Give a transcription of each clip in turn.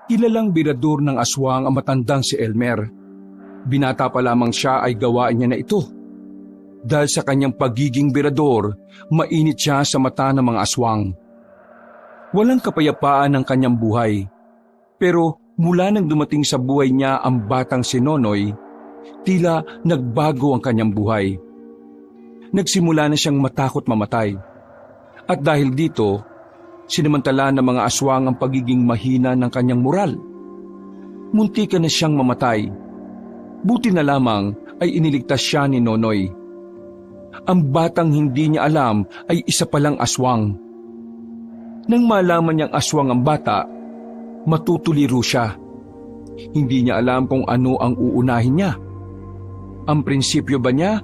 Kilalang birador ng aswang ang matandang si Elmer. Binata pa lamang siya ay gawain niya na ito. Dahil sa kanyang pagiging birador, mainit siya sa mata ng mga aswang. Walang kapayapaan ang kanyang buhay. Pero mula nang dumating sa buhay niya ang batang si Nonoy, tila nagbago ang kanyang buhay. Nagsimula na siyang matakot mamatay. At dahil dito, sinamantala ng mga aswang ang pagiging mahina ng kanyang moral. Muntikan na siyang mamatay. Buti na lamang ay iniligtas siya ni Nonoy. Ang batang hindi niya alam ay isa palang aswang. Nang malaman niyang aswang ang bata, matutuliro siya. Hindi niya alam kung ano ang uunahin niya. Ang prinsipyo ba niya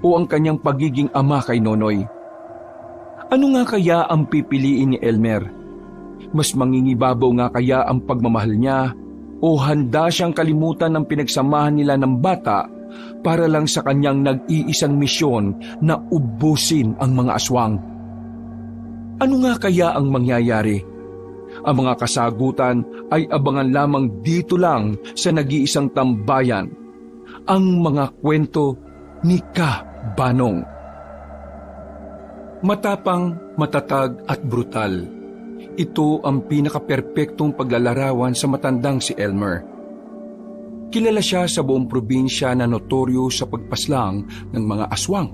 o ang kanyang pagiging ama kay Nonoy? Ano nga kaya ang pipiliin ni Elmer? Mas mangingibabaw nga kaya ang pagmamahal niya o handa siyang kalimutan ng pinagsamahan nila ng bata para lang sa kanyang nag-iisang misyon na ubusin ang mga aswang? Ano nga kaya ang mangyayari? Ang mga kasagutan ay abangan lamang dito lang sa nag-iisang tambayan, ang mga kwento ni Ka Banong. Matapang, matatag at brutal. Ito ang pinakaperpektong paglalarawan sa matandang si Elmer. Kilala siya sa buong probinsya na notoryo sa pagpaslang ng mga aswang.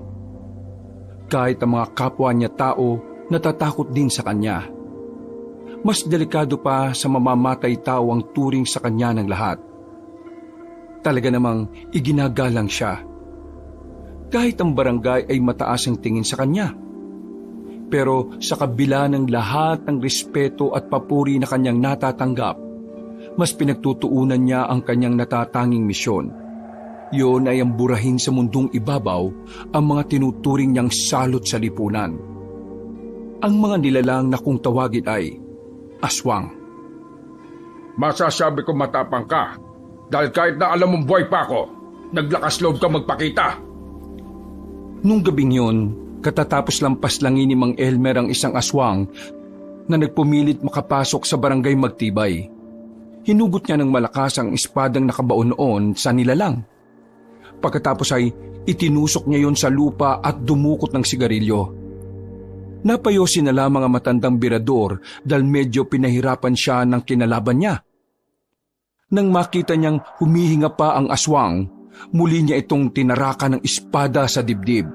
Kahit ang mga kapwa niya tao natatakot din sa kanya. Mas delikado pa sa mamamatay tao ang turing sa kanya ng lahat. Talaga namang iginagalang siya. Kahit ang barangay ay mataas ang tingin sa kanya. Pero sa kabila ng lahat ng respeto at papuri na kanyang natatanggap, mas pinagtutuunan niya ang kanyang natatanging misyon. Yun ay ang burahin sa mundong ibabaw ang mga tinuturing niyang salot sa lipunan. Ang mga nilalang na kung tawagin ay aswang. Masasabi ko matapang ka dahil kahit na alam mong buhay pa ako, naglakas loob ka magpakita. Nung gabing yun, katatapos lampas langin ni Mang Elmer ang isang aswang na nagpumilit makapasok sa barangay Magtibay. Hinugot niya ng malakas ang espadang nakabaon noon sa nilalang. Pagkatapos ay itinusok niya yon sa lupa at dumukot ng sigarilyo. Napayosin na lamang ang matandang birador dahil medyo pinahirapan siya ng kinalaban niya. Nang makita niyang humihinga pa ang aswang, muli niya itong tinarakan ng espada sa dibdib.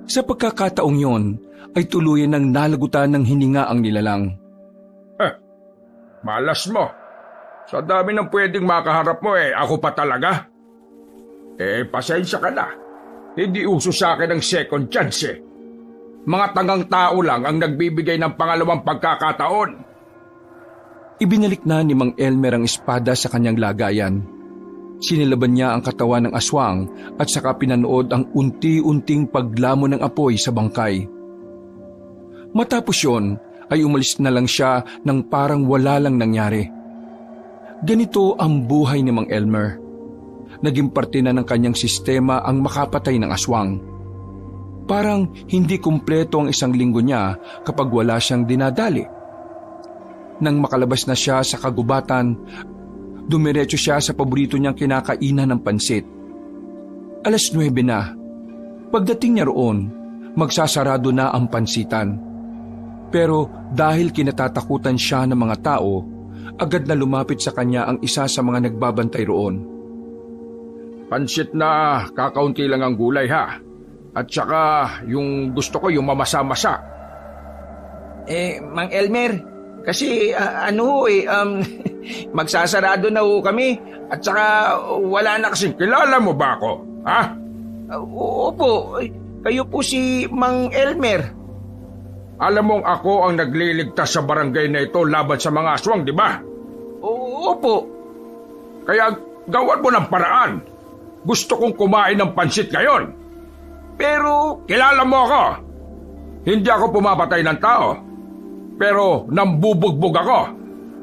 Sa pagkakataong yon, ay tuluyan ng nalagutan ng hininga ang nilalang. Malas mo. Sa dami ng pwedeng makaharap mo ako pa talaga. Pasensya ka na. Hindi uso sa akin ang second chance Mga tangang tao lang ang nagbibigay ng pangalawang pagkakataon. Ibinalik na ni Mang Elmer ang espada sa kanyang lagayan. Sinilaban niya ang katawan ng aswang at saka pinanood ang unti-unting paglamon ng apoy sa bangkay. Matapos yon, ay umalis na lang siya nang parang wala lang nangyari. Ganito ang buhay ni Mang Elmer. Naging parte na ng kanyang sistema ang makapatay ng aswang. Parang hindi kumpleto ang isang linggo niya kapag wala siyang dinadali. Nang makalabas na siya sa kagubatan, dumiretso siya sa paborito niyang kinakainan ng pansit. 9:00 na. Pagdating niya roon, magsasarado na ang pansitan. Pero dahil kinatatakutan siya ng mga tao, agad na lumapit sa kanya ang isa sa mga nagbabantay roon. Pansit na kakaunti lang ang gulay ha. At saka yung gusto ko yung mamasa-masa. Mang Elmer, kasi magsasarado na ho kami at saka wala na kasi. Kilala mo ba ako? Ha? Opo, kayo po si Mang Elmer. Alam mong ako ang nagliligtas sa barangay na ito laban sa mga aswang, di ba? Opo. Kaya gawan mo ng paraan. Gusto kong kumain ng pansit ngayon. Pero kilala mo ako. Hindi ako pumapatay ng tao. Pero nambubugbog ako.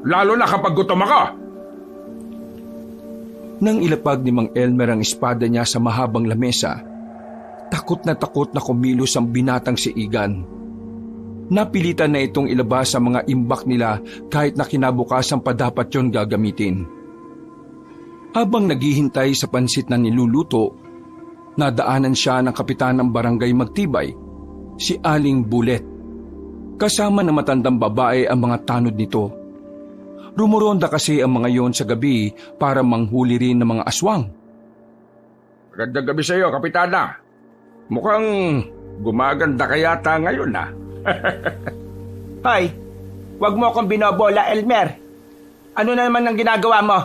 Lalo na kapag gutom ako. Nang ilapag ni Mang Elmer ang espada niya sa mahabang lamesa, takot na kumilos ang binatang si Igan. Napilitan na itong ilabas sa mga imbak nila kahit na kinabukasan pa dapat yon gagamitin. Habang naghihintay sa pansit na niluluto, nadaanan siya ng kapitan ng barangay Magtibay, si Aling Bulet. Kasama ng matandang babae ang mga tanod nito. Rumuronda kasi ang mga yon sa gabi para manghuli rin ng mga aswang. Magandang gabi sa iyo, Kapitana. Mukhang gumaganda ka yata ngayon, ha? Hoy, wag mo akong binobola, Elmer. Ano na naman ang ginagawa mo?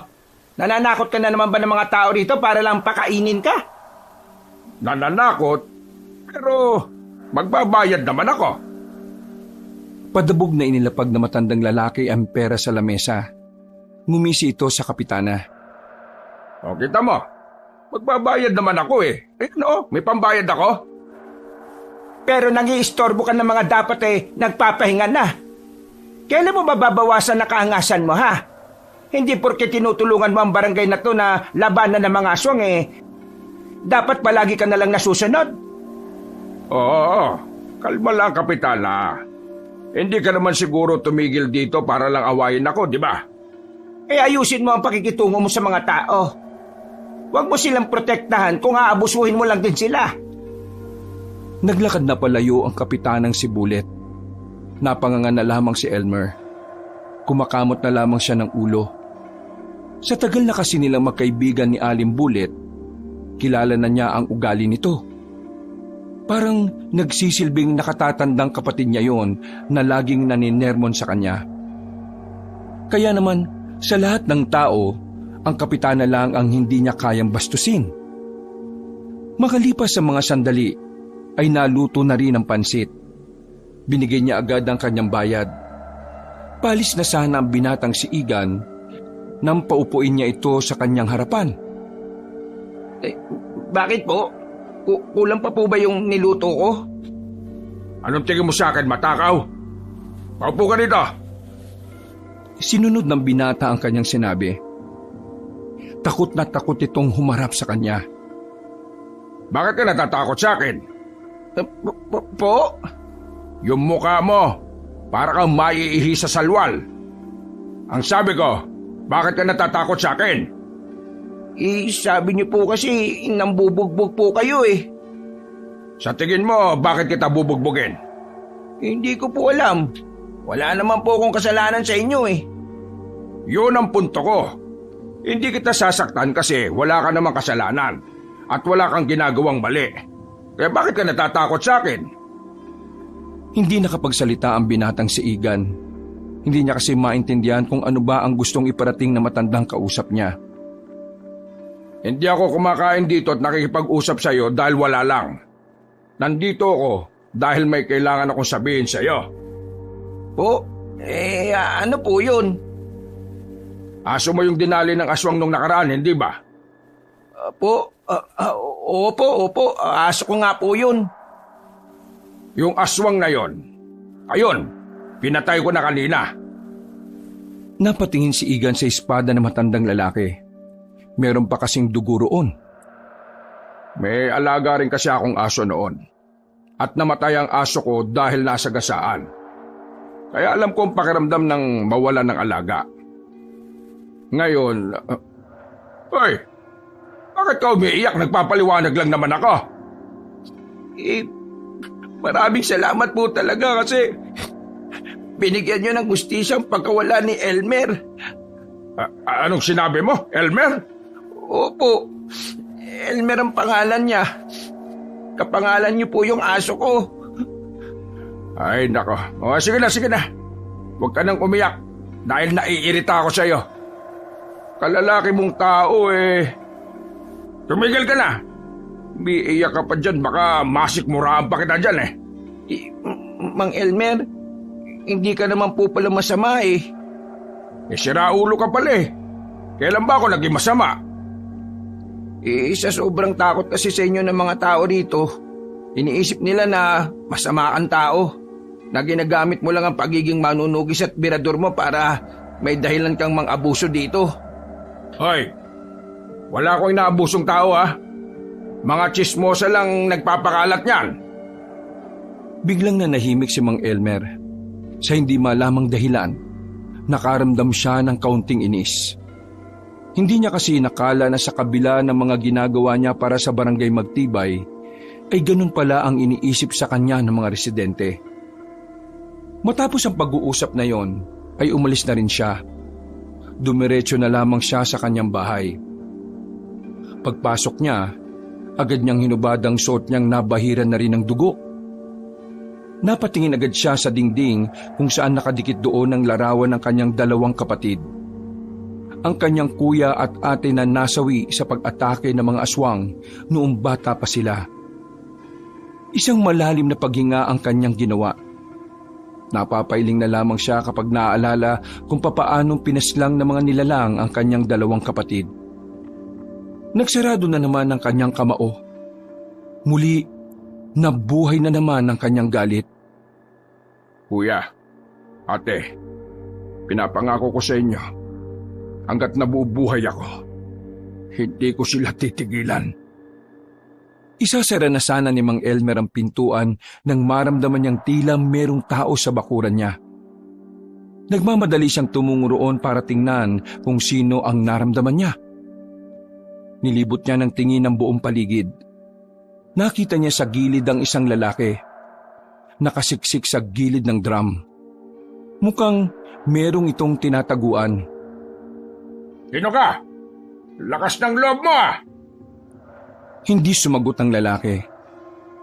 Nananakot ka na naman ba ng mga tao rito para lang pakainin ka? Nananakot, pero magbabayad naman ako. Padabog na inilapag na matandang lalaki ang pera sa lamesa. Ngumisi ito sa kapitana. O, kita mo, magbabayad naman ako eh. No, may pambayad ako. Pero nang-iistorbo ka ng mga dapat nagpapahinga na. Kailan mo mababawasan na kaangasan mo, ha? Hindi porke tinutulungan mo ang barangay na to na labanan ng mga aswang dapat palagi ka na lang nasusunod. Oo, kalma lang, Kapitana. Hindi ka naman siguro tumigil dito para lang awayin ako, di ba? Ayusin mo ang pakikitungo mo sa mga tao. Huwag mo silang protektahan kung aabusuhin mo lang din sila. Naglakad na palayo ang kapitanang si Bulet. Napangangan na lamang si Elmer. Kumakamot na lamang siya ng ulo. Sa tagal na kasi nilang magkaibigan ni Aling Bulet, kilala na niya ang ugali nito. Parang nagsisilbing nakatatandang kapatid niya yon na laging naninermon sa kanya. Kaya naman, sa lahat ng tao, ang kapitana lang ang hindi niya kayang bastusin. Makalipas sa mga sandali, ay naluto na rin ang pansit. Binigay niya agad ang kanyang bayad. Palis na sana ang binatang si Igan nang paupuin niya ito sa kanyang harapan. Bakit po? Kulang pa po ba yung niluto ko? Anong tingin mo sa akin, matakaw? Paupo ka dito. Sinunod ng binata ang kanyang sinabi. Takot na takot itong humarap sa kanya. Bakit ka natatakot sa akin? Po? Yung mukha mo, para kang maiihi sa salwal. Ang sabi ko, bakit ka natatakot sa akin? Sabi niyo po kasi nambubugbog po kayo eh. Sa tingin mo, bakit kita bubugbugin? Hindi ko po alam. Wala naman po akong kasalanan sa inyo eh. Yun ang punto ko. Hindi kita sasaktan kasi wala ka namang kasalanan at wala kang ginagawang mali. Kaya bakit ka natatakot sa akin? Hindi nakapagsalita ang binatang si Igan. Hindi niya kasi maintindihan kung ano ba ang gustong iparating na matandang kausap niya. Hindi ako kumakain dito at nakikipag-usap sa iyo dahil wala lang. Nandito ako dahil may kailangan akong sabihin sa iyo. Po? Ano po yun? Aso mo yung dinali ng aswang nung nakaraan, hindi ba? Opo. Aso ko nga po yun. Yung aswang na yon, ayun, pinatay ko na kanina. Napatingin si Igan sa espada ng matandang lalaki. Meron pa kasing dugo roon. May alaga rin kasi akong aso noon. At namatay ang aso ko dahil nasa gasaan. Kaya alam ko ang pakiramdam ng mawala ng alaga. Ngayon, Hoy! Bakit ka umiiyak? Nagpapaliwanag lang naman ako. Maraming salamat po talaga kasi binigyan niyo ng hustisya ang pagkawala ni Elmer. Anong sinabi mo, Elmer? Opo, Elmer ang pangalan niya. Kapangalan niyo po yung aso ko. Ay, nako. O, sige na. Huwag ka nang umiyak dahil naiirita ako sa iyo. Kalalaki mong tao Tumigil ka na. Umiiyak ka pa dyan, baka masikmuraan pa kita dyan Mang Elmer, hindi ka naman po pala masama sira ulo ka pala Kailan ba ako naging masama? Sa sobrang takot kasi sa inyo ng mga tao rito, iniisip nila na masama kang tao, na ginagamit mo lang ang pagiging manunugis at birador mo para may dahilan kang mang-abuso dito. Hoy, wala akong inaabusong tao Mga chismosa lang nagpapakalat niyan. Biglang nanahimik si Mang Elmer. Sa hindi malamang dahilan, nakaramdam siya ng kaunting inis. Hindi niya kasi nakala na sa kabila ng mga ginagawa niya para sa barangay Magtibay, ay ganun pala ang iniisip sa kanya ng mga residente. Matapos ang pag-uusap na yon, ay umalis na rin siya. Dumiretso na lamang siya sa kanyang bahay. Pagpasok niya, agad niyang hinubad ang suot niyang nabahiran na rin ng dugo. Napatingin agad siya sa dingding kung saan nakadikit doon ang larawan ng kanyang dalawang kapatid. Ang kanyang kuya at ate na nasawi sa pag-atake ng mga aswang noong bata pa sila. Isang malalim na paghinga ang kanyang ginawa. Napapailing na lamang siya kapag naaalala kung papaanong pinaslang ng mga nilalang ang kanyang dalawang kapatid. Nagsarado na naman ang kanyang kamao. Muli, nabuhay na naman ang kanyang galit. Kuya, ate, pinapangako ko sa inyo, hanggat nabubuhay ako, hindi ko sila titigilan. Isasara na sana ni Mang Elmer ang pintuan nang maramdaman niyang tila merong tao sa bakuran niya. Nagmamadali siyang tumungo roon para tingnan kung sino ang naramdaman niya. Nilibot niya ng tingin ang buong paligid. Nakita niya sa gilid ang isang lalaki. Nakasiksik sa gilid ng drum. Mukhang merong itong tinataguan. Sino ka? Lakas ng loob mo ah! Hindi sumagot ang lalaki.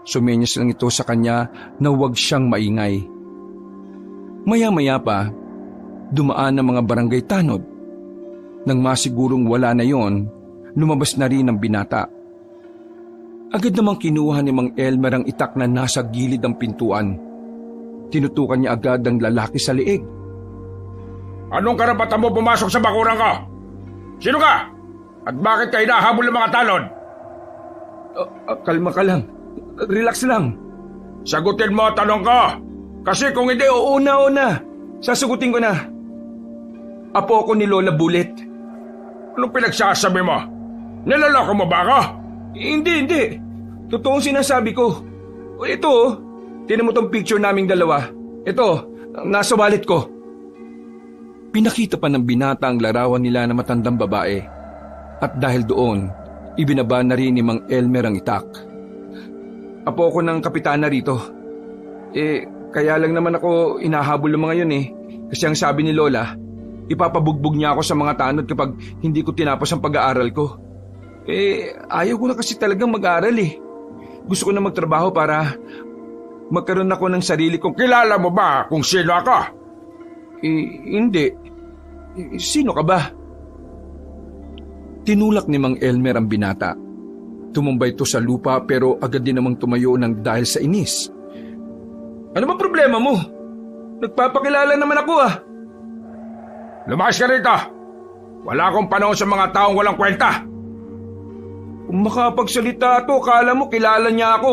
Sumenyas lang ito sa kanya na huwag siyang maingay. Maya-maya pa, dumaan ang mga barangay tanod. Nang masigurong wala na yon, lumabas na rin ang binata. Agad namang kinuha ni Mang Elmer ang itak na nasa gilid ng pintuan. Tinutukan niya agad ang lalaki sa liig. Anong karapatan mo pumasok sa bakuran ko? Sino ka? At bakit ka hinahabol ng mga tanod? Kalma ka lang. Relax lang. Sagutin mo ang tanong ko. Kasi kung hindi, Una. Sasagutin ko na. Apo ako ni Lola Bullet. anong pinagsasabi mo? Nilaloko mo ba ako? Hindi. Totoong sinasabi ko. Ito, tinan mo tong picture naming dalawa. Ito, nasa wallet ko. Pinakita pa ng binata ang larawan nila na matandang babae. At dahil doon, ibinaba na rin ni Mang Elmer ang itak. Apo ko ng kapitana rito. Kaya lang naman ako inahabol ng mga yun Kasi ang sabi ni Lola, ipapabugbog niya ako sa mga tanod kapag hindi ko tinapos ang pag-aaral ko. Ayaw ko na kasi talagang mag-aaral Gusto ko na magtrabaho para magkaroon ako ng sarili kong... Kilala mo ba kung sino ako? Hindi. Sino ka ba? Tinulak ni Mang Elmer ang binata. Tumumbay ito sa lupa pero agad din namang tumayo ng dahil sa inis. Ano ba problema mo? Nagpapakilala naman ako Lumayas ka rito! Wala akong panahon sa mga taong walang kwenta! Kung makapagsalita to, kala mo kilala niya ako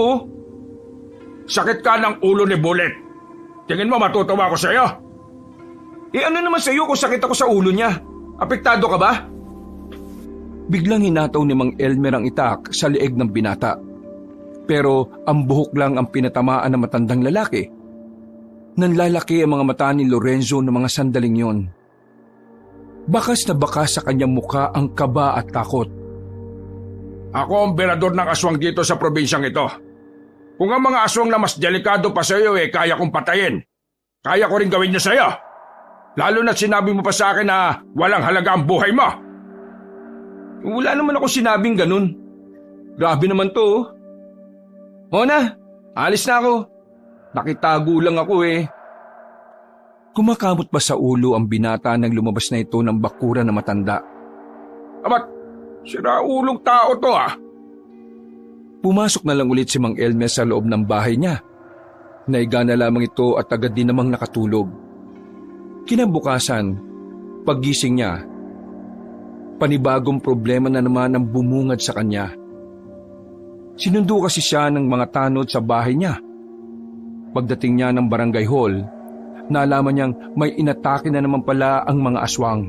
Sakit ka ng ulo ni Bullet. Tingin mo matutuwa ako sa iyo? Ano naman sa iyo kung sakit ako sa ulo niya? Apektado ka ba? Biglang hinataw ni Mang Elmer ang itak sa leeg ng binata. Pero ang buhok lang ang pinatamaan ng matandang lalaki. Nanlalaki ang mga mata ni Lorenzo ng mga sandaling yon. Bakas na bakas sa kanyang mukha ang kaba at takot. Ako ang berador ng aswang dito sa probinsyang ito. Kung ang mga aswang na mas delikado pa sa iyo kaya kong patayin. Kaya ko rin gawin niya sa iyo. Lalo na sinabi mo pa sa akin na walang halaga ang buhay mo. Wala naman ako sinabing ganun. Grabe naman to Mona, alis na ako. Nakitago lang ako Kumakamot pa sa ulo ang binata nang lumabas na ito ng bakuran na matanda. Amat, siraulong tao to Pumasok na lang ulit si Mang Elmer sa loob ng bahay niya. Naiga na lamang ito at agad din namang nakatulog. Kinabukasan, paggising niya, panibagong problema na naman ang bumungad sa kanya. Sinundo kasi siya ng mga tanod sa bahay niya. Pagdating niya ng barangay hall, nalaman niyang may inatake na naman pala ang mga aswang.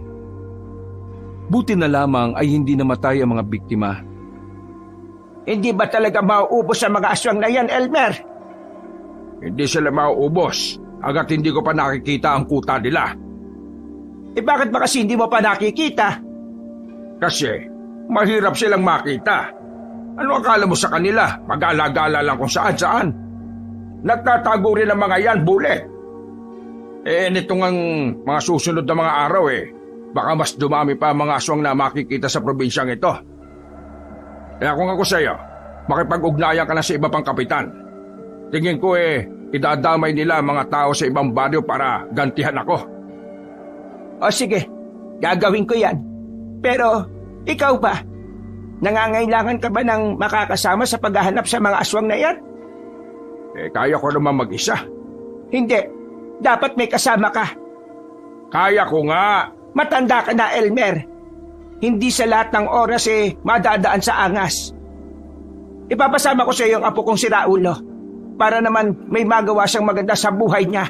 Buti na lamang ay hindi namatay ang mga biktima. Hindi ba talaga mauubos ang mga aswang na yan, Elmer? Hindi sila mauubos hanggat hindi ko pa nakikita ang kuta nila. Bakit ba kasi hindi mo pa nakikita? Kasi mahirap silang makita. Ano akala mo sa kanila? Mag-alagala lang kung saan-saan. Nagtatago rin ang mga yan, bulet. Nitong ang mga susunod na mga araw baka mas dumami pa ang mga aswang na makikita sa probinsyang ito. Kaya kung ako sa'yo, makipag-ugnayan ka na sa iba pang kapitan. Tingin ko idadamay nila ang mga tao sa ibang baryo para gantihan ako. O sige, gagawin ko yan. Pero, ikaw ba? Nangangailangan ka ba ng makakasama sa paghahanap sa mga aswang na yan? Kaya ko naman mag-isa. Hindi. Dapat may kasama ka. Kaya ko nga. Matanda ka na, Elmer. Hindi sa lahat ng oras madadaan sa angas. Ipapasama ko sa iyo ang apo kong si Raulo para naman may magawa siyang maganda sa buhay niya.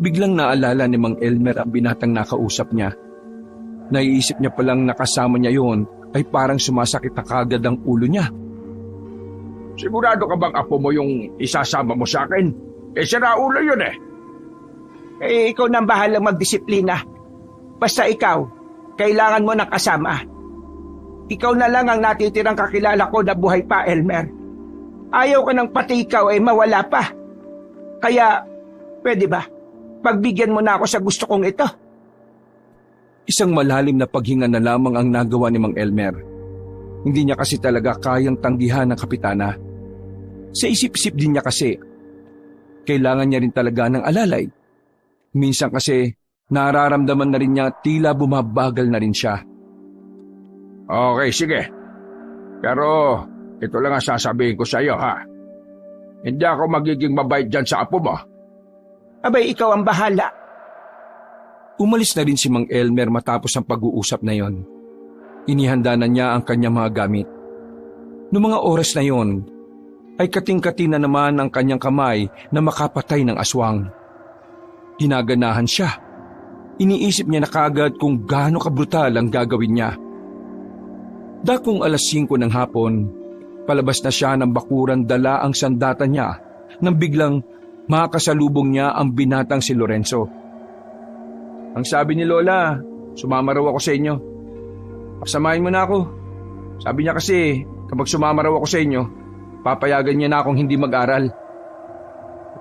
Biglang naalala ni Mang Elmer ang binatang nakausap niya. Naiisip niya palang nakasama niya yon ay parang sumasakit na kagad ang ulo niya. Sigurado ka bang apo mo yung isasama mo sa akin? Si Raulo yun Ikaw nang bahalang magdisiplina. Basta ikaw, kailangan mo ng kasama. Ikaw na lang ang natitirang kakilala ko na buhay pa, Elmer. Ayaw ka ng pati ikaw mawala pa. Kaya, pwede ba? Pagbigyan mo na ako sa gusto kong ito. Isang malalim na paghinga na lamang ang nagawa ni Mang Elmer. Hindi niya kasi talaga kayang tanggihan ng kapitana. Sa isip-isip din niya kasi, kailangan niya rin talaga ng alalay. Minsan kasi, nararamdaman na rin niya tila bumabagal na rin siya. Okay, sige. Pero ito lang ang sasabihin ko sa iyo, ha? Hindi ako magiging mabait dyan sa apo mo. Abay, ikaw ang bahala. Umalis na rin si Mang Elmer matapos ang pag-uusap na yon. Inihanda na niya ang kanyang mga gamit. Noong mga oras na yon, ay kating-kati na naman ang kanyang kamay na makapatay ng aswang. Ginaganahan siya. Iniisip niya na kagad kung gaano kabrutal ang gagawin niya. Dakong 5:00 ng hapon, palabas na siya ng bakuran dala ang sandata niya nang biglang makasalubong niya ang binatang si Lorenzo. Ang sabi ni Lola, sumama raw ako sa inyo. Pasamahin mo na ako. Sabi niya kasi kapag sumama raw ako sa inyo, papayagan niya na akong hindi mag-aral.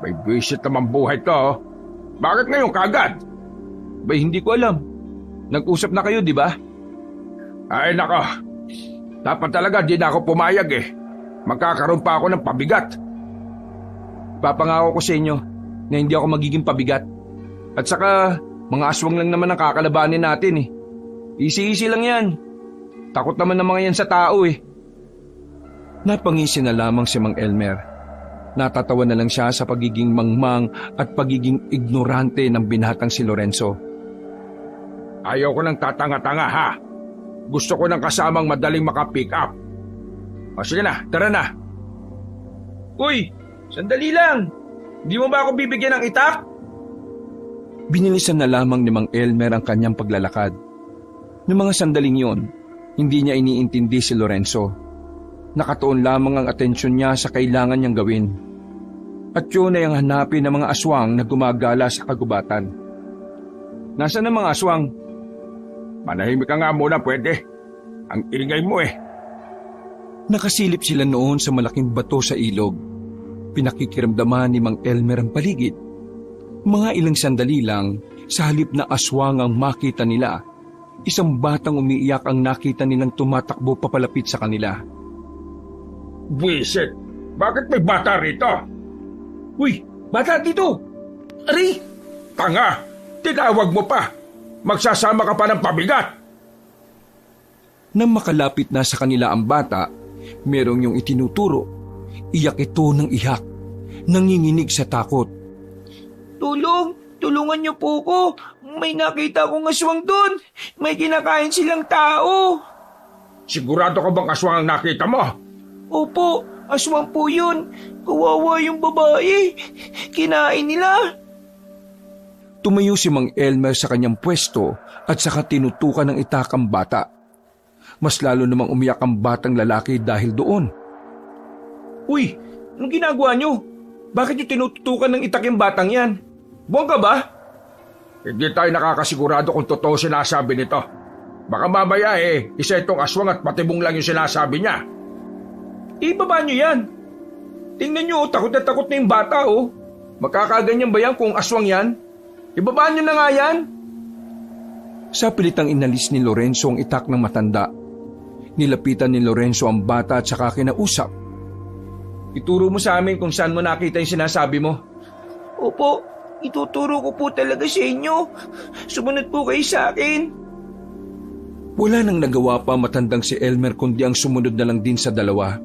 May visit naman buhay to. Bakit ngayon kagad? Bay, hindi ko alam. Nag-usap na kayo, di ba? Ay nako, dapat talaga di na ako pumayag Magkakaroon pa ako ng pabigat. Papangako ko sa inyo na hindi ako magiging pabigat. At saka, mga aswang lang naman ang kakalabanin natin Easy-easy lang yan. Takot naman ng mga yan sa tao Napangisi na lamang si Mang Elmer. Natatawa na lang siya sa pagiging mangmang at pagiging ignorante ng binatang si Lorenzo. Ayaw ko ng tatanga-tanga, ha? Gusto ko ng kasamang madaling makapick up. O sige na, tara na. Uy, sandali lang. Di mo ba ako bibigyan ng itak? Binilisan na lamang ni Mang Elmer ang kanyang paglalakad. Noong mga sandaling yon, hindi niya iniintindi si Lorenzo. Nakatuon lamang ang atensyon niya sa kailangan niyang gawin. At yun ay ang hanapin ng mga aswang na gumagala sa kagubatan. Nasaan ang mga aswang? Manahimik ka nga muna, pwede. Ang ingay mo Nakasilip sila noon sa malaking bato sa ilog. Pinakikiramdaman ni Mang Elmer ang paligid. Mga ilang sandali lang, sa halip na aswang ang makita nila, isang batang umiiyak ang nakita nilang tumatakbo papalapit sa kanila. Buisit! Bakit may bata rito? Uy, bata dito! Ari! Tanga! Tinawag mo pa! Magsasama ka pa ng pabigat! Nang makalapit na sa kanila ang bata, merong yung itinuturo. Iyak ito ng iyak, nanginginig sa takot. Tulong! Tulungan niyo po ko! May nakita akong aswang doon! May kinakain silang tao! Sigurado ka bang aswang ang nakita mo? Opo, aswang po yun. Kawawa yung babae. Kinain nila. Tumayo si Mang Elmer sa kanyang pwesto at saka tinutukan ng itak ang bata. Mas lalo namang umiyak ang batang lalaki dahil doon. Uy, anong ginagawa niyo? Bakit yung tinututukan ng itak yung batang yan? Buwang ka ba? Hindi tayo nakakasigurado kung totoo sinasabi nito. Baka mamaya isa itong aswang at patibong lang yung sinasabi niya. Ibaba nyo yan. Tingnan nyo, takot na takot na yung bata, oh. Magkakaganyan ba yan kung aswang yan? Ibaba nyo na nga yan. Sa pilitang inalis ni Lorenzo ang itak ng matanda, nilapitan ni Lorenzo ang bata at saka kinausap. Ituro mo sa amin kung saan mo nakita yung sinasabi mo. Opo, ituturo ko po talaga sa inyo. Sumunod po kayo sa akin. Wala nang nagawa pa matandang si Elmer kundi ang sumunod na lang din sa dalawa.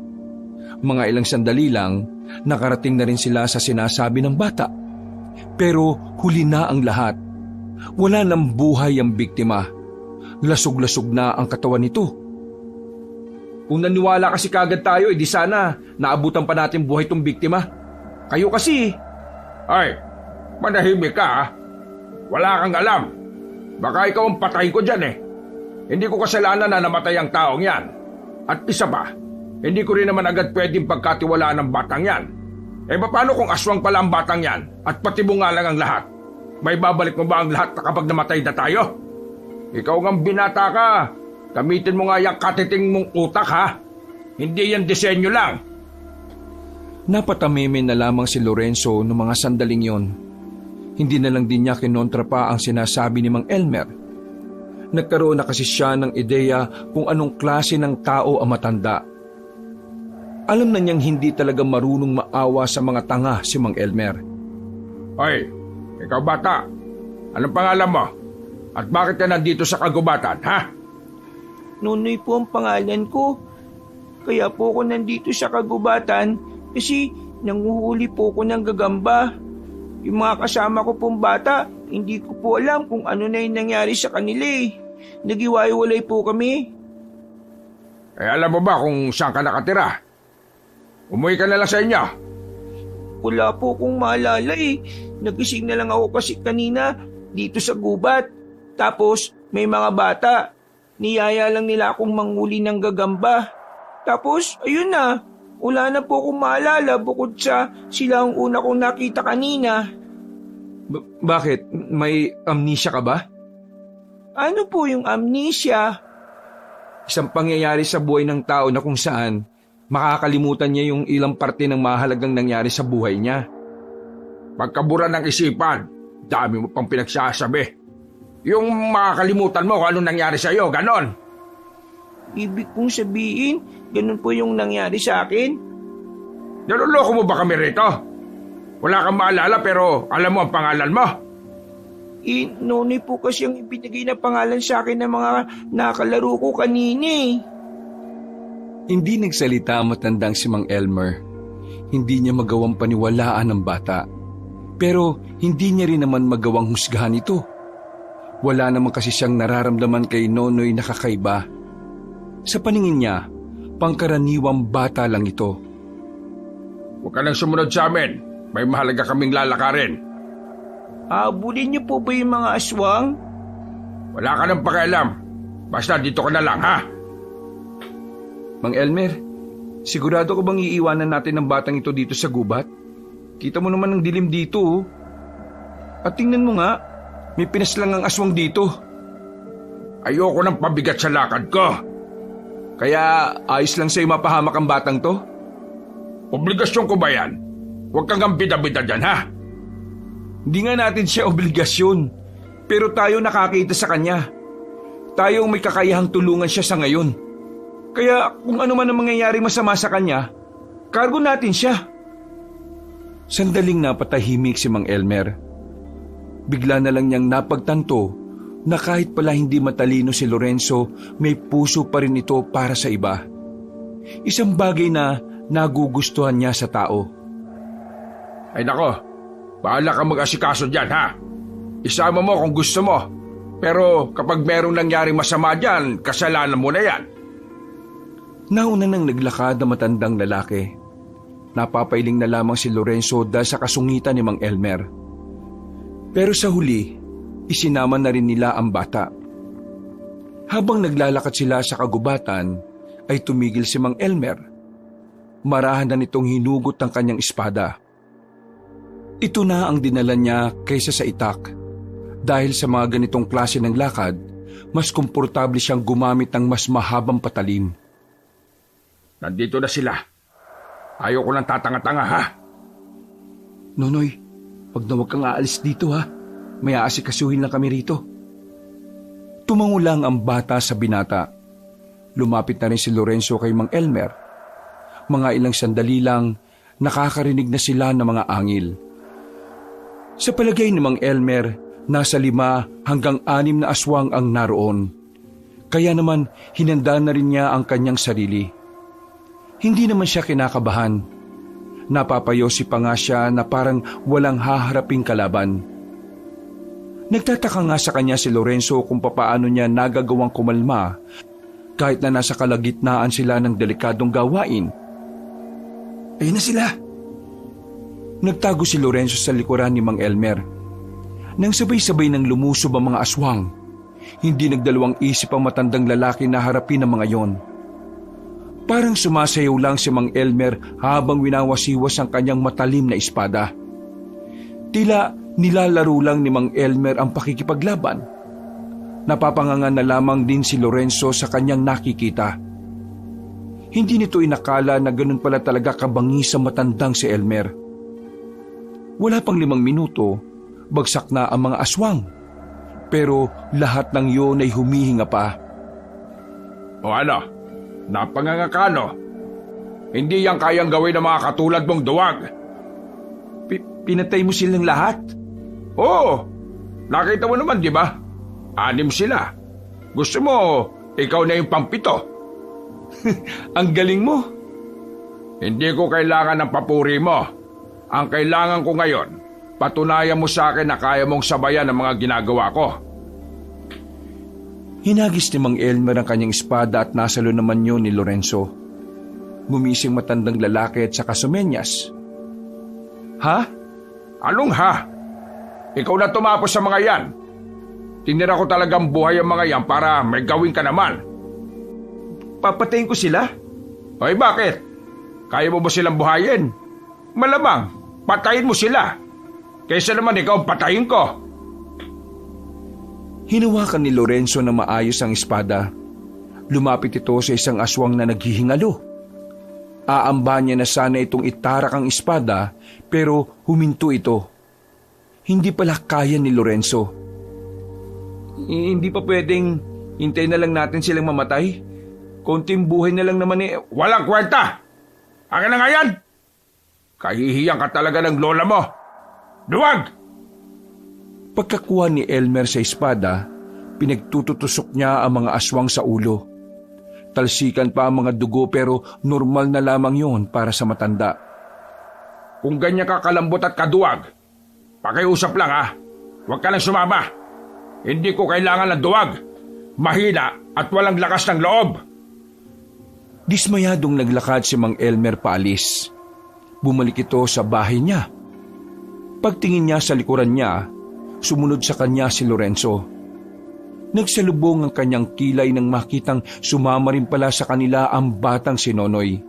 Mga ilang sandali lang, nakarating na rin sila sa sinasabi ng bata. Pero huli na ang lahat. Wala nang buhay ang biktima. Lasog-lasog na ang katawan nito. Kung naniwala kasi kagad tayo, di sana naabutan pa natin buhay tong biktima. Kayo kasi. Ay, manahimik ka ha. Wala kang alam. Baka ikaw ang patay ko dyan Hindi ko kasalanan na namatay ang taong yan. At isa pa, hindi ko rin naman agad pwedeng pagkatiwalaan ng batang yan. Paano kung aswang pala ang batang yan at patibong nga lang ang lahat? May babalik mo ba ang lahat kapag namatay na tayo? Ikaw ngang binata ka. Gamitin mo nga yung katiting mong utak ha. Hindi yan disenyo lang. Napatameme na lamang si Lorenzo noong mga sandaling yon. Hindi na lang din niya kinontra pa ang sinasabi ni Mang Elmer. Nagkaroon na kasi siya ng ideya kung anong klase ng tao ang matanda. Alam na niyang hindi talaga marunong maawa sa mga tanga si Mang Elmer. Hoy, ikaw bata. Anong pangalan mo? At bakit ka nandito sa kagubatan, ha? Nonoy po ang pangalan ko. Kaya po ako nandito sa kagubatan kasi nanguhuli po ko ng gagamba. Yung mga kasama ko pong bata, hindi ko po alam kung ano na yung nangyari sa kanila Nagiwaiwalay po kami. Alam mo ba kung saan ka nakatira? Umuwi ka na lang sa inyo. Wala po kong maalala Nagising na lang ako kasi kanina dito sa gubat. Tapos may mga bata. Niyaya lang nila akong manghuli ng gagamba. Tapos ayun na. Wala na po akong maalala bukod sa sila ang una kong nakita kanina. Bakit? May amnesia ka ba? Ano po yung amnesia? Isang pangyayari sa buhay ng tao na kung saan makakalimutan niya yung ilang parte ng mahalagang nangyari sa buhay niya. Pagkabura ng isipan, dami mo pang pinagsasabi. Yung makakalimutan mo kung anong nangyari sa iyo, ganon. Ibig kong sabihin, ganun po yung nangyari sa akin? Naluloko mo ba kami rito? Wala kang maalala pero alam mo ang pangalan mo. Nonoy po kasi ang ibinigay na pangalan sa akin ng mga nakalaro ko kanina Hindi nagsalita ang matandang si Mang Elmer. Hindi niya magawang paniwalaan ang bata. Pero hindi niya rin naman magawang husgahan ito. Wala naman kasi siyang nararamdaman kay Nonoy na kakaiba. Sa paningin niya, pangkaraniwang bata lang ito. Huwag ka nang sumunod sa amin. May mahalaga kaming lalakarin. Habulin niyo po ba yung mga aswang? Wala ka nang pakialam. Basta dito ka na lang, ha? Mang Elmer, sigurado ka bang iiwanan natin ang batang ito dito sa gubat? Kita mo naman ang dilim dito. At tingnan mo nga, may pinaslang ang aswang dito. Ayoko ng pabigat sa lakad ko. Kaya ayos lang sa'yo mapahamak ang batang to? Obligasyon ko ba yan? Huwag kang bida-bida dyan, ha? Hindi nga natin siya obligasyon, pero tayo nakakita sa kanya. Tayo may kakayahang tulungan siya sa ngayon. Kaya kung ano man ang mangyayari masama sa kanya, kargo natin siya. Sandaling napatahimik si Mang Elmer. Bigla na lang niyang napagtanto na kahit pala hindi matalino si Lorenzo, may puso pa rin ito para sa iba. Isang bagay na nagugustuhan niya sa tao. Ay nako, bahala ka mag-asikaso dyan, ha? Isama mo kung gusto mo. Pero kapag merong nangyari masama dyan, kasalanan mo na yan. Nauna nang naglakad ang matandang lalaki. Napapailing na lamang si Lorenzo dahil sa kasungitan ni Mang Elmer. Pero sa huli, isinama na rin nila ang bata. Habang naglalakad sila sa kagubatan, ay tumigil si Mang Elmer. Marahan na nitong hinugot ang kanyang espada. Ito na ang dinala niya kaysa sa itak. Dahil sa mga ganitong klase ng lakad, mas komportable siyang gumamit ng mas mahabang patalim. Nandito na sila. Ayaw ko lang tatanga-tanga, ha? Nonoy, wag na wag kang aalis dito ha. May aasikasuhin lang kami rito. Tumango lang ang bata sa binata. Lumapit na rin si Lorenzo kay Mang Elmer. Mga ilang sandali lang, nakakarinig na sila ng mga angil. Sa palagay ni Mang Elmer, nasa 5 hanggang 6 na aswang ang naroon. Kaya naman, hinanda na rin niya ang kanyang sarili. Hindi naman siya kinakabahan. Napapayosi pa nga siya na parang walang haharaping kalaban. Nagtataka nga sa kanya si Lorenzo kung papaano niya nagagawang kumalma kahit na nasa kalagitnaan sila ng delikadong gawain. Ayun na sila! Nagtago si Lorenzo sa likuran ni Mang Elmer. Nang sabay-sabay nang lumusob ang mga aswang, hindi nagdalawang isip ang matandang lalaki na harapin ang mga yon. Parang sumasayaw lang si Mang Elmer habang winawasiwas ang kanyang matalim na espada. Tila nilalaro lang ni Mang Elmer ang pakikipaglaban. Napapangangan na lamang din si Lorenzo sa kanyang nakikita. Hindi nito inakala na ganun pala talaga kabangis sa matandang si Elmer. Wala pang 5 minuto, bagsak na ang mga aswang. Pero lahat ng yun ay humihinga pa. O ano? Napanganga ka, no? Hindi yan kayang gawin ng mga katulad mong duwag. Pinatay mo silang lahat? Oo, nakita mo naman, di ba? 6 sila. Gusto mo, ikaw na yung pang-7. Ang galing mo. Hindi ko kailangan ng papuri mo. Ang kailangan ko ngayon, patunayan mo sa akin na kaya mong sabayan ang mga ginagawa ko. Hinagis ni Mang Elmer ang kanyang espada at nasalo naman yun ni Lorenzo. Gumising matandang lalaki at saka sumenyas. Ha? Anong ha? Ikaw na tumapos sa mga yan. Tinira ko talagang buhay ang mga yan para may gawin ka naman. Papatayin ko sila? Ay bakit? Kaya mo ba silang buhayin? Malamang, patayin mo sila. Kaysa naman ikaw patayin ko. Hinawakan ni Lorenzo na maayos ang espada. Lumapit ito sa isang aswang na naghihingalo. Aamba niya na sana itong itarak ang espada pero huminto ito. Hindi pala kaya ni Lorenzo. Hindi pa pwedeng hintayin na lang natin silang mamatay? Konting buhay na lang naman eh. Walang kwenta! Akin na nga yan! Kahihiyan ka talaga ng lola mo! Duwag! Pagkakuha ni Elmer sa espada, pinagtututusok niya ang mga aswang sa ulo. Talsikan pa ang mga dugo pero normal na lamang yon para sa matanda. Kung ganyan ka kalambot at kaduwag, pakiusap lang ha. Huwag ka lang sumama. Hindi ko kailangan ng duwag. Mahina at walang lakas ng loob. Dismayadong naglakad si Mang Elmer paalis. Bumalik ito sa bahay niya. Pagtingin niya sa likuran niya, sumunod sa kanya si Lorenzo. Nagsalubong ang kanyang kilay nang makitang sumama rin pala sa kanila ang batang si Nonoy.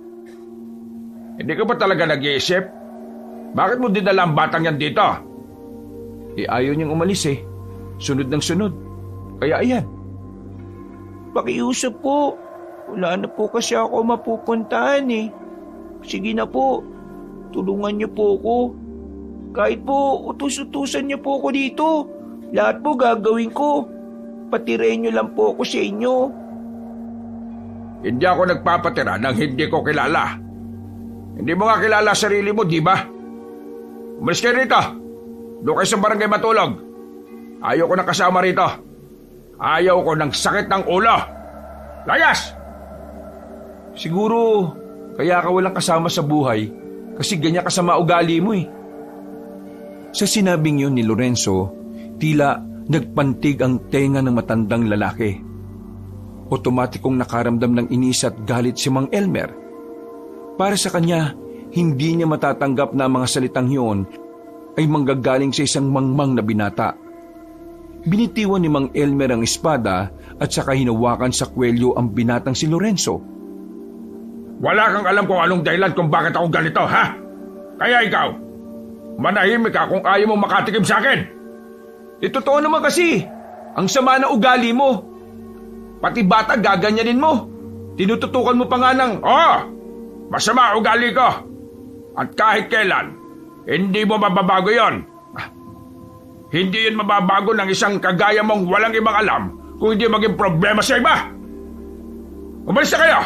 Hindi ka ba talaga nag-iisip? Bakit mo dinala ang batang yan dito? Ayaw niyang umalis eh. Sunod ng sunod. Kaya ayan. Pakiusap po. Wala na po kasi ako mapupuntahan eh. Sige na po. Tulungan niyo po ako. Kahit po utus-utusan niyo po ako dito. Lahat po gagawin ko. Patirain niyo lang po ako sa inyo. Hindi ako nagpapatira nang hindi ko kilala. Hindi mo nga kilala sarili mo, di ba? Umalis kayo rito. Doon kayo sa barangay matulog. Ayaw ko na kasama rito. Ayaw ko ng sakit ng ulo. Layas! Siguro kaya ka walang kasama sa buhay kasi ganyan ka sa maugali mo eh. Sa sinabing yun ni Lorenzo, tila nagpantig ang tenga ng matandang lalaki. Otomatikong nakaramdam ng inis at galit si Mang Elmer. Para sa kanya, hindi niya matatanggap na ang mga salitang yun ay manggagaling sa isang mangmang na binata. Binitiwan ni Mang Elmer ang espada at saka hinawakan sa kwelyo ang binatang si Lorenzo. Wala kang alam kung anong dahilan kung bakit ako ganito, ha? Kaya ikaw, Manahimik ka kung ayaw mong makatikim sa akin. Totoo naman kasi, ang sama ng ugali mo. Pati bata gaganyanin mo. Tinututukan mo pa nga ng... Masama ugali ko. At kahit kailan, hindi mo mababago yon. Hindi yun mababago ng isang kagaya mong walang ibang alam kung hindi maging problema sa iba. Umalis na kayo!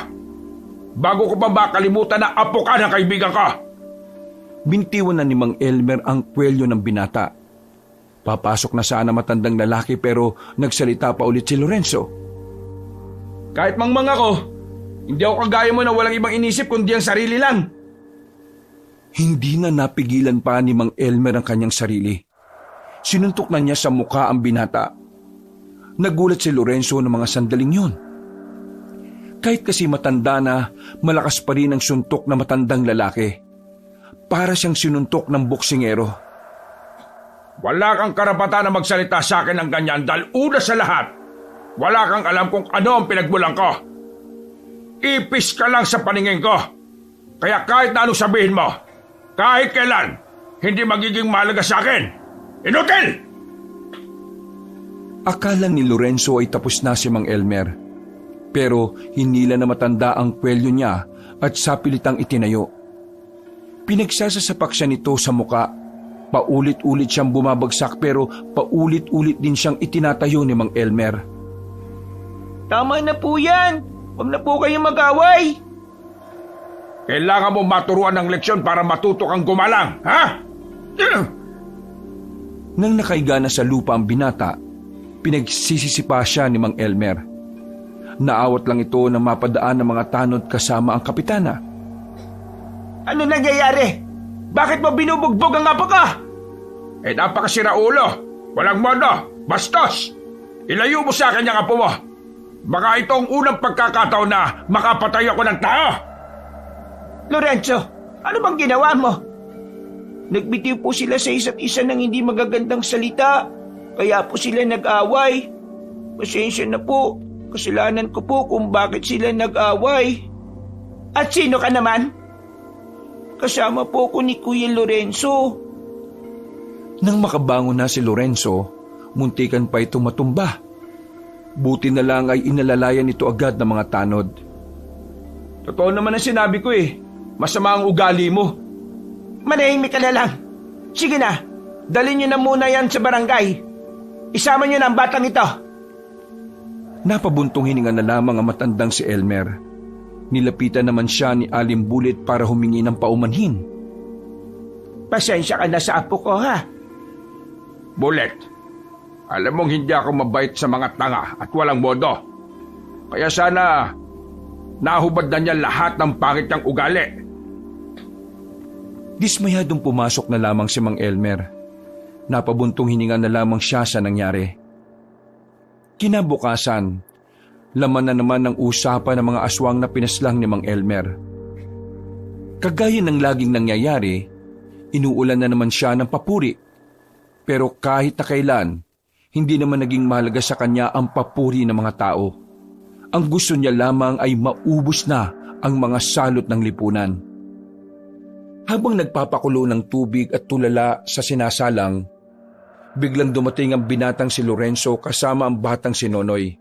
Bago ko pa ba kalimutan na apo ka ng kaibigan ko? Bintiwan na ni Mang Elmer ang kwelyo ng binata. Papasok na sana matandang lalaki pero nagsalita pa ulit si Lorenzo. Kahit mangmang ako, hindi ako kagaya mo na walang ibang inisip kundi ang sarili lang. Hindi na napigilan pa ni Mang Elmer ang kanyang sarili. Sinuntok na niya sa mukha ang binata. Nagulat si Lorenzo ng mga sandaling yun. Kahit kasi matanda na, malakas pa rin ang suntok na matandang lalaki. Para siyang sinuntok ng boksingero. Wala kang karapatan na magsalita sa akin ng ganyan dahil una sa lahat, wala kang alam kung ano ang pinagmulan ko. Ipis ka lang sa paningin ko. Kaya kahit na ano sabihin mo, kahit kailan, hindi magiging mahalaga sa akin. Inutil! Akala ni Lorenzo ay tapos na si Mang Elmer. Pero hinila na matanda ang kwelyo niya at sapilitang itinayo. Pinagsasasapak siya nito sa muka. Paulit-ulit siyang bumabagsak pero paulit-ulit din siyang itinatayo ni Mang Elmer. Tama na po yan. Huwag na po kayong mag-away. Kailangan mo maturuan ng leksyon para matuto kang gumalang, ha? Nang nakaiga na sa lupa ang binata, pinagsisisipa siya ni Mang Elmer. Naawat lang ito na mapadaan ng mga tanod kasama ang kapitana. Ano nangyayari? Bakit mo binubugbog ang apo ka? Napakasira ulo. Walang modo. Bastos! Ilayo mo sa akin yung apo mo. Baka ito ang unang pagkakataon na makapatay ako ng tao. Lorenzo, ano bang ginawa mo? Nagbitiw po sila sa isa't isa ng hindi magagandang salita. Kaya po sila nag-away. Pasensya na po. Kasalanan ko po kung bakit sila nag-away. At sino ka naman? Kasama po ko ni Kuya Lorenzo. Nang makabangon na si Lorenzo, muntikan pa ito matumba. Buti na lang ay inalalayan ito agad ng mga tanod. Totoo naman ang sinabi ko eh. Masama ang ugali mo. Manahimik ka na lang. Sige na, dalhin niyo na muna yan sa barangay. Isama niyo na ang batang ito. Napabuntong hininga na lamang ang matandang si Elmer. Nilapitan naman siya ni Aling Bulit para humingi ng paumanhin. Pasensya ka na sa apo ko, ha? Bulit, alam mong hindi ako mabait sa mga tanga at walang modo. Kaya sana nahubad na niya lahat ng pangit niyang ugali. Dismayadong pumasok na lamang si Mang Elmer. Napabuntong hininga na lamang siya sa nangyari. Kinabukasan, laman na naman ng usapan ng mga aswang na pinaslang ni Mang Elmer. Kagaya ng laging nangyayari, inuulan na naman siya ng papuri. Pero kahit na kailan, hindi naman naging mahalaga sa kanya ang papuri ng mga tao. Ang gusto niya lamang ay maubos na ang mga salot ng lipunan. Habang nagpapakulo ng tubig at tulala sa sinasalang, biglang dumating ang binatang si Lorenzo kasama ang batang si Nonoy.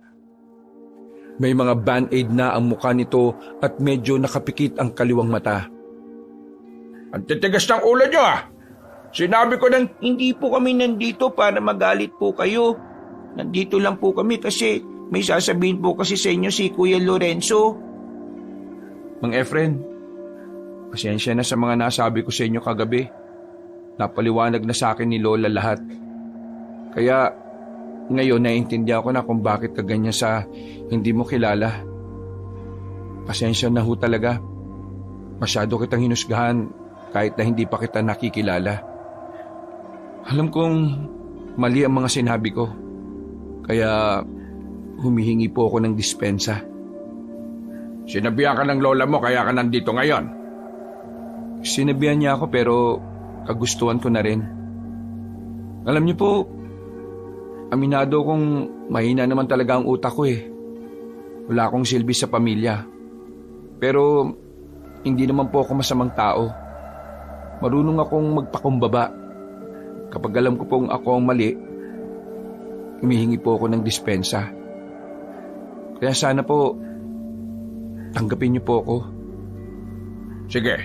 May mga band-aid na ang mukha nito at medyo nakapikit ang kaliwang mata. Ang titigas ng ulo niyo, ah! Sinabi ko ng... Hindi po kami nandito para magalit po kayo. Nandito lang po kami kasi may sasabihin po kasi sa inyo si Kuya Lorenzo. Mang Efren, pasensya na sa mga nasabi ko sa inyo kagabi. Napaliwanag na sa akin ni Lola lahat. Kaya ngayon naiintindihan ko na kung bakit ka ganyan sa hindi mo kilala. Pasensya na ho talaga. Masyado kitang hinusgahan kahit na hindi pa kita nakikilala. Alam kong mali ang mga sinabi ko. Kaya humihingi po ako ng dispensa. Sinabihan ka ng lola mo kaya ka nandito ngayon. Sinabihan niya ako pero kagustuhan ko na rin. Alam niyo po, aminado kong mahina naman talaga ang utak ko eh. Wala akong silbi sa pamilya. Pero hindi naman po ako masamang tao. Marunong akong magpakumbaba. Kapag alam ko pong ako ang mali, humihingi po ako ng dispensa. Kaya sana po, tanggapin niyo po ako. Sige.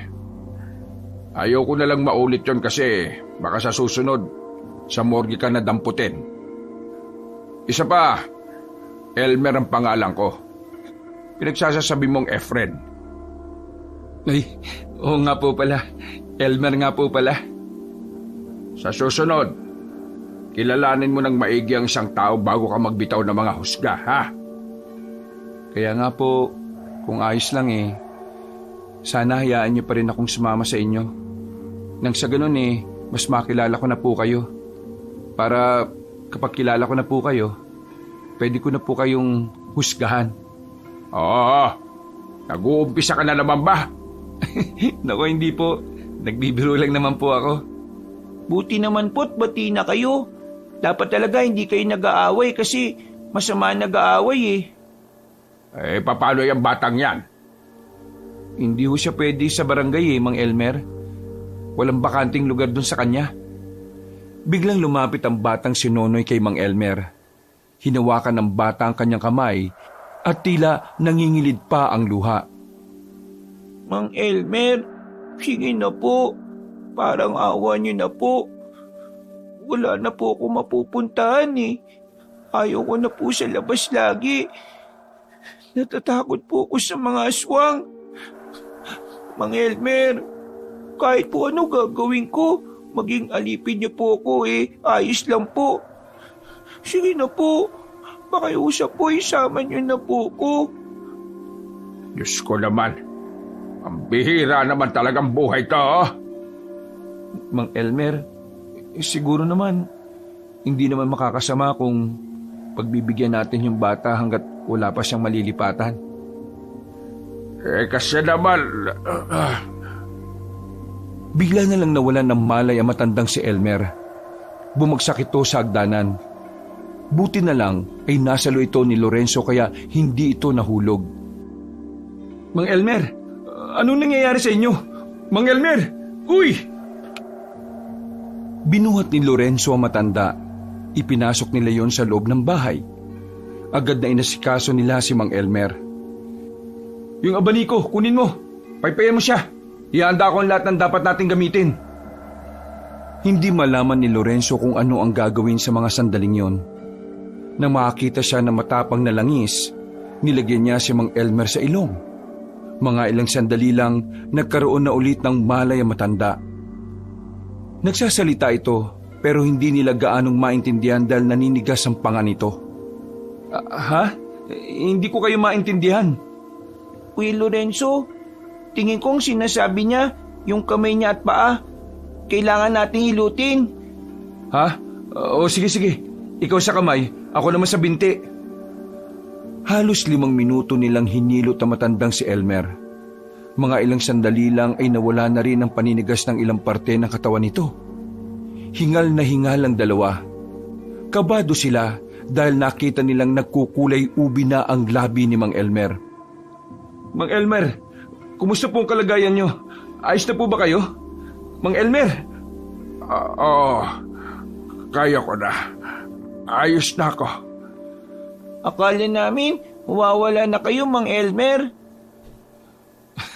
Ayaw ko na lang maulit yon kasi baka sa susunod, sa morgue ka na damputin. Isa pa, Elmer ang pangalan ko. Pinagsasasabi mong Efren. Ay, oo nga po pala. Elmer nga po pala. Sa susunod, kilalanin mo ng maigi ang isang tao bago ka magbitaw ng mga husga, ha? Kaya nga po, kung ayos lang sana hayaan niyo pa rin akong sumama sa inyo. Nang sa ganun mas makilala ko na po kayo. Para kapag kilala ko na po kayo, pwede ko na po kayong husgahan. Oo, nag-uumpisa ka na naman ba? Naku, hindi po. Nagbibiro lang naman po ako. Buti naman po't bati na kayo. Dapat talaga hindi kayo nag-aaway kasi masama nag-aaway Paano yung batang yan? Hindi ho siya pwede sa barangay Mang Elmer. Walang bakanting lugar dun sa kanya. Biglang lumapit ang batang si Nonoy kay Mang Elmer. Hinawakan ng bata ang kanyang kamay at tila nangingilid pa ang luha. Mang Elmer, sige na po. Parang awa niyo na po. Wala na po ako mapupuntahan Ayaw ko na po sa labas lagi. Natatakot po ako sa mga aswang. Mang Elmer, kahit po ano gagawin ko, maging alipin niyo po ako ayos lang po. Sige na po, pakiusap po isama niyo na po ko. Diyos ko naman, ang bihira naman talagang buhay to. Mang Elmer, siguro naman, hindi naman makakasama kung pagbibigyan natin yung bata hanggat wala pa siyang malilipatan. Kasi naman... Bigla na lang nawalan ng malay ang matandang si Elmer. Bumagsak ito sa hagdanan. Buti na lang ay nasalo ito ni Lorenzo kaya hindi ito nahulog. Mang Elmer, anong nangyayari sa inyo? Mang Elmer, uy! Binuhat ni Lorenzo ang matanda. Ipinasok nila yon sa loob ng bahay. Agad na inasikaso nila si Mang Elmer. Yung abaniko, kunin mo. Paypayan mo siya. Ihanda ko ang lahat ng dapat nating gamitin. Hindi malaman ni Lorenzo kung ano ang gagawin sa mga sandaling yon. Nang makakita siya na matapang na langis, nilagyan niya si Mang Elmer sa ilong. Mga ilang sandali lang, nagkaroon na ulit ng malay ang matanda. Nagsasalita ito, pero hindi nila gaanong maintindihan dahil naninigas ang panga nito. Ha? Hindi ko kayo maintindihan. Uy Lorenzo, tingin kong sinasabi niya, yung kamay niya at paa, kailangan nating hilutin. Ha? O sige. Ikaw sa kamay, ako naman sa binti. Halos 5 minuto nilang hinilot ang matandang si Elmer. Mga ilang sandali lang ay nawala na rin ang paninigas ng ilang parte ng katawan nito. Hingal na hingal ang dalawa. Kabado sila dahil nakita nilang nagkukulay ubi na ang labi ni Mang Elmer. Mang Elmer, kumusta po ang kalagayan niyo? Ayos na po ba kayo? Mang Elmer? Kaya ko na. Ayos na ako. Akala namin, mawawala na kayo, Mang Elmer.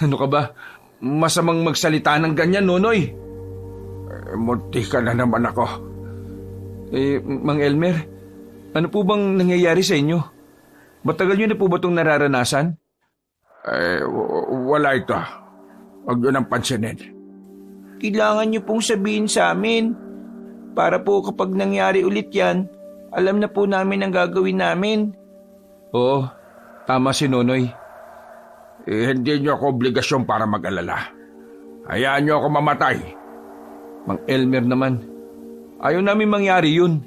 Ano ka ba? Masamang magsalita ng ganyan, Nonoy. Munti ka na naman ako. Mang Elmer, ano po bang nangyayari sa inyo? Matagal niyo na po ba itong nararanasan? Wala ito. Huwag yun ang pansinin. Kailangan niyo pong sabihin sa amin. Para po kapag nangyari ulit yan, alam na po namin ang gagawin namin. Oo, tama si Nonoy. Hindi niyo ako obligasyon para mag-alala. Hayaan niyo ako mamatay. Mang Elmer naman, ayaw namin mangyari yun.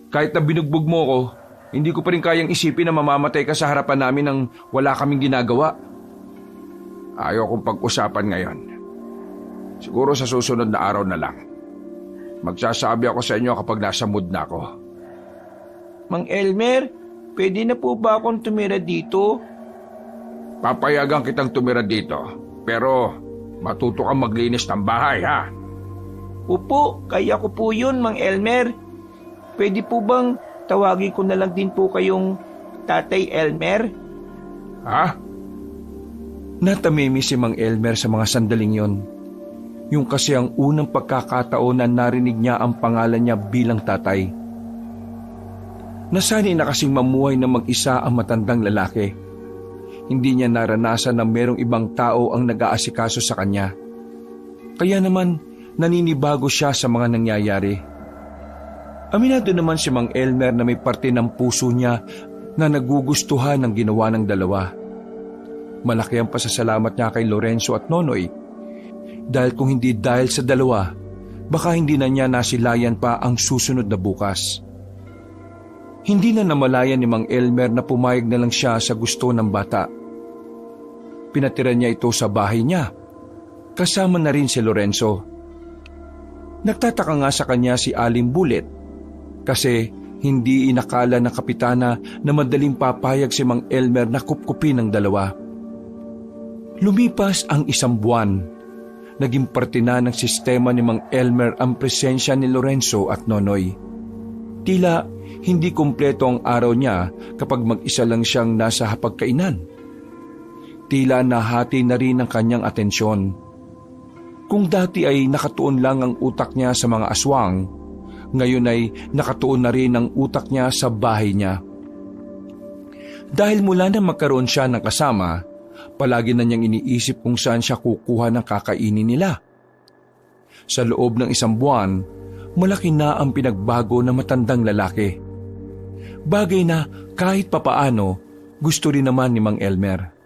Kahit na binugbog mo ko, hindi ko pa rin kayang isipin na mamamatay ka sa harapan namin nang wala kaming ginagawa. Ayaw kong pag-usapan ngayon. Siguro sa susunod na araw na lang. Magsasabi ako sa inyo kapag nasa mood na ako. Mang Elmer, pwede na po ba akong tumira dito? Papayagan kitang tumira dito, pero matuto kang maglinis ng bahay, ha? Opo, kaya ko po yun, Mang Elmer. Pwede po bang tawagin ko na lang din po kayong Tatay Elmer? Ha? Natamimi si Mang Elmer sa mga sandaling yon. Yung kasi ang unang pagkakataon na narinig niya ang pangalan niya bilang tatay. Nasanay na kasing mamuhay na mag-isa ang matandang lalaki. Hindi niya naranasan na merong ibang tao ang nag-aasikaso sa kanya. Kaya naman, naninibago siya sa mga nangyayari. Aminado naman si Mang Elmer na may parte ng puso niya na nagugustuhan ng ginawa ng dalawa. Malaki ang pasasalamat niya kay Lorenzo at Nonoy. Dahil kung hindi dahil sa dalawa, baka hindi na niya nasilayan pa ang susunod na bukas. Hindi na namalayan ni Mang Elmer na pumayag na lang siya sa gusto ng bata. Pinatira niya ito sa bahay niya. Kasama na rin si Lorenzo. Nagtataka nga sa kanya si Aling Bulet kasi hindi inakala ng kapitana na madaling papayag si Mang Elmer na kupkupin ng dalawa. Lumipas ang 1 buwan. Naging parte na ng sistema ni Mang Elmer ang presensya ni Lorenzo at Nonoy. Tila hindi kumpleto ang araw niya kapag mag-isa lang siyang nasa hapagkainan. Tila nahati na rin ang kanyang atensyon. Kung dati ay nakatuon lang ang utak niya sa mga aswang, ngayon ay nakatuon na rin ang utak niya sa bahay niya. Dahil mula na magkaroon siya ng kasama, palagi na niyang iniisip kung saan siya kukuha ng kakainin nila. Sa loob ng 1 buwan, malaki na ang pinagbago ng matandang lalaki. Bagay na kahit papaano, gusto rin naman ni Mang Elmer.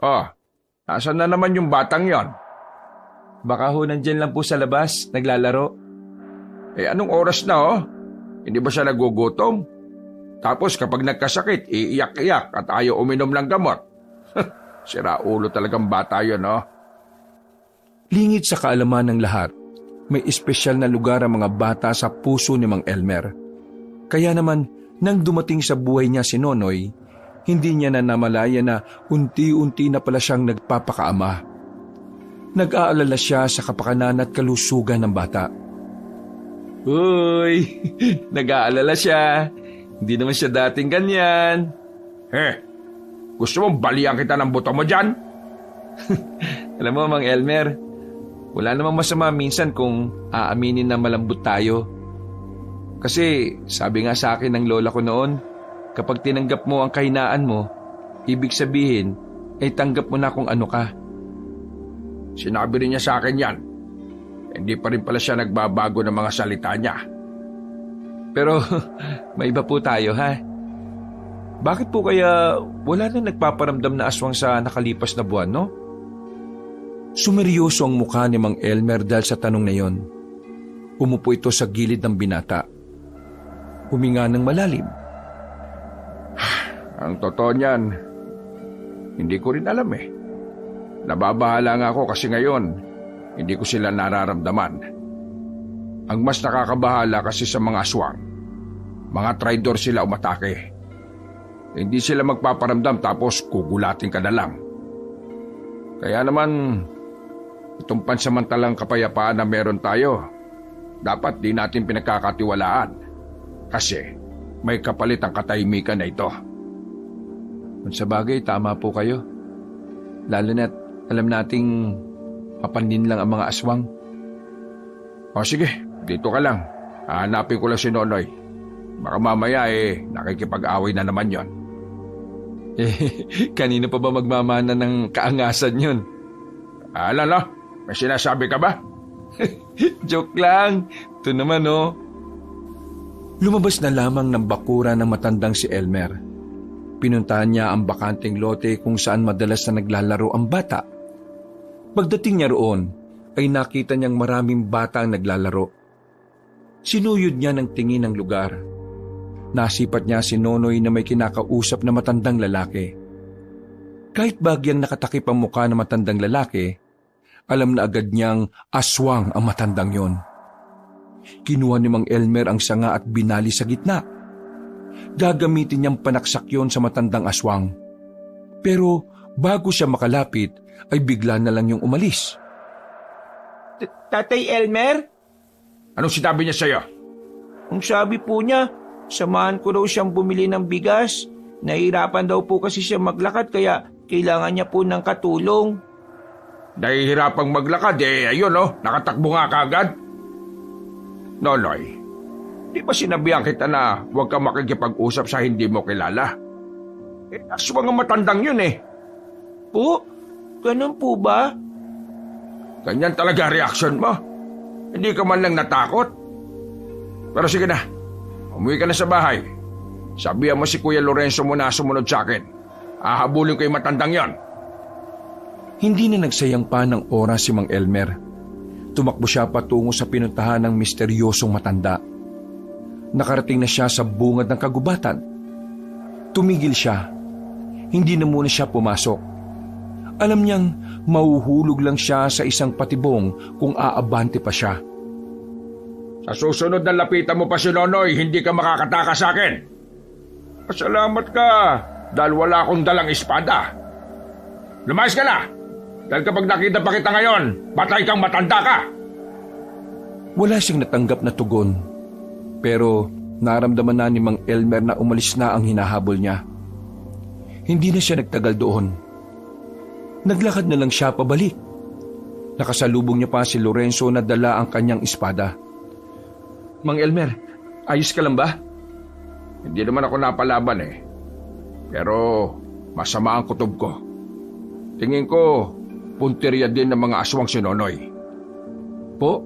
Oh, asan na naman yung batang yon? Baka ho nandyan lang po sa labas, naglalaro. Eh anong oras na oh? Hindi ba siya nagugutom? Tapos kapag nagkasakit, iiyak-iyak at ayaw uminom ng gamot. Sira ulo talagang bata yun, oh. Lingid sa kaalaman ng lahat, may espesyal na lugar ang mga bata sa puso ni Mang Elmer. Kaya naman, nang dumating sa buhay niya si Nonoy, hindi niya na namalaya na unti-unti na pala siyang nagpapakaama. Nag-aalala siya sa kapakanan at kalusugan ng bata. Uy, nag-aalala siya. Hindi naman siya dating ganyan. Gusto mong balian kita ng buto mo dyan? Alam mo, Mang Elmer, wala namang masama minsan kung aaminin na malambot tayo. Kasi sabi nga sa akin ng lola ko noon, kapag tinanggap mo ang kahinaan mo, ibig sabihin ay tanggap mo na kung ano ka. Sinabi rin niya sa akin yan. Hindi pa rin pala siya nagbabago ng mga salita niya. Pero may iba po tayo, ha? Bakit po kaya wala na nagpaparamdam na aswang sa nakalipas na buwan, no? Sumeryoso ang mukha ni Mang Elmer dahil sa tanong na yon. Umupo ito sa gilid ng binata. Huminga ng malalim. Ang totoo niyan, hindi ko rin alam eh. Nababahala nga ako kasi ngayon, hindi ko sila nararamdaman. Ang mas nakakabahala kasi sa mga aswang, mga traidor sila umatake. Hindi sila magpaparamdam tapos kugulatin ka na lang. Kaya naman, itong pansamantalang kapayapaan na meron tayo, dapat di natin pinagkakatiwalaan. Kasi may kapalit ang katahimikan na ito. Kung sa bagay, tama po kayo. Lalo na't alam nating papanin lang ang mga aswang. O sige, dito ka lang. Hahanapin ko lang si Nonoy. Baka mamaya nakikipag-away na naman yon. Kanino pa ba magmamana ng kaangasan yun? Alala, may sinasabi ka ba? Joke lang. Ito naman, oh. Lumabas na lamang ng bakura ng matandang si Elmer. Pinuntahan niya ang bakanteng lote kung saan madalas na naglalaro ang bata. Pagdating niya roon, ay nakita niyang maraming bata ang naglalaro. Sinuyod niya ng tingin ang lugar. Nasipat niya si Nonoy na may kinakausap na matandang lalaki. Kahit bagyang nakatakip ang mukha ng matandang lalaki, alam na agad niyang aswang ang matandang yon. Kinuha ni Mang Elmer ang sanga at binali sa gitna. Gagamitin niyang panaksak yon sa matandang aswang. Pero bago siya makalapit, ay bigla na lang yung umalis. Tatay Elmer? Anong sinabi niya sa'yo? Ang sabi po niya, samahan ko raw siyang bumili ng bigas. Nahihirapan daw po kasi siya maglakad kaya kailangan niya po ng katulong. Nahihirapang maglakad ayun nakatakbo nga kagad. Nonoy, di ba sinabihan kita na huwag ka makikipag-usap sa hindi mo kilala? Aswang ang matandang yun Po? Ganun po ba? Ganyan talaga reaksyon mo. Hindi ka man lang natakot. Pero sige na, umuwi ka na sa bahay. Sabihan mo si Kuya Lorenzo mo na sumunod sa akin. Hahabulin ko yung matandang yon. Hindi na nagsayang pa ng oras si Mang Elmer. Tumakbo siya patungo sa pinuntahan ng misteryosong matanda. Nakarating na siya sa bungad ng kagubatan. Tumigil siya. Hindi na muna siya pumasok. Alam niyang mahuhulog lang siya sa isang patibong kung aabante pa siya. Sa susunod na lapitan mo pa si Nonoy, hindi ka makakataka sa akin. Pasalamat ka dahil wala akong dalang espada. Lumayas ka na! Dahil kapag nakita pa kita ngayon, patay kang matanda ka! Wala siyang natanggap na tugon. Pero naramdaman na ni Mang Elmer na umalis na ang hinahabol niya. Hindi na siya nagtagal doon. Naglakad na lang siya pabalik. Nakasalubong niya pa si Lorenzo na dala ang kanyang espada. Mang Elmer, ayos ka lang ba? Hindi naman ako napalaban Pero masama ang kutob ko. Tingin ko, punteriya din ng mga aswang si Nonoy. Po?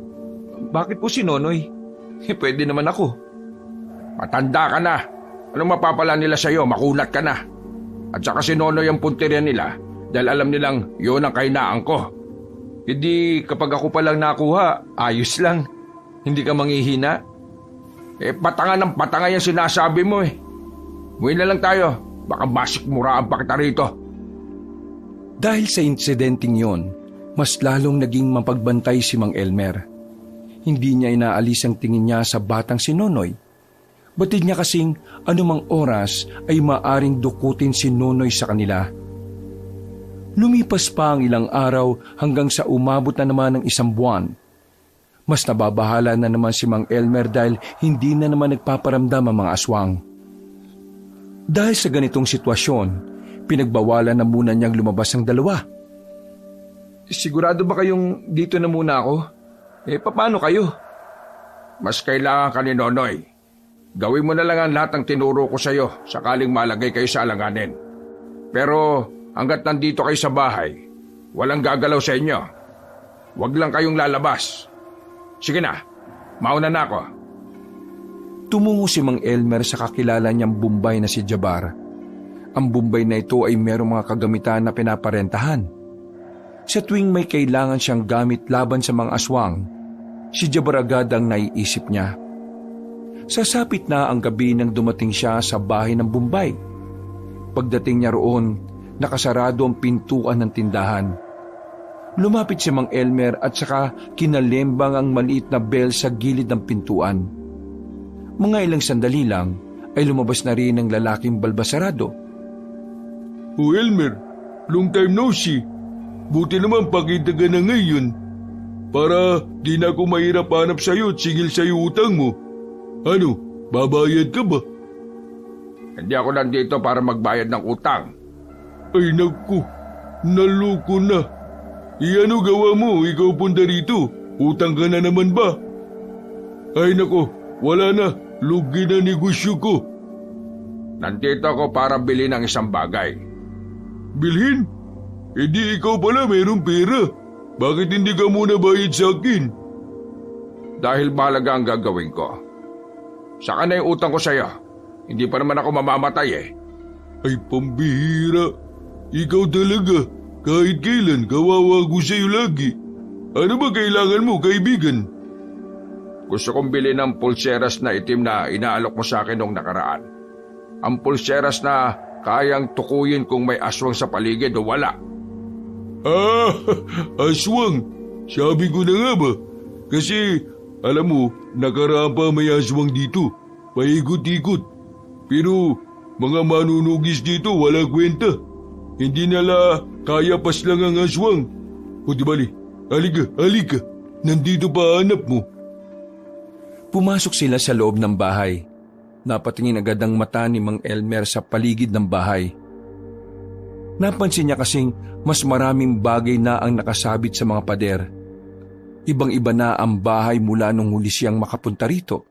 Bakit po si Nonoy? Pwede naman ako. Matanda ka na. Anong mapapala nila sa'yo? Makunat ka na. At saka si Nonoy ang punteriya nila dahil alam nilang yun ang kahinaan ko. Hindi kapag ako palang nakuha, ayos lang. Hindi ka manghihina? Patanga ng patanga yung sinasabi mo Uwi na lang tayo. Baka basik muraan pa kita rito. Dahil sa insidenteng yon, mas lalong naging mapagbantay si Mang Elmer. Hindi niya inaalis ang tingin niya sa batang si Nonoy. Batid niya kasing anumang oras ay maaring dukutin si Nonoy sa kanila. Lumipas pa ang ilang araw hanggang sa umabot na naman ng 1 buwan. Mas nababahala na naman si Mang Elmer dahil hindi na naman nagpaparamdam ang mga aswang. Dahil sa ganitong sitwasyon, pinagbawalan na muna niyang lumabas ang dalawa. Sigurado ba kayong dito na muna ako? Paano kayo? Mas kailangan ka ni Nonoy. Gawin mo na lang ang lahat ng tinuro ko sa'yo sakaling malagay kayo sa alanganin. Pero hanggat nandito kayo sa bahay, walang gagalaw sa inyo. Huwag lang kayong lalabas. Sige na, mauna na ako. Tumungo si Mang Elmer sa kakilala niyang Bombay na si Jabar. Ang Bombay na ito ay merong mga kagamitan na pinaparentahan. Sa tuwing may kailangan siyang gamit laban sa mga aswang, si Jabar agad ang naiisip niya. Sasapit na ang gabi nang dumating siya sa bahay ng Bombay. Pagdating niya roon, nakasarado ang pintuan ng tindahan. Lumapit si Mang Elmer at saka kinalembang ang maliit na bell sa gilid ng pintuan. Mga ilang sandali lang ay lumabas na rin ang lalaking balbasarado. O Elmer, long time no see. Buti naman pakita ka na ngayon. Para di na ako mahirap hanap sa'yo at sigil sa'yo utang mo. Ano, babayad ka ba? Hindi ako nandito para magbayad ng utang. Ay naku, naloko na. Ano gawa mo? Ikaw punta rito. Utang ka na naman ba? Ay nako, wala na. Lugi na negosyo ko. Nandito ako para bilhin ng isang bagay. Bilhin? Di ikaw pala mayroong pera. Bakit hindi ka muna bayad sa akin? Dahil mahalaga ang gagawin ko. Saka na yung utang ko sa'yo. Hindi pa naman ako mamamatay Ay pambihira. Ikaw talaga. Kahit kailan, kawawa ko sa'yo lagi. Ano ba kailangan mo, kaibigan? Gusto kong bilhin ng pulseras na itim na inaalok mo sa akin noong nakaraan. Ang pulseras na kayang tukuyin kung may aswang sa paligid o wala. Aswang. Sabi ko na nga ba? Kasi, alam mo, nakaraan pa may aswang dito. Paikot-ikot. Pero, mga manunugis dito wala kwenta. Hindi nila kaya pas lang ang aswang. O di bali, halika. nandito pa hanap mo? Pumasok sila sa loob ng bahay. Napatingin agad ang mata ni Mang Elmer sa paligid ng bahay. Napansin niya kasing mas maraming bagay na ang nakasabit sa mga pader. Ibang-iba na ang bahay mula nung huli siyang makapunta rito.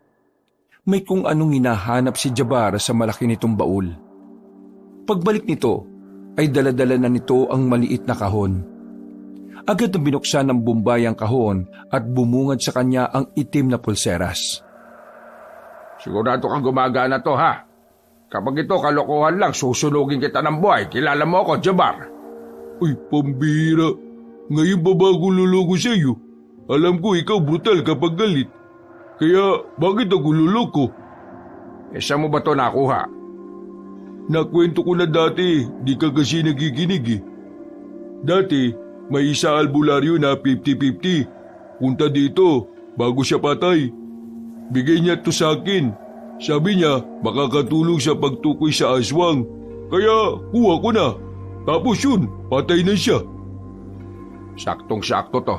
May kung anong hinahanap si Jabar sa malaki nitong baul. Pagbalik nito, ay daladala na nito ang maliit na kahon. Agad na binuksan ng Bombay ang kahon at bumungad sa kanya ang itim na pulseras. Sigurado kang gumagana to, ha? Kapag ito kalokohan lang, susunugin kita ng buhay. Kilala mo ako, Jabar. Ay, pambira. Ngayon pa ba ako luloko sa iyo? Alam ko ikaw brutal kapag galit. Kaya bakit ako luloko? Saan mo ba to nakuha? Nakwento ko na dati, di ka kasi nakikinig eh. Dati, may isa albularyo na 50-50. Punta dito, bago siya patay. Bigay niya to sa akin. Sabi niya, makakatulong sa pagtukoy sa aswang. Kaya, kuha ko na. Tapos yun, patay na siya. Saktong-sakto to.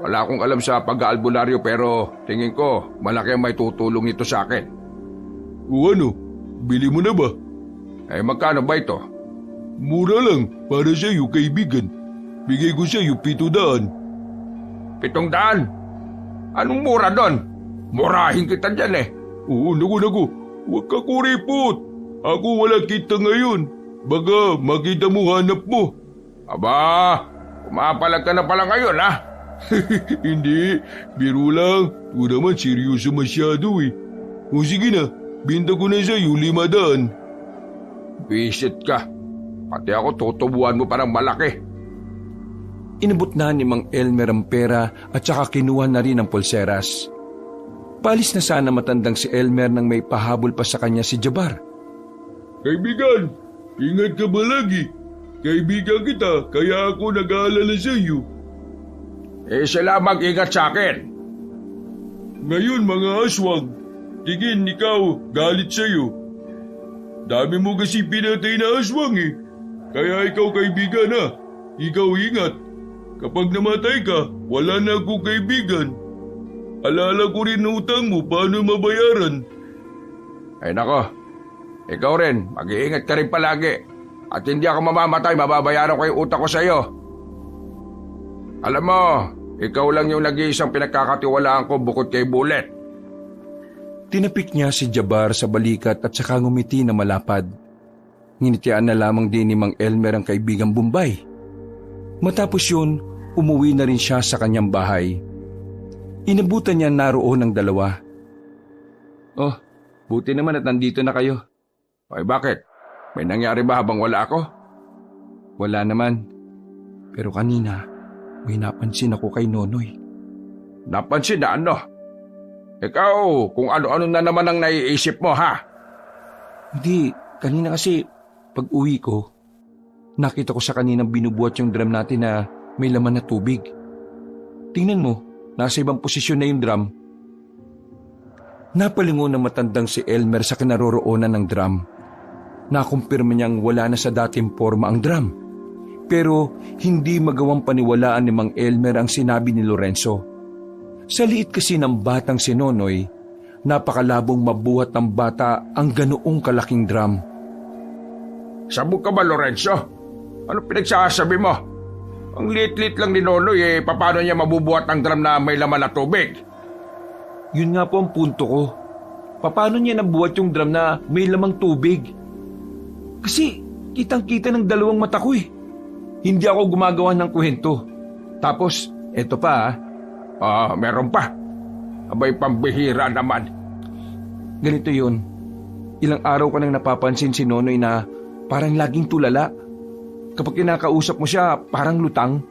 Wala akong alam sa pag-aalbularyo pero tingin ko malaki ang may tutulong nito sa akin. O ano, bili mo na ba? Magkano ba ito? Mura lang, para sa iyo kaibigan. Bigay ko sa iyo 700. 700? Anong mura doon? Murahin kita dyan eh. Oo, naku. Huwag ka kuripot. Ako wala kita ngayon. Baga makita mo hanap mo. Aba, umapalag ka na pala ngayon, ha? Hindi, biro lang. O naman seryoso masyado eh. O sige na, binta ko na sa iyo 500. Visit ka. Pati ako tutubuan mo parang malaki. Inabot na ni Mang Elmer ang pera at saka kinuha na rin ang pulseras. Palis na sana matandang si Elmer nang may pahabol pa sa kanya si Jabar. Kaibigan, ingat ka ba lagi? Kaibigan kita, kaya ako nag-aalala sa iyo. Sila mag-ingat sa akin. Ngayon mga aswang, tingin ikaw galit sa iyo. Dami mo kasi pinatay na aswang eh. Kaya ikaw kaibigan ha, ikaw ingat. Kapag namatay ka, wala na akong kaibigan. Alala ko rin na utang mo, paano mabayaran? Ay nako, ikaw rin, mag-iingat ka rin palagi. At hindi ako mamamatay, mababayaran ko yung utang ko sa iyo. Alam mo, ikaw lang yung nag-iisang pinagkakatiwalaan ko bukod kay Bullet. Tinapik niya si Jabar sa balikat at saka ngumiti na malapad. Nginitian na lamang din ni Mang Elmer ang kaibigang Bombay. Matapos yun, umuwi na rin siya sa kanyang bahay. Inabutan niya naroon ng dalawa. Oh, buti naman at nandito na kayo. Ay bakit? May nangyari ba habang wala ako? Wala naman. Pero kanina, may napansin ako kay Nonoy. Napansin na ano? Ikaw, kung ano-ano na naman ang naiisip mo, ha? Hindi, kanina kasi pag uwi ko, nakita ko sa kaninang binubuhat yung drum natin na may laman na tubig. Tingnan mo, nasa ibang posisyon na yung drum. Napalingon na matandang si Elmer sa kinaroroonan ng drum. Nakumpirma niyang wala na sa dating forma ang drum. Pero hindi magawang paniwalaan ni Mang Elmer ang sinabi ni Lorenzo. Sa liit kasi ng batang si Nonoy, napakalabong mabuhat ng bata ang ganoong kalaking drum. Sabog ka ba, Lorenzo? Ano pinagsasabi mo? Ang liit-liit lang ni Nonoy paano niya mabubuhat ang drum na may laman na tubig? Yun nga po ang punto ko. Paano niya nabuhat yung drum na may lamang tubig? Kasi kitang-kita ng dalawang mata ko eh. Hindi ako gumagawa ng kwento. Tapos, eto pa meron pa. Abay pambihira naman. Ganito yun. Ilang araw ko nang napapansin si Nonoy na parang laging tulala. Kapag kinakausap mo siya, parang lutang.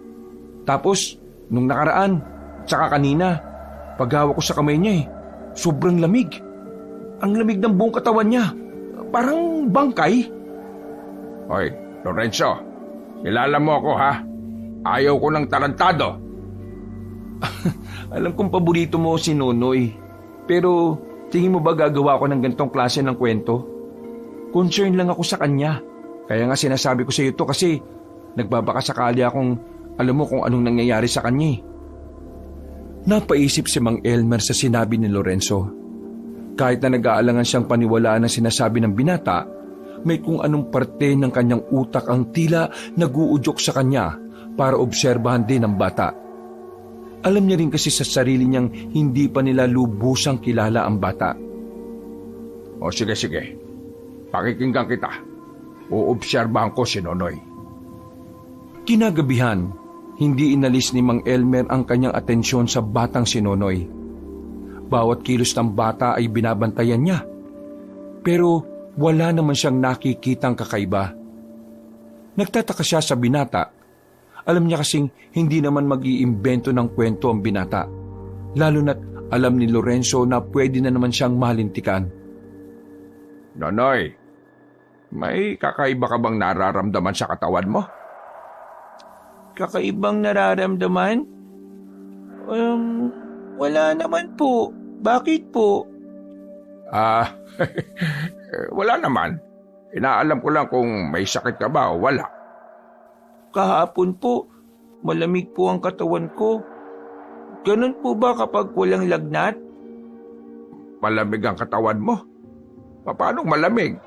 Tapos, nung nakaraan, tsaka kanina, paghawak ko sa kamay niya sobrang lamig. Ang lamig ng buong katawan niya. Parang bangkay. Hoy, Lorenzo, kilala mo ako ha? Ayaw ko ng tarantado. Alam kong paborito mo si Nonoy. Pero tingin mo ba gagawa ko ng ganitong klase ng kwento? Concern lang ako sa kanya. Kaya nga sinasabi ko sa iyo to kasi nagbabaka sakali akong alam mo kung anong nangyayari sa kanya. Napaisip si Mang Elmer sa sinabi ni Lorenzo. Kahit na nag-aalangan siyang paniwalaan ng sinasabi ng binata, may kung anong parte ng kanyang utak ang tila naguudyok sa kanya para obserbahan din ang bata. Alam niya rin kasi sa sarili niyang hindi pa nila lubusang kilala ang bata. O sige, pakikinggan kita. Uobserbahan ko si Nonoy. Kinagabihan, hindi inalis ni Mang Elmer ang kanyang atensyon sa batang si Nonoy. Bawat kilos ng bata ay binabantayan niya. Pero wala naman siyang nakikitang kakaiba. Nagtataka siya sa binata. Alam niya kasing hindi naman mag-iimbento ng kwento ang binata. Lalo na't alam ni Lorenzo na pwede na naman siyang malintikan. Nonoy, may kakaiba ka bang nararamdaman sa katawan mo? Kakaibang nararamdaman? Wala naman po. Bakit po? Wala naman. Inaalam ko lang kung may sakit ka ba o wala. Kahapon po, malamig po ang katawan ko. Ganun po ba kapag walang lagnat? Malamig ang katawan mo? Paano malamig?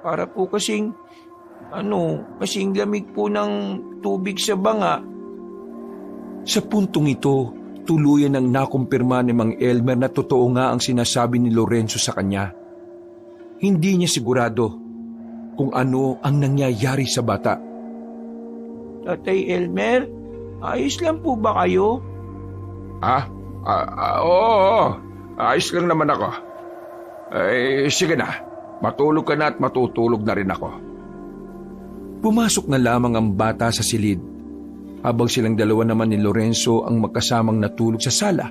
Para po kasing lamig po ng tubig sa banga. Sa puntong ito, tuluyan ang nakumpirma ni Mang Elmer na totoo nga ang sinasabi ni Lorenzo sa kanya. Hindi niya sigurado kung ano ang nangyayari sa bata. Tatay Elmer, ayos lang po ba kayo? Oo. Ayos lang naman ako. Sige na. Matulog ka na at matutulog na rin ako. Pumasok na lamang ang bata sa silid, habang silang dalawa naman ni Lorenzo ang magkasamang natulog sa sala.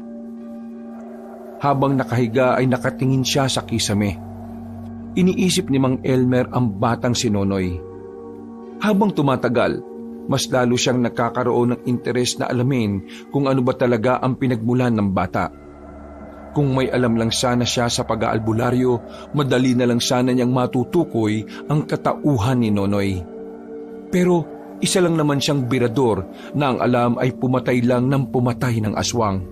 Habang nakahiga ay nakatingin siya sa kisame. Iniisip ni Mang Elmer ang batang si Nonoy. Habang tumatagal, mas lalo siyang nakakaroon ng interes na alamin kung ano ba talaga ang pinagmulan ng bata. Kung may alam lang sana siya sa pag-aalbularyo, madali na lang sana niyang matutukoy ang katauhan ni Nonoy. Pero isa lang naman siyang birador na ang alam ay pumatay lang ng pumatay ng aswang.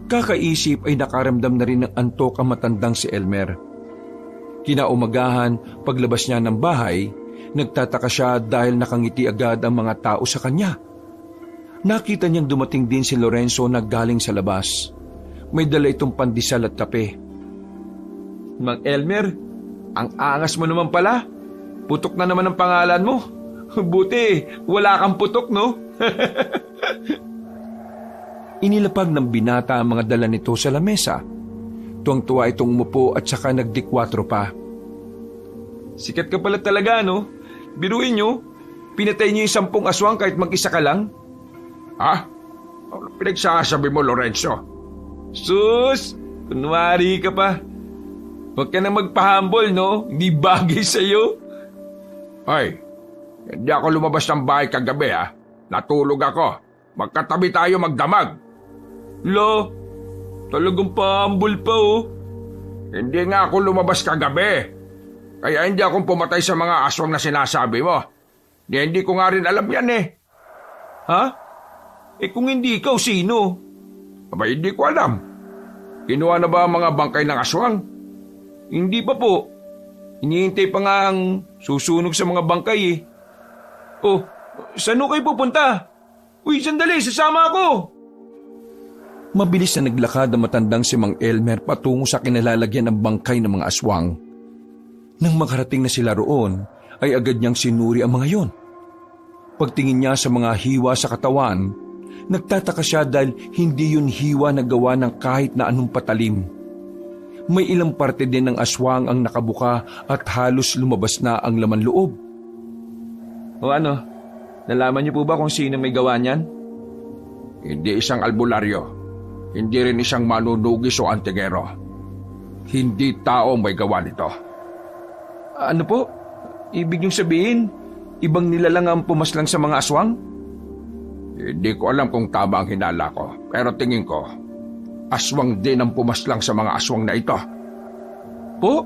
Kakaisip ay nakaramdam na rin ng antok ang matandang si Elmer. Kinaumagahan, paglabas niya ng bahay, nagtataka siya dahil nakangiti agad ang mga tao sa kanya. Nakita niyang dumating din si Lorenzo na galing sa labas. May dala itong pandesal at kape. Mang Elmer, ang angas mo naman pala. Putok na naman ang pangalan mo. Buti, wala kang putok, no? Inilapag ng binata ang mga dala nito sa lamesa. Tuwang-tuwa itong umupo at saka nagdikwatro pa. Sikat ka pala talaga, no? Biruin nyo, pinatay nyo yung 10 aswang kahit mag-isa ka lang. Ano pinagsasabi mo, Lorenzo? Sus! Kunwari ka pa. Huwag ka na magpahambol, no? Hindi bagay sa'yo. Ay, hindi ako lumabas ng bahay kagabi, Natulog ako. Magkatabi tayo magdamag. Lo, talagang pahambol pa, oh. Hindi nga ako lumabas kagabi. Kaya hindi akong pumatay sa mga aswang na sinasabi mo. Hindi ko nga rin alam yan, Ha? Kung hindi ikaw, sino? Aba, hindi ko alam. Kinuha na ba ang mga bangkay ng aswang? Hindi pa po. Hinihintay pa nga ang susunog sa mga bangkay, Oh, saan kayo pupunta? Uy, sandali, sasama ako! Mabilis na naglakad ang matandang si Mang Elmer patungo sa kinalalagyan ng bangkay ng mga aswang. Nang makarating na sila roon, ay agad niyang sinuri ang mga yon. Pagtingin niya sa mga hiwa sa katawan, nagtataka siya dahil hindi yun hiwa na gawa ng kahit na anong patalim. May ilang parte din ng aswang ang nakabuka at halos lumabas na ang laman loob. O ano, nalaman niyo po ba kung sino may gawa niyan? Hindi isang albularyo. Hindi rin isang manunugis o antigero. Hindi tao may gawa nito. Ano po? Ibig niyong sabihin, ibang nilalang ang pumaslang sa mga aswang? Hindi ko alam kung tama ang hinala ko. Pero tingin ko, aswang din ang pumaslang sa mga aswang na ito. Po?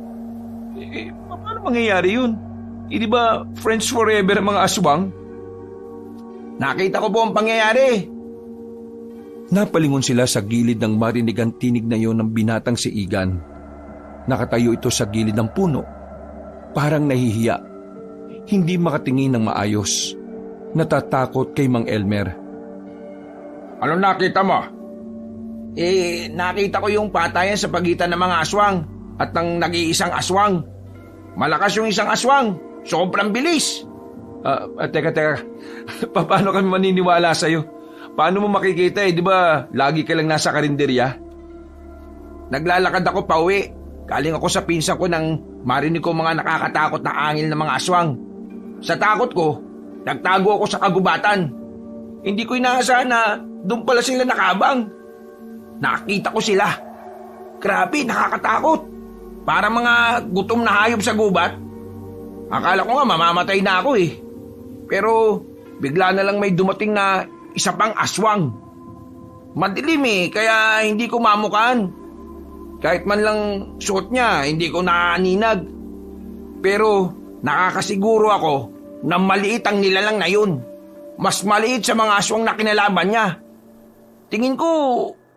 Paano mangyayari yun? Di ba friends forever ang mga aswang? Nakita ko po ang pangyayari. Napalingon sila sa gilid ng marinigang tinig na yon ng binatang si Igan. Nakatayo ito sa gilid ng puno. Parang nahihiya. Hindi makatingin ng maayos. Natatakot kay Mang Elmer. Ano nakita mo? Nakita ko yung patayan sa pagitan ng mga aswang at ng nag-iisang aswang. Malakas yung isang aswang. Sobrang bilis. Teka. Paano kami maniniwala sa'yo? Paano mo makikita di ba lagi ka lang nasa karinderya? Naglalakad ako pauwi. Galing ako sa pinsan ko nang marinig ko mga nakakatakot na angil ng mga aswang. Sa takot ko, nagtago ako sa kagubatan. Hindi ko inaasahan na doon pala sila nakabang. Nakita ko sila. Grabe, nakakatakot. Para mga gutom na hayop sa gubat. Akala ko nga mamamatay na ako eh. Pero bigla na lang may dumating na isa pang aswang. Madilim kaya hindi ko mamukaan. Kahit man lang suot niya, hindi ko naaninag. Pero nakakasiguro ako na maliit ang nilalang na yun. Mas maliit sa mga aswang na kinalaban niya. Tingin ko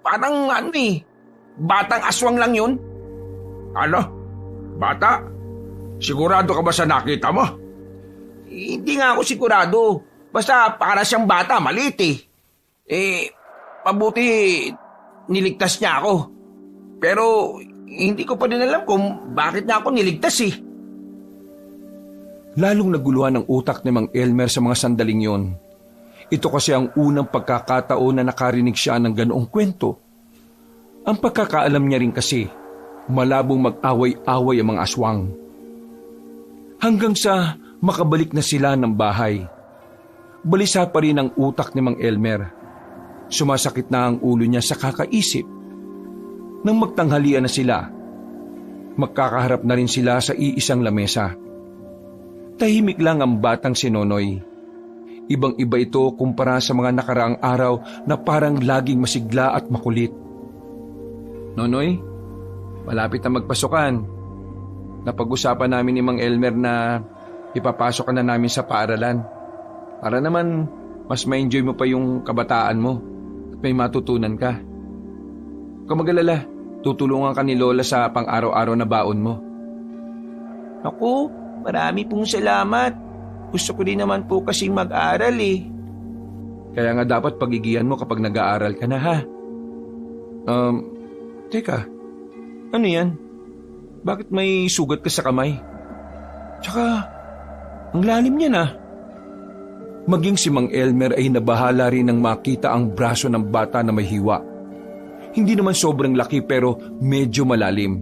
parang batang aswang lang yun. Ano? Bata? Sigurado ka ba sa nakita mo? Hindi nga ako sigurado. Basta para siyang bata, maliit Mabuti niligtas niya ako. Pero hindi ko pa din alam kung bakit niya ako niligtas Lalong naguluhan ang utak ni Mang Elmer sa mga sandaling yon. Ito kasi ang unang pagkakataon na nakarinig siya ng ganoong kwento. Ang pagkakaalam niya rin kasi, malabong mag-away-away ang mga aswang. Hanggang sa makabalik na sila ng bahay. Balisa pa rin ang utak ni Mang Elmer. Sumasakit na ang ulo niya sa kakaisip. Nang magtanghalian na sila, magkakaharap na rin sila sa iisang lamesa. Tahimik lang ang batang si Nonoy. Ibang-iba ito kumpara sa mga nakaraang araw na parang laging masigla at makulit. Nonoy, malapit na magpasukan. Napag-usapan namin ni Mang Elmer na ipapasok ka na namin sa paaralan. Para naman mas ma-enjoy mo pa yung kabataan mo at may matutunan ka. Huwag mag-alala, tutulungan ka ni Lola sa pang-araw-araw na baon mo. Ako, marami pong salamat. Gusto ko din naman po kasing mag-aral Kaya nga dapat pagigihan mo kapag nag-aaral ka na ha. Teka, ano yan? Bakit may sugat ka sa kamay? Tsaka, ang lalim niya na. Maging si Mang Elmer ay nabahala rin nang makita ang braso ng bata na may hiwa. Hindi naman sobrang laki pero medyo malalim.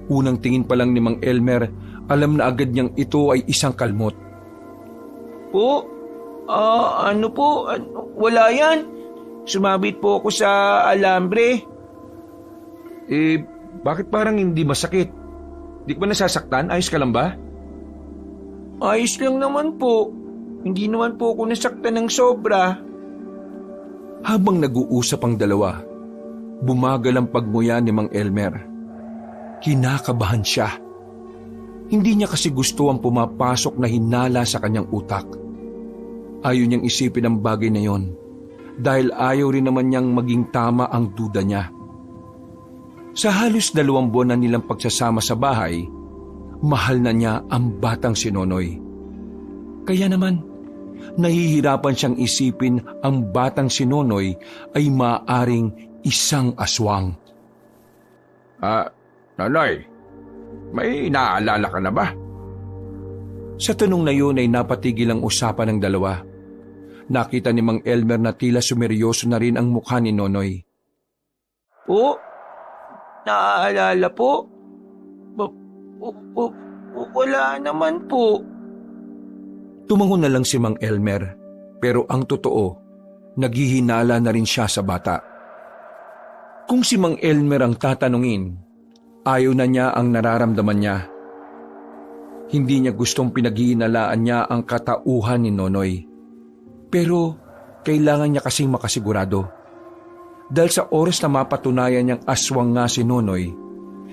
Unang tingin pa lang ni Mang Elmer, alam na agad niyang ito ay isang kalmot. Ano po? Wala yan. Sumabit po ako sa alambre. Bakit parang hindi masakit? Di ka ba nasasaktan? Ayos ka lang ba? Ayos lang naman po. Hindi naman po ako nasaktan ng sobra. Habang nag-uusap ang dalawa, bumagal ang pagmuya ni Mang Elmer. Kinakabahan siya. Hindi niya kasi gusto ang pumapasok na hinala sa kanyang utak. Ayaw niyang isipin ang bagay na yon dahil ayaw rin naman niyang maging tama ang duda niya. Sa halos 2 buwan na nilang pagsasama sa bahay, mahal na niya ang batang si Nonoy. Kaya naman, nahihirapan siyang isipin ang batang si Nonoy ay maaaring isang aswang. Nonoy, may naalala ka na ba? Sa tanong na yun ay napatigil ang usapan ng dalawa. Nakita ni Mang Elmer na tila sumeryoso na rin ang mukha ni Nonoy. Naaalala po? Wala naman po. Tumango na lang si Mang Elmer, pero ang totoo, naghihinala na rin siya sa bata. Kung si Mang Elmer ang tatanungin, ayaw na niya ang nararamdaman niya. Hindi niya gustong pinaghihinalaan niya ang katauhan ni Nonoy. Pero kailangan niya kasing makasigurado. Dahil sa oras na mapatunayan niyang aswang nga si Nonoy,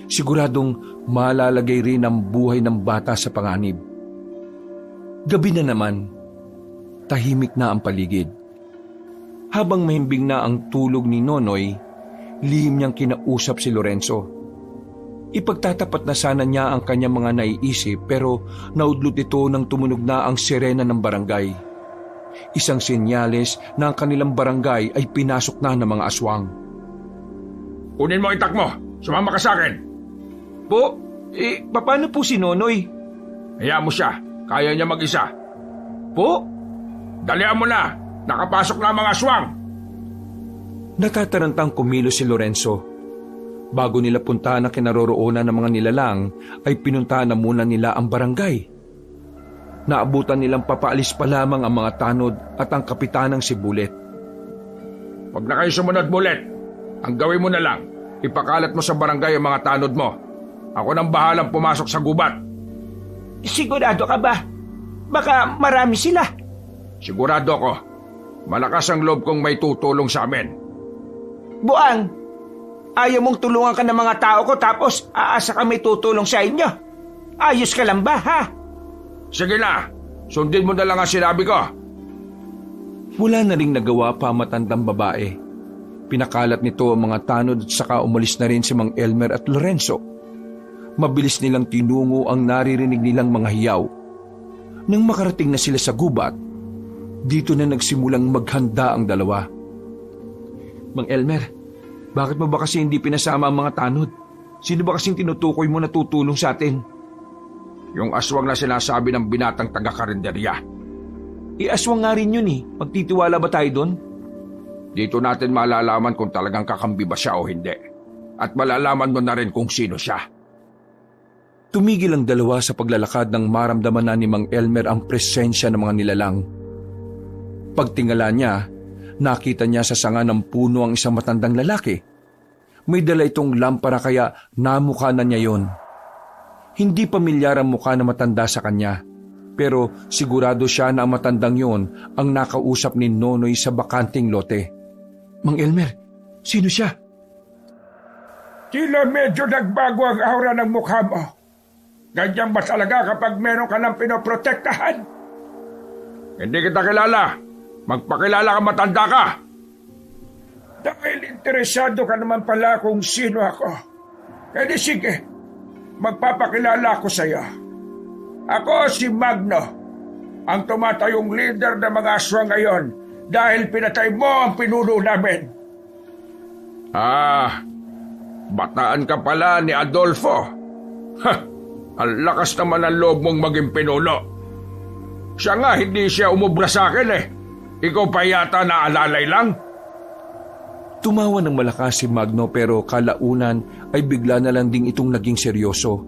siguradong malalagay rin ang buhay ng bata sa panganib. Gabi na naman, tahimik na ang paligid. Habang mahimbing na ang tulog ni Nonoy, lihim niyang kinausap si Lorenzo. Ipagtatapat na sana niya ang kanyang mga naiisip pero naudlot ito nang tumunog na ang sirena ng barangay. Isang senyales na ang kanilang barangay ay pinasok na ng mga aswang. Kunin mo itak mo. Sumama ka sa akin. Po, paano po si Nonoy? Hayaan mo siya. Kaya niya mag-isa. Po? Dalian mo na. Nakapasok na ang mga aswang. Natatarantang kumilos si Lorenzo. Bago nila puntahan ang kinaroroonan ng mga nilalang, ay pinuntahan na muna nila ang barangay. Naabutan nilang papaalis pa lamang ang mga tanod at ang kapitanang si Bullet. Huwag na kayo sumunod, Bullet. Ang gawin mo na lang, ipakalat mo sa barangay ang mga tanod mo. Ako nang bahalang pumasok sa gubat. Sigurado ka ba? Baka marami sila. Sigurado ko. Malakas ang loob kong may tutulong sa amin. Buang, ayaw mong tulungan ka ng mga tao ko tapos aasa ka may tutulong sa inyo. Ayos ka lang ba, ha? Sige na, sundin mo na lang ang sinabi ko. Wala na ring nagawa pa ang matandang babae. Pinakalat nito ang mga tanod at saka umalis na rin si Mang Elmer at Lorenzo. Mabilis nilang tinungo ang naririnig nilang mga hiyaw. Nang makarating na sila sa gubat, dito na nagsimulang maghanda ang dalawa. Mang Elmer, bakit mo ba kasi hindi pinasama ang mga tanod? Sino ba kasing tinutukoy mo na tutulong sa atin? Yung aswang na sinasabi ng binatang taga-karinderya. Aswang nga rin yun eh. Magtitiwala ba tayo doon? Dito natin malalaman kung talagang kakambi ba siya o hindi. At malalaman mo na rin kung sino siya. Tumigil ang dalawa sa paglalakad nang maramdaman na ni Mang Elmer ang presensya ng mga nilalang. Pagtingala niya, nakita niya sa sanga ng puno ang isang matandang lalaki. May dala itong lampara kaya namukha na niya yon. Hindi pamilyar ang mukha na matanda sa kanya, pero sigurado siya na ang matandang yon ang nakausap ni Nonoy sa bakanting lote. Mang Elmer, sino siya? Tila medyo nagbago ang aura ng mukha mo. Ganyan ba talaga kapag meron ka ng pinoprotektahan? Hindi kita kilala. Magpakilala ka, matanda ka. Dahil interesado ka naman pala kung sino ako. Kaya sige, magpapakilala ako sa iyo. Ako si Magno, ang tumatayong leader ng mga aswang ngayon dahil pinatay mo ang pinuno namin. Bataan ka pala ni Adolfo. Ang lakas naman ang loob mong maging pinuno. Siya nga, hindi siya umubra sa akin eh. Ikaw pa yata naalalay lang? Tumawa ng malakas si Magno pero kalaunan ay bigla na lang ding itong naging seryoso.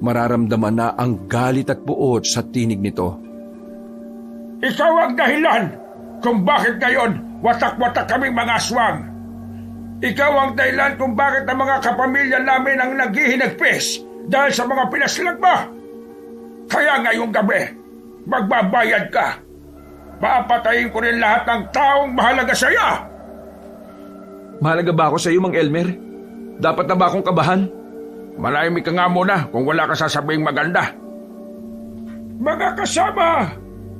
Mararamdaman na ang galit at buot sa tinig nito. Ikaw ang dahilan kung bakit ngayon watak-watak kaming mga aswang. Ikaw ang dahilan kung bakit ang mga kapamilya namin ang naghihinagpis dahil sa mga pinaslag mo. Kaya ngayong gabi, magbabayad ka. Papatayin ko rin lahat ng taong mahalaga sa iyo. Mahalaga ba ako sa iyo, Mang Elmer? Dapat na ba akong kabahan? Malaymi ka nga muna kung wala ka sasabing maganda. Mga kasama,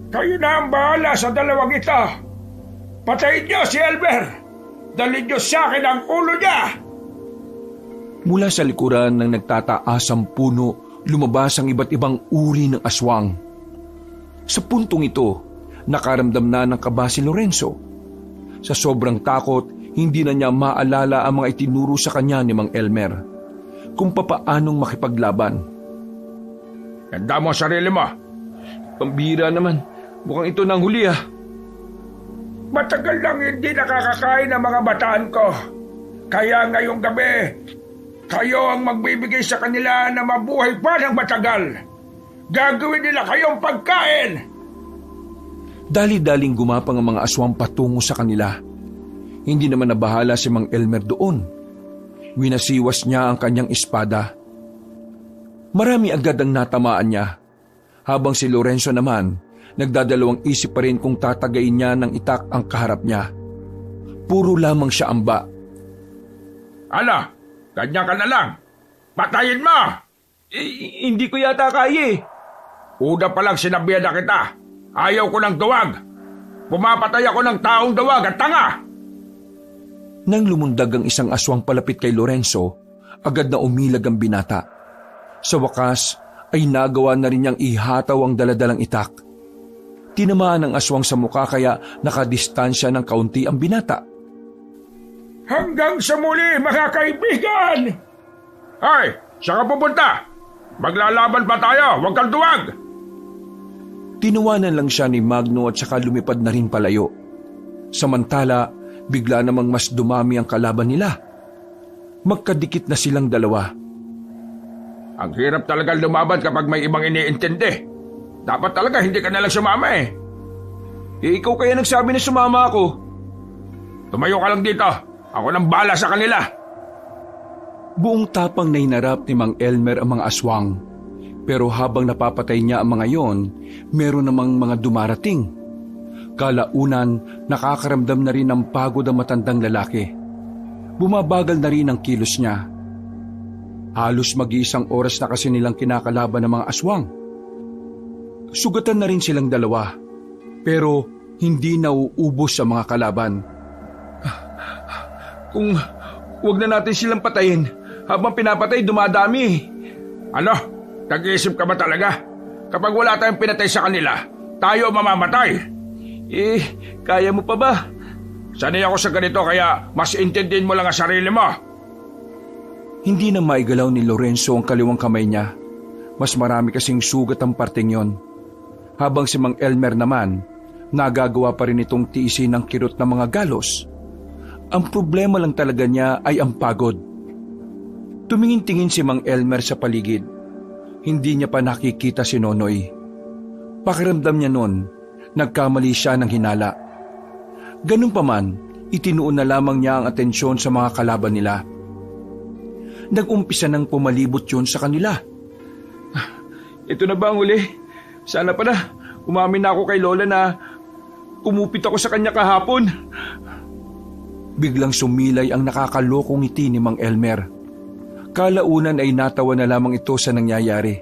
kayo na ang bahala sa dalawang ito. Patayin niyo si Elmer. Dalhin niyo sa akin ang ulo niya. Mula sa likuran ng nagtataasang puno, lumabas ang iba't ibang uri ng aswang. Sa puntong ito, nakaramdam na ng kaba si Lorenzo. Sa sobrang takot, hindi na niya maalala ang mga itinuro sa kanya ni Mang Elmer kung papaanong makipaglaban. Ganda mo ang sarili mo. Pambira naman, mukhang ito na ang huli ah. Matagal lang hindi nakakakain ng mga bataan ko. Kaya ngayong gabi, kayo ang magbibigay sa kanila na mabuhay pa ng matagal. Gagawin nila kayong pagkain. Dali-daling gumapang ang mga aswang patungo sa kanila. Hindi naman nabahala si Mang Elmer doon. Winasiwas niya ang kanyang espada. Marami agad ang natamaan niya. Habang si Lorenzo naman, nagdadalawang isip pa rin kung tatagayin niya ng itak ang kaharap niya. Puro lamang siya amba. Ala, ganyan ka na lang. Patayin mo! Hindi ko yata kaya eh. Una pa lang sinabihan na kita. Ayaw ko ng duwag. Pumapatay ako ng taong dawag at tanga! Nang lumundag ang isang aswang palapit kay Lorenzo, agad na umilag ang binata. Sa wakas ay nagawa na rin niyang ihataw ang daladalang itak. Tinamaan ng aswang sa mukha kaya nakadistansya ng kaunti ang binata. Hanggang sa muli, mga kaibigan! Ay, saan ka pupunta? Maglalaban pa tayo, huwag kang duwag! Tinuwanan lang siya ni Magno at saka lumipad na rin palayo. Samantala, bigla namang mas dumami ang kalaban nila. Magkadikit na silang dalawa. Ang hirap talaga lumaban kapag may ibang iniintindi. Dapat talaga hindi ka nalang sumama eh. Ikaw kaya nagsabi na sumama ako. Tumayo ka lang dito. Ako nang bala sa kanila. Buong tapang na hinarap ni Mang Elmer ang mga aswang. Pero habang napapatay niya ang mga yon, meron namang mga dumarating. Kalaunan, nakakaramdam na rin ng pagod ang matandang lalaki. Bumabagal na rin ang kilos niya. Halos mag-iisang oras na kasi nilang kinakalaban ng mga aswang. Sugatan na rin silang dalawa, pero hindi nauubos sa mga kalaban. Kung wag na natin silang patayin, habang pinapatay dumadami. Ano? Nag-iisip ka ba talaga? Kapag wala tayong pinatay sa kanila, tayo mamamatay. Kaya mo pa ba? Sanay ako sa ganito kaya mas intindihin mo lang ang sarili mo. Hindi na maigalaw ni Lorenzo ang kaliwang kamay niya. Mas marami kasing sugat ang parteng yon. Habang si Mang Elmer naman, nagagawa pa rin itong tiisin ng kirot ng mga galos. Ang problema lang talaga niya ay ang pagod. Tumingin-tingin si Mang Elmer sa paligid. Hindi niya pa nakikita si Nonoy. Pakiramdam niya noon, nagkamali siya ng hinala. Ganun pa man, itinuon na lamang niya ang atensyon sa mga kalaban nila. Nag-umpisa nang pumalibot yun sa kanila. Ito na ba ang uli? Sana pa na, umamin na ako kay Lola na kumupit ako sa kanya kahapon. Biglang sumilay ang nakakalokong ngiti ni Mang Elmer. Kalaunan ay natawa na lamang ito sa nangyayari.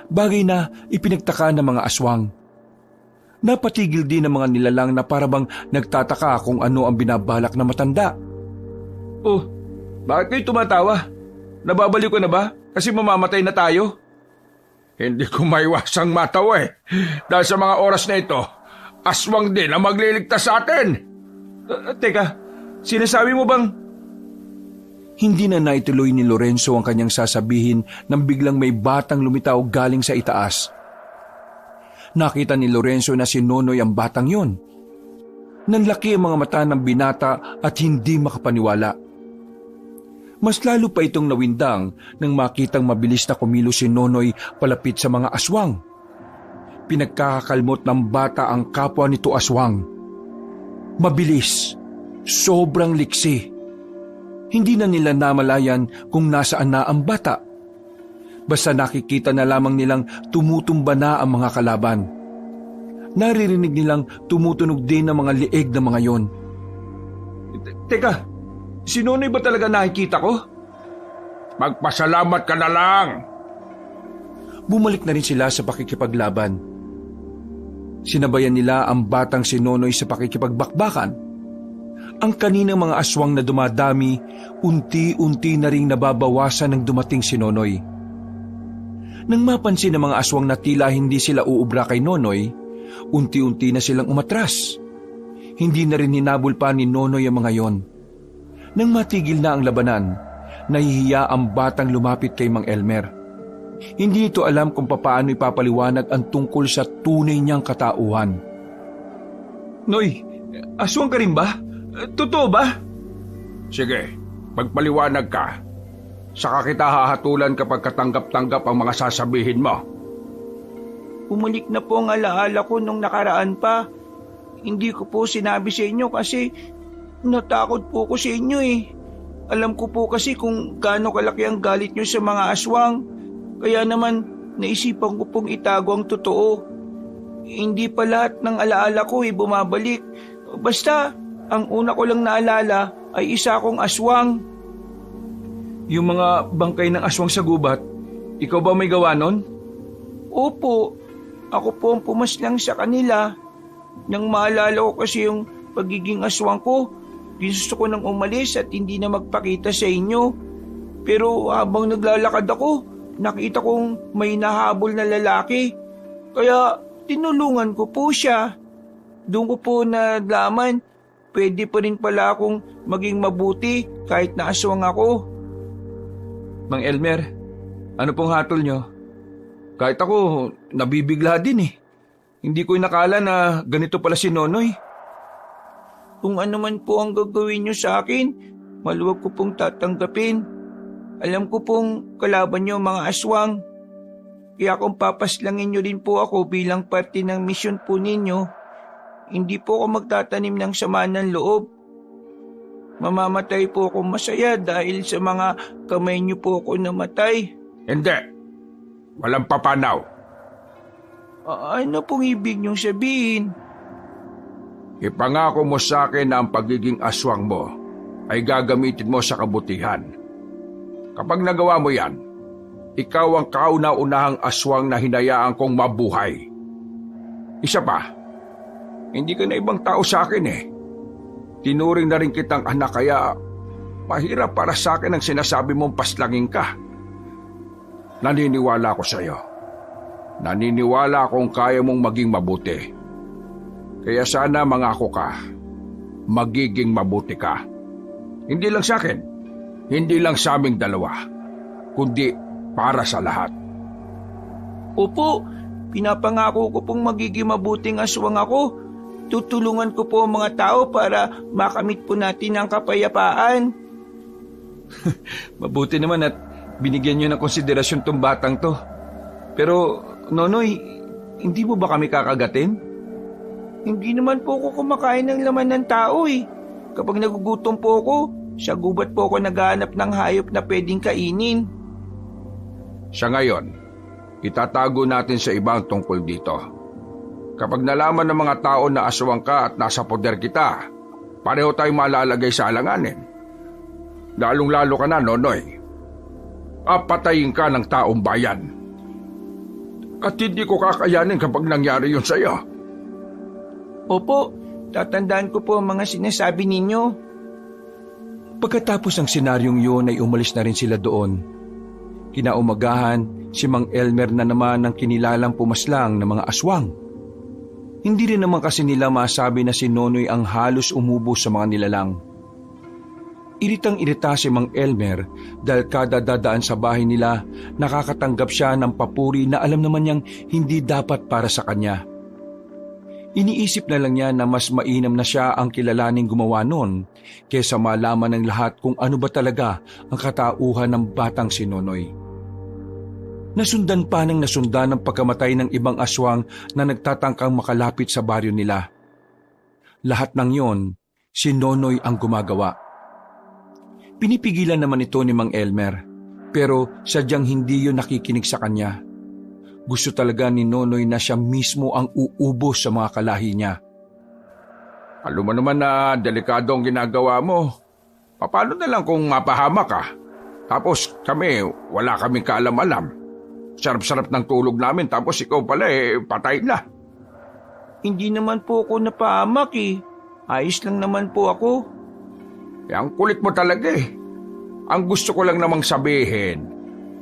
Bagay na ipinagtaka ng mga aswang. Napatigil din ng mga nilalang na parabang nagtataka kung ano ang binabalak na matanda. Oh, bakit kayo tumatawa? Nababaliw ko na ba? Kasi mamamatay na tayo? Hindi ko maiwasang matawa eh. Dahil sa mga oras na ito, aswang din ang magliligtas sa atin. Teka, sinasabi mo bang... Hindi na naituloy ni Lorenzo ang kanyang sasabihin nang biglang may batang lumitaw galing sa itaas. Nakita ni Lorenzo na si Nonoy ang batang yon. Nanlaki ang mga mata ng binata at hindi makapaniwala. Mas lalo pa itong nawindang nang makitang mabilis na kumilos si Nonoy palapit sa mga aswang. Pinagkakakalmot ng bata ang kapwa nito aswang. Mabilis, sobrang liksi. Hindi na nila namalayan kung nasaan na ang bata. Basta nakikita na lamang nilang tumutumba na ang mga kalaban. Naririnig nilang tumutunog din ang mga lieg ng mga yon. Teka, si Nonoy ba talaga nakikita ko? Magpasalamat ka na lang. Bumalik na rin sila sa pakikipaglaban. Sinabayan nila ang batang si Nonoy sa pakikipagbakbakan. Ang kaninang mga aswang na dumadami, unti-unti na ring nababawasan ng dumating si Nonoy. Nang mapansin ng mga aswang na tila hindi sila uubra kay Nonoy, unti-unti na silang umatras. Hindi na rin hinabol pa ni Nonoy ang mga yon. Nang matigil na ang labanan, nahihiya ang batang lumapit kay Mang Elmer. Hindi ito alam kung papaano ipapaliwanag ang tungkol sa tunay niyang katauhan. Noy, aswang ka rin ba? Totoo ba? Sige, magpaliwanag ka. Saka kita hahatulan kapag katanggap-tanggap ang mga sasabihin mo. Bumalik na po ang alaala ko nung nakaraan pa. Hindi ko po sinabi sa inyo kasi natakot po ko sa inyo eh. Alam ko po kasi kung gaano kalaki ang galit nyo sa mga aswang. Kaya naman naisipan ko pong itago ang totoo. Hindi pa lahat ng alaala ko bumabalik. Basta ang una ko lang naalala ay isa akong aswang. Yung mga bangkay ng aswang sa gubat, ikaw ba may gawa nun? Opo, ako po ang pumaslang sa kanila. Nang maalala ko kasi yung pagiging aswang ko, gusto ko nang umalis at hindi na magpakita sa inyo. Pero habang naglalakad ako, nakita kong may nahabol na lalaki. Kaya tinulungan ko po siya. Doon ko po nalaman, pwede pa rin pala akong maging mabuti kahit na aswang ako. Mang Elmer, ano pong hatol nyo? Kahit ako, nabibigla din eh. Hindi ko inakala na ganito pala si Nonoy. Kung ano man po ang gagawin nyo sa akin, maluwag ko pong tatanggapin. Alam ko pong kalaban nyo mga aswang. Kaya kung papaslangin nyo rin po ako bilang parte ng misyon po ninyo, hindi po ako magtatanim ng sama ng loob. Mamamatay po ako masaya dahil sa mga kamay nyo po ako namatay. Hindi. Walang papanaw. Ano pong ibig nyong sabihin? Ipangako mo sa akin na ang pagiging aswang mo ay gagamitin mo sa kabutihan. Kapag nagawa mo yan, ikaw ang kauna-unahang aswang na hinayaan kong mabuhay. Isa pa, hindi ka na ibang tao sa akin eh. Tinuring na rin kitang anak kaya mahirap para sa akin ang sinasabi mong paslangin ka. Naniniwala ako sa iyo. Naniniwala akong kaya mong maging mabuti. Kaya sana mangako ka, magiging mabuti ka. Hindi lang sa akin, hindi lang sa aming dalawa, kundi para sa lahat. Opo, pinapangako ko pong magiging mabuting aswang ako. Tutulungan ko po ang mga tao para makamit po natin ang kapayapaan. Mabuti naman at binigyan nyo ng konsiderasyon tong batang to. Pero, Nonoy, hindi mo ba kami kakagatin? Hindi naman po ako kumakain ng laman ng tao eh. Kapag nagugutom po ako, sa gubat po ako naghahanap ng hayop na pwedeng kainin. Sa ngayon, itatago natin sa ibang tungkol dito. Kapag nalaman ng mga tao na aswang ka at nasa poder kita, pareho tayong malalagay sa alanganin. Lalong-lalo ka na, Nonoy. Papatayin ka ng taong bayan. At hindi ko kakayanin kapag nangyari yun sa'yo. Opo, tatandaan ko po ang mga sinasabi ninyo. Pagkatapos ng senaryong yun ay umalis na rin sila doon. Kinaumagahan, si Mang Elmer na naman ang kinilalang pumaslang ng mga aswang. Hindi rin naman kasi nila masabi na si Nonoy ang halos umubos sa mga nilalang. Iritang-irita si Mang Elmer dahil kada dadaan sa bahay nila, nakakatanggap siya ng papuri na alam naman niyang hindi dapat para sa kanya. Iniisip na lang niya na mas mainam na siya ang kilalaning gumawa nun kaysa malaman ng lahat kung ano ba talaga ang katauhan ng batang si Nonoy. Nasundan pa ng nasundan ang pagkamatay ng ibang aswang na nagtatangkang makalapit sa baryo nila. Lahat ng yon, si Nonoy ang gumagawa. Pinipigilan naman ito ni Mang Elmer, pero sadyang hindi yun nakikinig sa kanya. Gusto talaga ni Nonoy na siya mismo ang uubos sa mga kalahi niya. Alam mo naman na delikado ang ginagawa mo. Paano na lang kung mapahama ka? Tapos kami, wala kaming kaalam-alam. Sarap-sarap ng tulog namin tapos ikaw pala patay na. Hindi naman po ako napahamak eh. Ayos lang naman po ako. Ang kulit mo talaga eh. Ang gusto ko lang namang sabihin,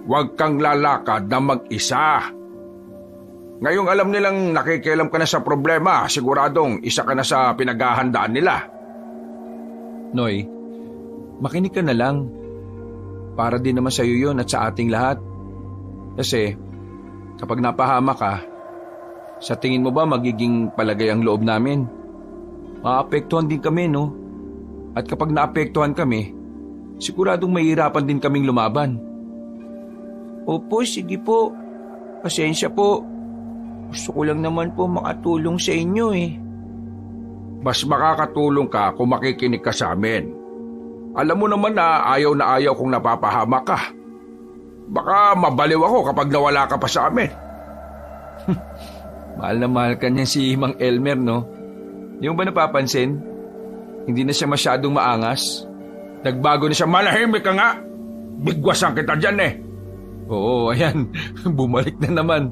huwag kang lalakad na mag-isa. Ngayong alam nilang nakikialam ka na sa problema, siguradong isa ka na sa pinaghahandaan nila. Noy, makinig ka na lang. Para din naman sa iyo yun at sa ating lahat. Kasi kapag napahama ka, sa tingin mo ba magiging palagay ang loob namin? Maapektuhan din kami, no? At kapag naapektuhan kami, siguradong mahihirapan din kaming lumaban. Opo, sige po. Pasensya po. Gusto ko lang naman po makatulong sa inyo eh. Mas makakatulong ka kung makikinig ka sa amin. Alam mo naman na ayaw kung napapahama ka. Baka mabaliw ako kapag nawala ka pa sa amin. Mahal na mahal ka niya si Mang Elmer, no? Di mo ba napapansin? Hindi na siya masyadong maangas. Nagbago na siya, malahimik ka nga. Bigwasan kita dyan eh. Oo, ayan. Bumalik na naman.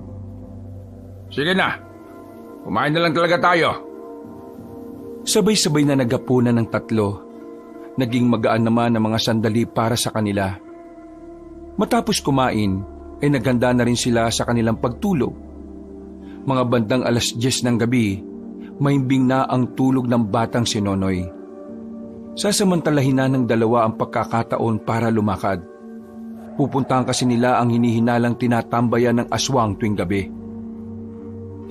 Sige na. Kumain na lang talaga tayo. Sabay-sabay na naghapunan ng tatlo. Naging magaan naman ang mga sandali para sa kanila. Matapos kumain, ay naghanda na rin sila sa kanilang pagtulog. Mga bandang 10:00 ng gabi, mahimbing na ang tulog ng batang si Nonoy. Sasamantalahin na ng dalawa ang pagkakataon para lumakad. Pupuntahan kasi nila ang hinihinalang tinatambayan ng aswang tuwing gabi.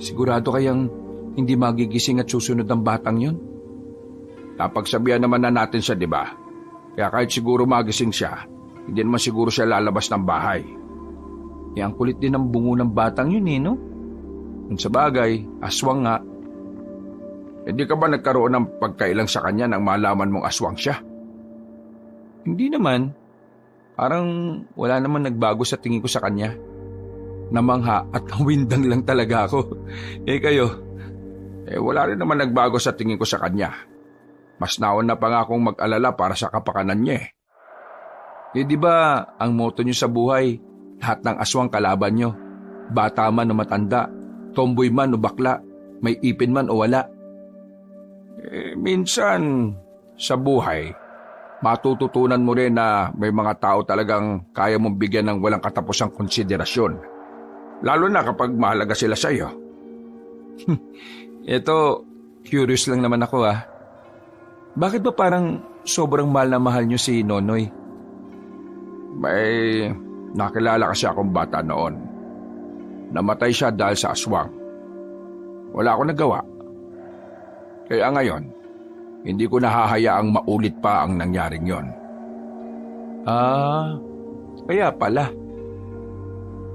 Sigurado kayang hindi magigising at susunod ang batang yon? Napagsabihan naman na natin siya, di ba? Kaya kahit siguro magising siya, hindi naman siguro siya lalabas ng bahay. Ang kulit din ng bungo ng batang yun no? Kung sa bagay, aswang nga. Hindi ka ba nagkaroon ng pagkailang sa kanya nang malaman mong aswang siya? Hindi naman. Parang wala naman nagbago sa tingin ko sa kanya. Namangha at nawindang lang talaga ako. Kayo? Wala rin naman nagbago sa tingin ko sa kanya. Mas naon na pa nga akong mag-alala para sa kapakanan niya di ba ang motto niyo sa buhay, lahat ng aswang kalaban niyo. Bata man o matanda, tomboy man o bakla, may ipin man o wala. Minsan, sa buhay, matututunan mo rin na may mga tao talagang kaya mong bigyan ng walang katapusang konsiderasyon. Lalo na kapag mahalaga sila sa iyo. Ito, curious lang naman ako Bakit ba parang sobrang mahal na mahal niyo si Nonoy? May nakilala kasi akong bata noon. Namatay siya dahil sa aswang. Wala akong nagawa. Kaya ngayon, hindi ko nahahayaang maulit pa ang nangyaring yon. Kaya pala.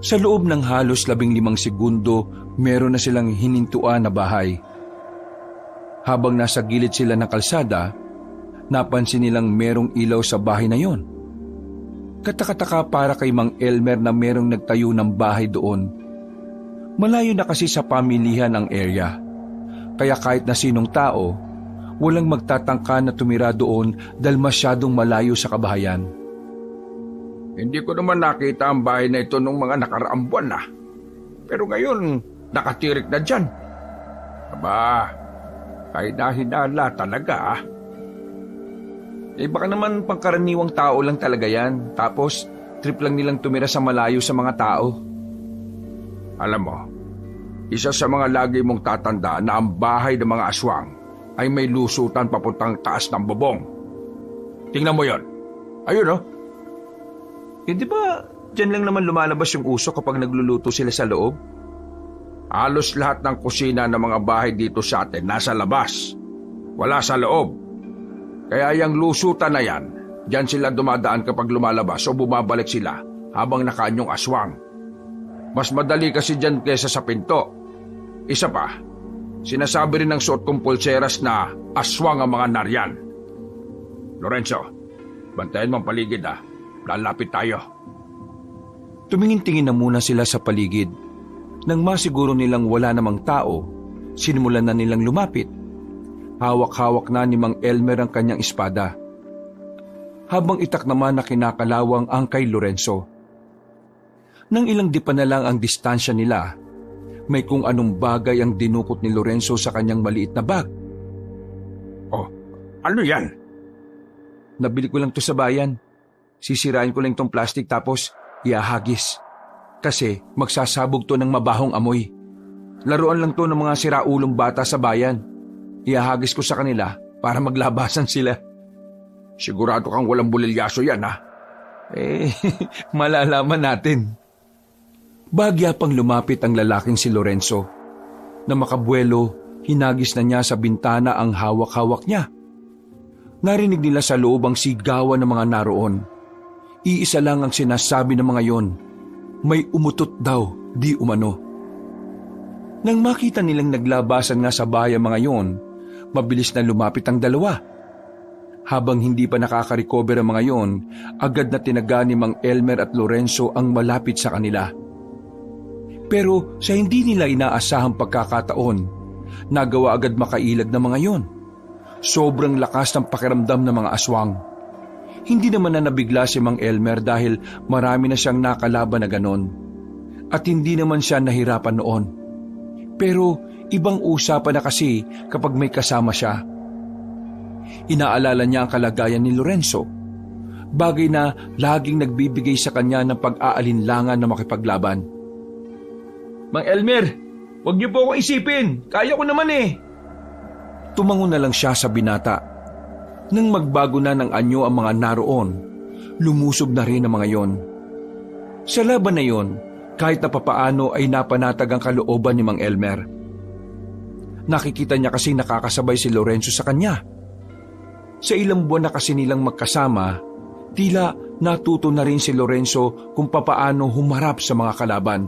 Sa loob ng halos 15 segundo, meron na silang hinintuan na bahay. Habang nasa gilid sila ng kalsada, napansin nilang merong ilaw sa bahay na yon. Katakataka para kay Mang Elmer na merong nagtayo ng bahay doon. Malayo na kasi sa pamilihan ang area. Kaya kahit na sinong tao, walang magtatangka na tumira doon dahil masyadong malayo sa kabahayan. Hindi ko naman nakita ang bahay na ito nung mga nakaraang buwan na. Pero ngayon, nakatirik na dyan. Aba, ay nahinala talaga Baka naman pangkaraniwang tao lang talaga yan. Tapos, trip lang nilang tumira sa malayo sa mga tao. Alam mo, isa sa mga lagi mong tatandaan na ang bahay ng mga aswang ay may lusutan papuntang taas ng bubong. Tingnan mo yon. Ayun Di ba dyan lang naman lumalabas yung usok kapag nagluluto sila sa loob? Halos lahat ng kusina ng mga bahay dito sa atin nasa labas. Wala sa loob. Kaya yung lusutan na yan, dyan sila dumadaan kapag lumalabas o bumabalik sila habang nakaanyong aswang. Mas madali kasi dyan kesa sa pinto. Isa pa, sinasabi rin ng suot kong pulseras na aswang ang mga naryan. Lorenzo, bantayan mo ang paligid Lalapit tayo. Tumingin-tingin na muna sila sa paligid. Nang masiguro nilang wala namang tao, sinimulan na nilang lumapit. Hawak-hawak na ni Mang Elmer ang kanyang espada. Habang itak naman na kinakalawang ang kay Lorenzo. Nang ilang dipa na lang ang distansya nila, may kung anong bagay ang dinukot ni Lorenzo sa kanyang maliit na bag. Oh, ano yan? Nabili ko lang to sa bayan. Sisirain ko lang itong plastic tapos iahagis. Kasi magsasabog to ng mabahong amoy. Laruan lang to ng mga siraulong bata sa bayan. Iahagis ko sa kanila para maglabasan sila. Sigurado kang walang bulilyaso yan malalaman natin. Bagya pang lumapit ang lalaking si Lorenzo. Na makabuelo, hinagis na niya sa bintana ang hawak-hawak niya. Narinig nila sa loob ang sigawan ng mga naroon. Iisa lang ang sinasabi ng mga yon. May umutot daw, di umano. Nang makita nilang naglabasan nga sa bayan mga yon, mabilis na lumapit ang dalawa. Habang hindi pa nakaka-recover ang mga yon, agad na tinaga ni Mang Elmer at Lorenzo ang malapit sa kanila. Pero sa hindi nila inaasahang pagkakataon, nagawa agad makailag ng mga yon. Sobrang lakas ng pakiramdam ng mga aswang. Hindi naman na nabigla si Mang Elmer dahil marami na siyang nakalaban na ganon. At hindi naman siya nahirapan noon. Pero ibang usapan na kasi kapag may kasama siya. Inaalala niya ang kalagayan ni Lorenzo, bagay na laging nagbibigay sa kanya ng pag-aalinlangan na makipaglaban. Mang Elmer, huwag niyo po akong isipin. Kaya ko naman eh. Tumango na lang siya sa binata. Nang magbago na ng anyo ang mga naroon, lumusob na rin ang mga yon. Sa laban na yon, kahit na papaano ay napanatag ang kalooban ni Mang Elmer. Nakikita niya kasi nakakasabay si Lorenzo sa kanya. Sa ilang buwan na kasi nilang magkasama, tila natuto na rin si Lorenzo kung papaano humarap sa mga kalaban.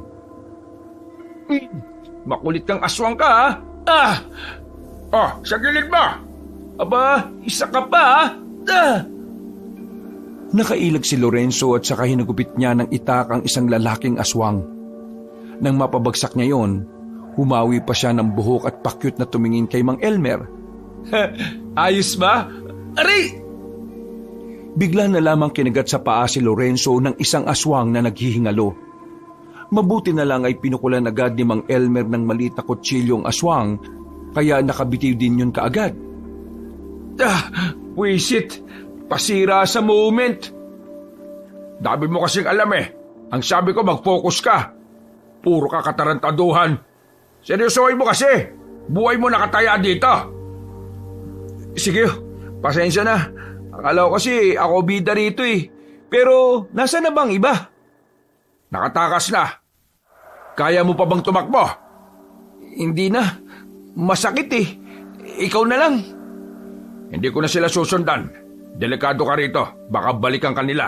Makulit kang aswang ka ha? Ah! Oh, sa gilid mo! Aba, isa ka pa ha? Ah! Nakailag si Lorenzo at saka hinagupit niya ng itak ang isang lalaking aswang. Nang mapabagsak niya yon, humawi pa siya ng buhok at pakyut na tumingin kay Mang Elmer. Ayos ba? Aray! Bigla na lamang kinagat sa paa si Lorenzo ng isang aswang na naghihingalo. Mabuti na lang ay pinukulan agad ni Mang Elmer ng maliit na kutsilyo ang aswang, kaya nakabitiw din yun kaagad. Wisit! Pasira sa moment! Dami mo kasing alam eh. Ang sabi ko mag-focus ka. Puro ka katarantaduhan. Seryosohin mo kasi. Buhay mo nakataya dito. Sige, pasensya na. Akala ko kasi ako bida rito eh. Pero nasa na bang iba? Nakatakas na. Kaya mo pa bang tumakbo? Hindi na. Masakit eh. Ikaw na lang. Hindi ko na sila susundan. Delikado ka rito. Baka balikan kanila.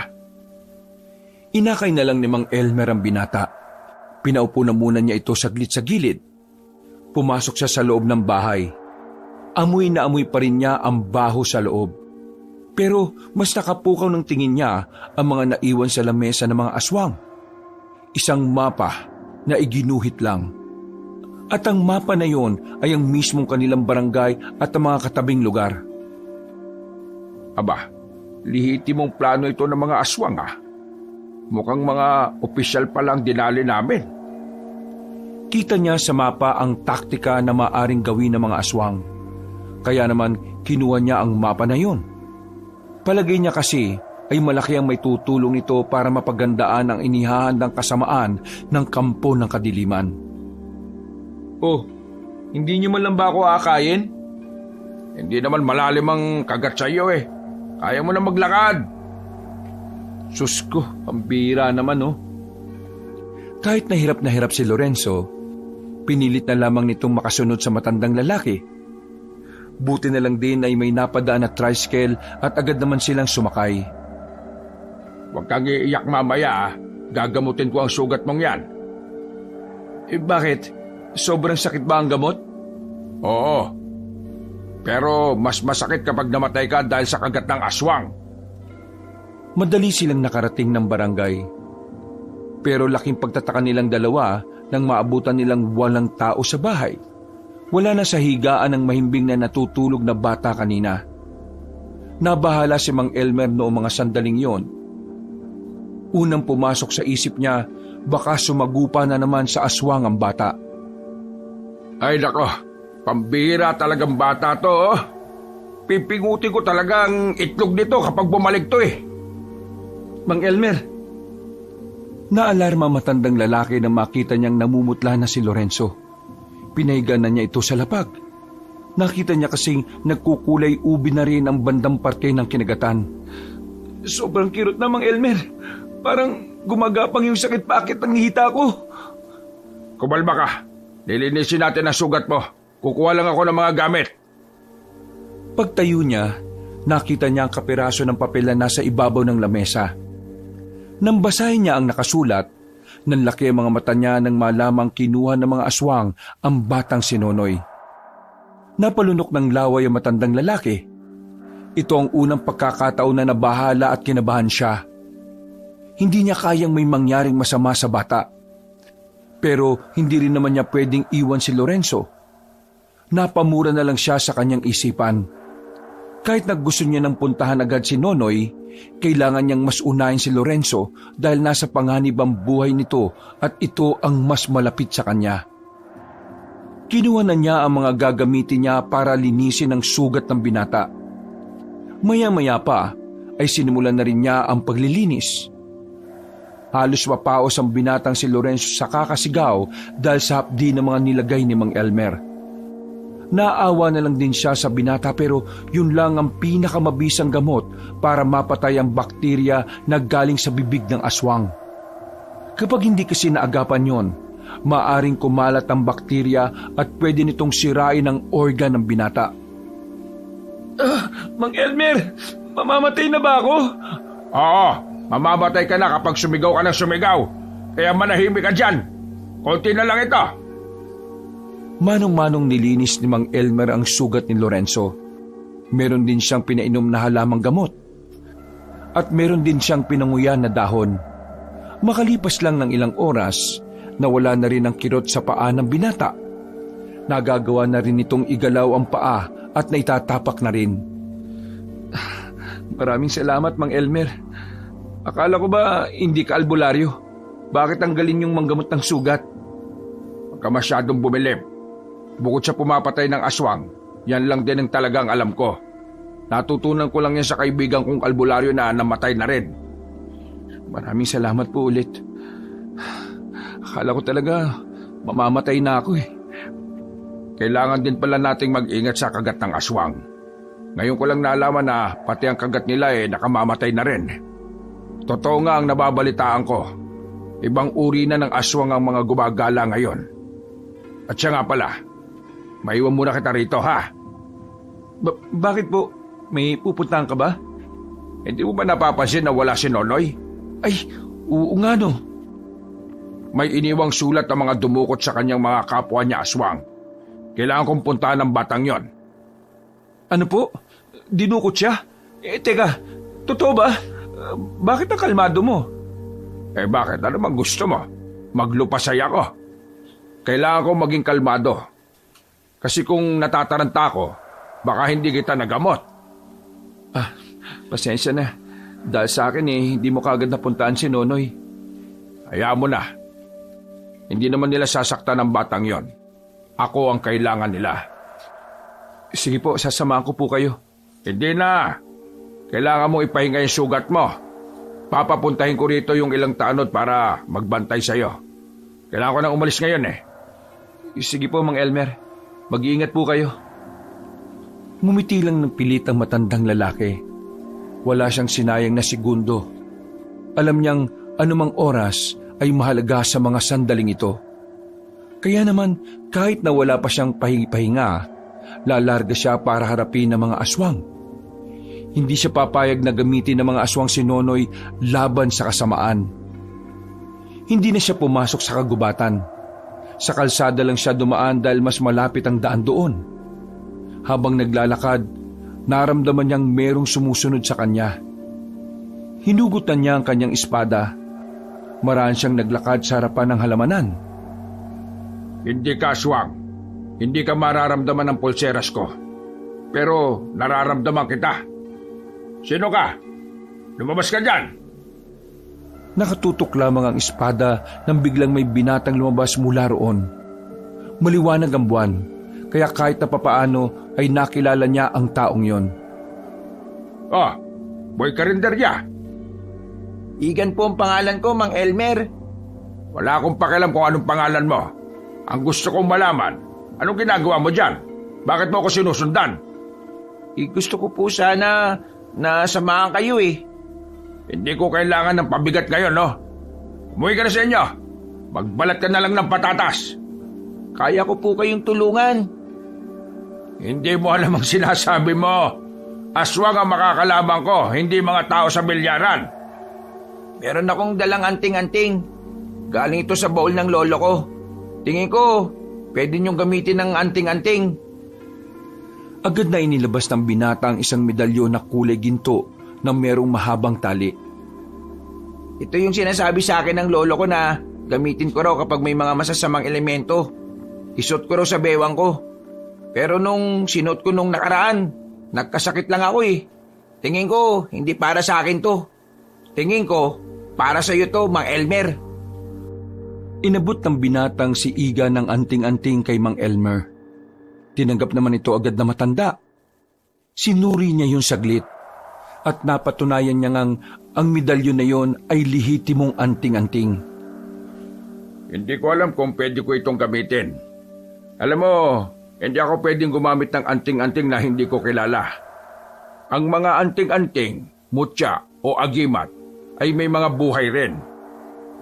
Inakay na lang ni Mang Elmer ang binata. Pinaupo na muna niya ito saglit sa gilid. Pumasok siya sa loob ng bahay. Amoy na amoy pa rin niya ang baho sa loob. Pero mas nakapukaw ng tingin niya ang mga naiwan sa lamesa ng mga aswang. Isang mapa na iginuhit lang. At ang mapa na yon ay ang mismong kanilang barangay at ang mga katabing lugar. Aba, lihiti mong plano ito ng mga aswang ah. Mukhang mga opisyal pa lang dinali namin. Kita niya sa mapa ang taktika na maaring gawin ng mga aswang. Kaya naman kinuha niya ang mapa na yon. Palagay niya kasi ay malaki ang may tutulong nito para mapagandaan ang inihahandang kasamaan ng kampo ng kadiliman. Oh, hindi niyo man lang ba ako aakayin? Hindi naman malalim ang kagat sa iyo eh. Kaya mo na maglakad. Sus ko, pambira naman oh. Kahit na hirap si Lorenzo, pinilit na lamang nitong makasunod sa matandang lalaki. Buti na lang din ay may napadaan na tricycle at agad naman silang sumakay. Huwag kang iiyak mamaya ah. Gagamutin ko ang sugat mong yan. Bakit? Sobrang sakit ba ang gamot? Oo. Pero mas masakit kapag namatay ka dahil sa kagat ng aswang. Madali silang nakarating ng barangay. Pero laking pagtataka nilang dalawa nang maabutan nilang walang tao sa bahay. Wala na sa higaan ang mahimbing na natutulog na bata kanina. Nabahala si Mang Elmer noong mga sandaling yon. Unang pumasok sa isip niya, baka sumagupa na naman sa aswang ang bata. Ay nako, pambira talagang bata to oh. Pipingutin ko talagang itlog nito kapag bumalik to eh. Mang Elmer, naalarma matandang lalaki na makita niyang namumutla na si Lorenzo. Pinahiga na niya ito sa lapag. Nakita niya kasing nagkukulay ubi na rin ang bandang parte ng kinagatan. Sobrang kirot na, Mang Elmer. Parang gumagapang yung sakit pakit ng hita ko. Kumalma ka. Nilinisin natin ang sugat mo. Kukuha lang ako ng mga gamit. Pagtayo niya, nakita niya ang kapiraso ng papel na nasa ibabaw ng lamesa. Nang basahin niya ang nakasulat, nanlaki ang mga mata niya nang malamang kinuha ng mga aswang ang batang si Nonoy. Napalunok ng laway ang matandang lalaki. Ito ang unang pagkakataon na nabahala at kinabahan siya. Hindi niya kayang may mangyaring masama sa bata. Pero hindi rin naman niya pwedeng iwan si Lorenzo. Napamura na lang siya sa kanyang isipan. Kahit gusto niya nang puntahan agad si Nonoy, kailangan niyang mas unahin si Lorenzo dahil nasa panganib ang buhay nito at ito ang mas malapit sa kanya. Kinuha na niya ang mga gagamitin niya para linisin ang sugat ng binata. Maya-maya pa ay sinimulan na rin niya ang paglilinis. Halos mapaos ang binatang si Lorenzo sa kakasigaw dahil sa hapdi ng mga nilagay ni Mang Elmer. Naawa na lang din siya sa binata pero yun lang ang pinakamabisang gamot para mapatay ang bakterya na galing sa bibig ng aswang. Kapag hindi kasi naagapan yon, maaring kumalat ang bakterya at pwede nitong sirain ang organ ng binata. Mang Elmer, mamamatay na ba ako? Oo, mamamatay ka na kapag sumigaw ka ng sumigaw. Kaya manahimik ka dyan. Konti na lang ito. Manong-manong nilinis ni Mang Elmer ang sugat ni Lorenzo. Meron din siyang pinainom na halamang gamot. At meron din siyang pinanguyan na dahon. Makalipas lang ng ilang oras, nawala na rin ang kirot sa paa ng binata. Nagagawa na rin itong igalaw ang paa at naitatapak na rin. Maraming salamat, Mang Elmer. Akala ko ba hindi ka albularyo? Bakit ang galing yung manggamot ng sugat? Huwag ka masyadong bumilib. Bukod sa pumapatay ng aswang, yan lang din ang talagang alam ko. Natutunan ko lang yan sa kaibigan kong albularyo na namatay na rin. Maraming salamat po ulit. Akala ko talaga mamamatay na ako eh. Kailangan din pala nating mag-ingat sa kagat ng aswang. Ngayon ko lang nalaman na pati ang kagat nila nakamamatay na rin. Totoo nga ang nababalitaan ko. Ibang uri na ng aswang ang mga gumagala ngayon. At siya nga pala, maiwan muna kita rito ha. Bakit po? May pupuntahan ka ba? Hindi mo ba napapansin na wala si Nonoy? Ay, oo nga no. May iniwang sulat ang mga dumukot sa kanyang mga kapwa niya aswang. Kailangan kong puntahan ng batang yon. Ano po? Dinukot siya? Teka, totoo ba? Bakit ang kalmado mo? Bakit? Ano bang gusto mo? Maglupasay ako. Kailangan kong maging kalmado. Kasi kung natataranta ako, baka hindi kita nagamot. Pasensya na. Dahil sa akin hindi mo kagad napuntaan si Nonoy. Hayaan mo na. Hindi naman nila sasaktan ng batang yon. Ako ang kailangan nila. Sige po, sasamahan ko po kayo. Hindi na. Kailangan mo ipahinga yung sugat mo. Papapuntahin ko rito yung ilang tanod para magbantay sa'yo. Kailangan ko nang umalis ngayon eh. Sige po, Mang Elmer. Mag-iingat po kayo. Ngumiti lang ng pilit ang matandang lalaki. Wala siyang sinayang na segundo. Alam niyang anumang oras ay mahalaga sa mga sandaling ito. Kaya naman, kahit na wala pa siyang pahinga, lalarga siya para harapin ang mga aswang. Hindi siya papayag na gamitin ng mga aswang si Nonoy laban sa kasamaan. Hindi na siya pumasok sa kagubatan. Sa kalsada lang siya dumaan dahil mas malapit ang daan doon. Habang naglalakad, naramdaman niyang merong sumusunod sa kanya. Hinugutan niya ang kanyang espada. Maraan siyang naglakad sa harapan ng halamanan. Hindi ka aswang. Hindi ka mararamdaman ng pulseras ko. Pero nararamdaman kita. Sino ka? Lumabas ka dyan! Nakatutok lamang ang espada nang biglang may binatang lumabas mula roon. Maliwanag ang buwan, kaya kahit na papaano ay nakilala niya ang taong yon. Oh, boy karinderya. Igan po ang pangalan ko, Mang Elmer. Wala akong pakialam kung anong pangalan mo. Ang gusto kong malaman, anong ginagawa mo dyan? Bakit mo ako sinusundan? Gusto ko po sana na samahan kayo eh. Hindi ko kailangan ng pabigat ngayon, no? Umuwi ka na sa inyo. Magbalat ka na lang ng patatas. Kaya ko po kayong tulungan. Hindi mo alam ang sinasabi mo. Aswang ang makakalaban ko, hindi mga tao sa bilyaran. Meron akong dalang anting-anting. Galing ito sa baul ng lolo ko. Tingin ko, pwede niyong gamitin ng anting-anting. Agad na inilabas ng binata ang isang medalyon na kulay ginto na merong mahabang tali. Ito yung sinasabi sa akin ng lolo ko na gamitin ko raw kapag may mga masasamang elemento. Isuot ko raw sa bewang ko. Pero nung sinuot ko nung nakaraan, nagkasakit lang ako eh. Tingin ko, hindi para sa akin to. Tingin ko, para sa iyo to, Mang Elmer. Inabot ng binatang si Iga ng anting-anting kay Mang Elmer. Tinanggap naman ito agad na matanda. Sinuri niya yung saglit at napatunayan niya ngang ang medalyon na yon ay lihitimong anting-anting. Hindi ko alam kung pwede ko itong gamitin. Alam mo, hindi ako pwedeng gumamit ng anting-anting na hindi ko kilala. Ang mga anting-anting, mutya o agimat ay may mga buhay rin.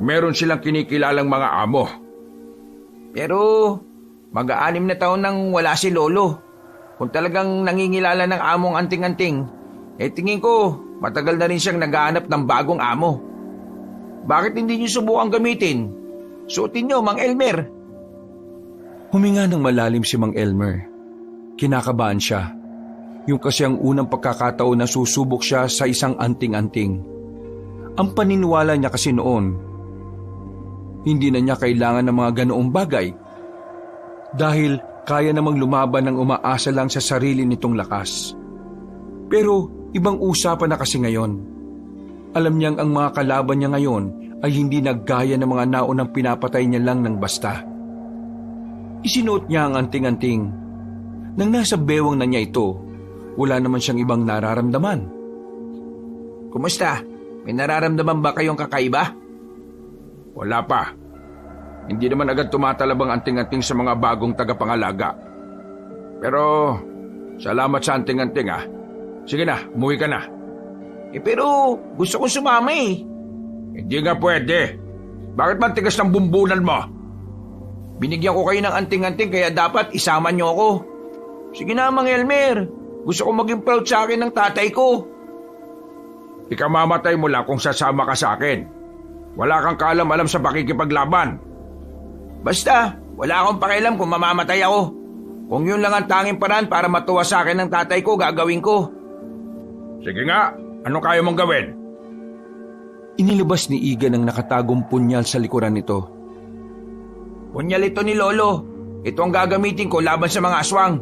Meron silang kinikilalang mga amo. Pero mag-aanim na taon nang wala si Lolo. Kung talagang nangingilala ng among anting-anting, tingin ko matagal na rin siyang naghahanap ng bagong amo. Bakit hindi niyo subukan gamitin? Suotin niyo, Mang Elmer. Huminga ng malalim si Mang Elmer. Kinakabahan siya. Yung kasi ang unang pagkakataon na susubok siya sa isang anting-anting. Ang paniniwala niya kasi noon, hindi na niya kailangan ng mga ganoong bagay. Dahil kaya namang lumaban ng umaasa lang sa sarili nitong lakas. Pero ibang usapan na kasi ngayon. Alam niyang ang mga kalaban niya ngayon ay hindi naggaya ng mga naunang pinapatay niya lang ng basta. Isinuot niya ang anting-anting. Nang nasa bewang na niya ito, wala naman siyang ibang nararamdaman. Kumusta? May nararamdaman ba kayong kakaiba? Wala pa. Hindi naman agad tumatalab ang anting-anting sa mga bagong tagapangalaga. Pero, salamat sa anting-anting ah. Sige na, umuwi ka na. Pero gusto kong sumama eh. Hindi nga pwede. Bakit man tigas ng bumbunan mo? Binigyan ko kayo ng anting-anting kaya dapat isama niyo ako. Sige na, Mang Elmer. Gusto ko maging proud sa akin ng tatay ko. Ikamamatay mo lang kung sasama ka sa akin. Wala kang kaalam-alam sa pakikipaglaban. Basta, wala akong pakialam kung mamamatay ako. Kung yun lang ang tanging paraan para matuwa sa akin ng tatay ko, gagawin ko. Sige nga, ano kaya mong gawin? Inilabas ni Igan ang nakatagong punyal sa likuran nito. Punyal ito ni Lolo. Ito ang gagamitin ko laban sa mga aswang.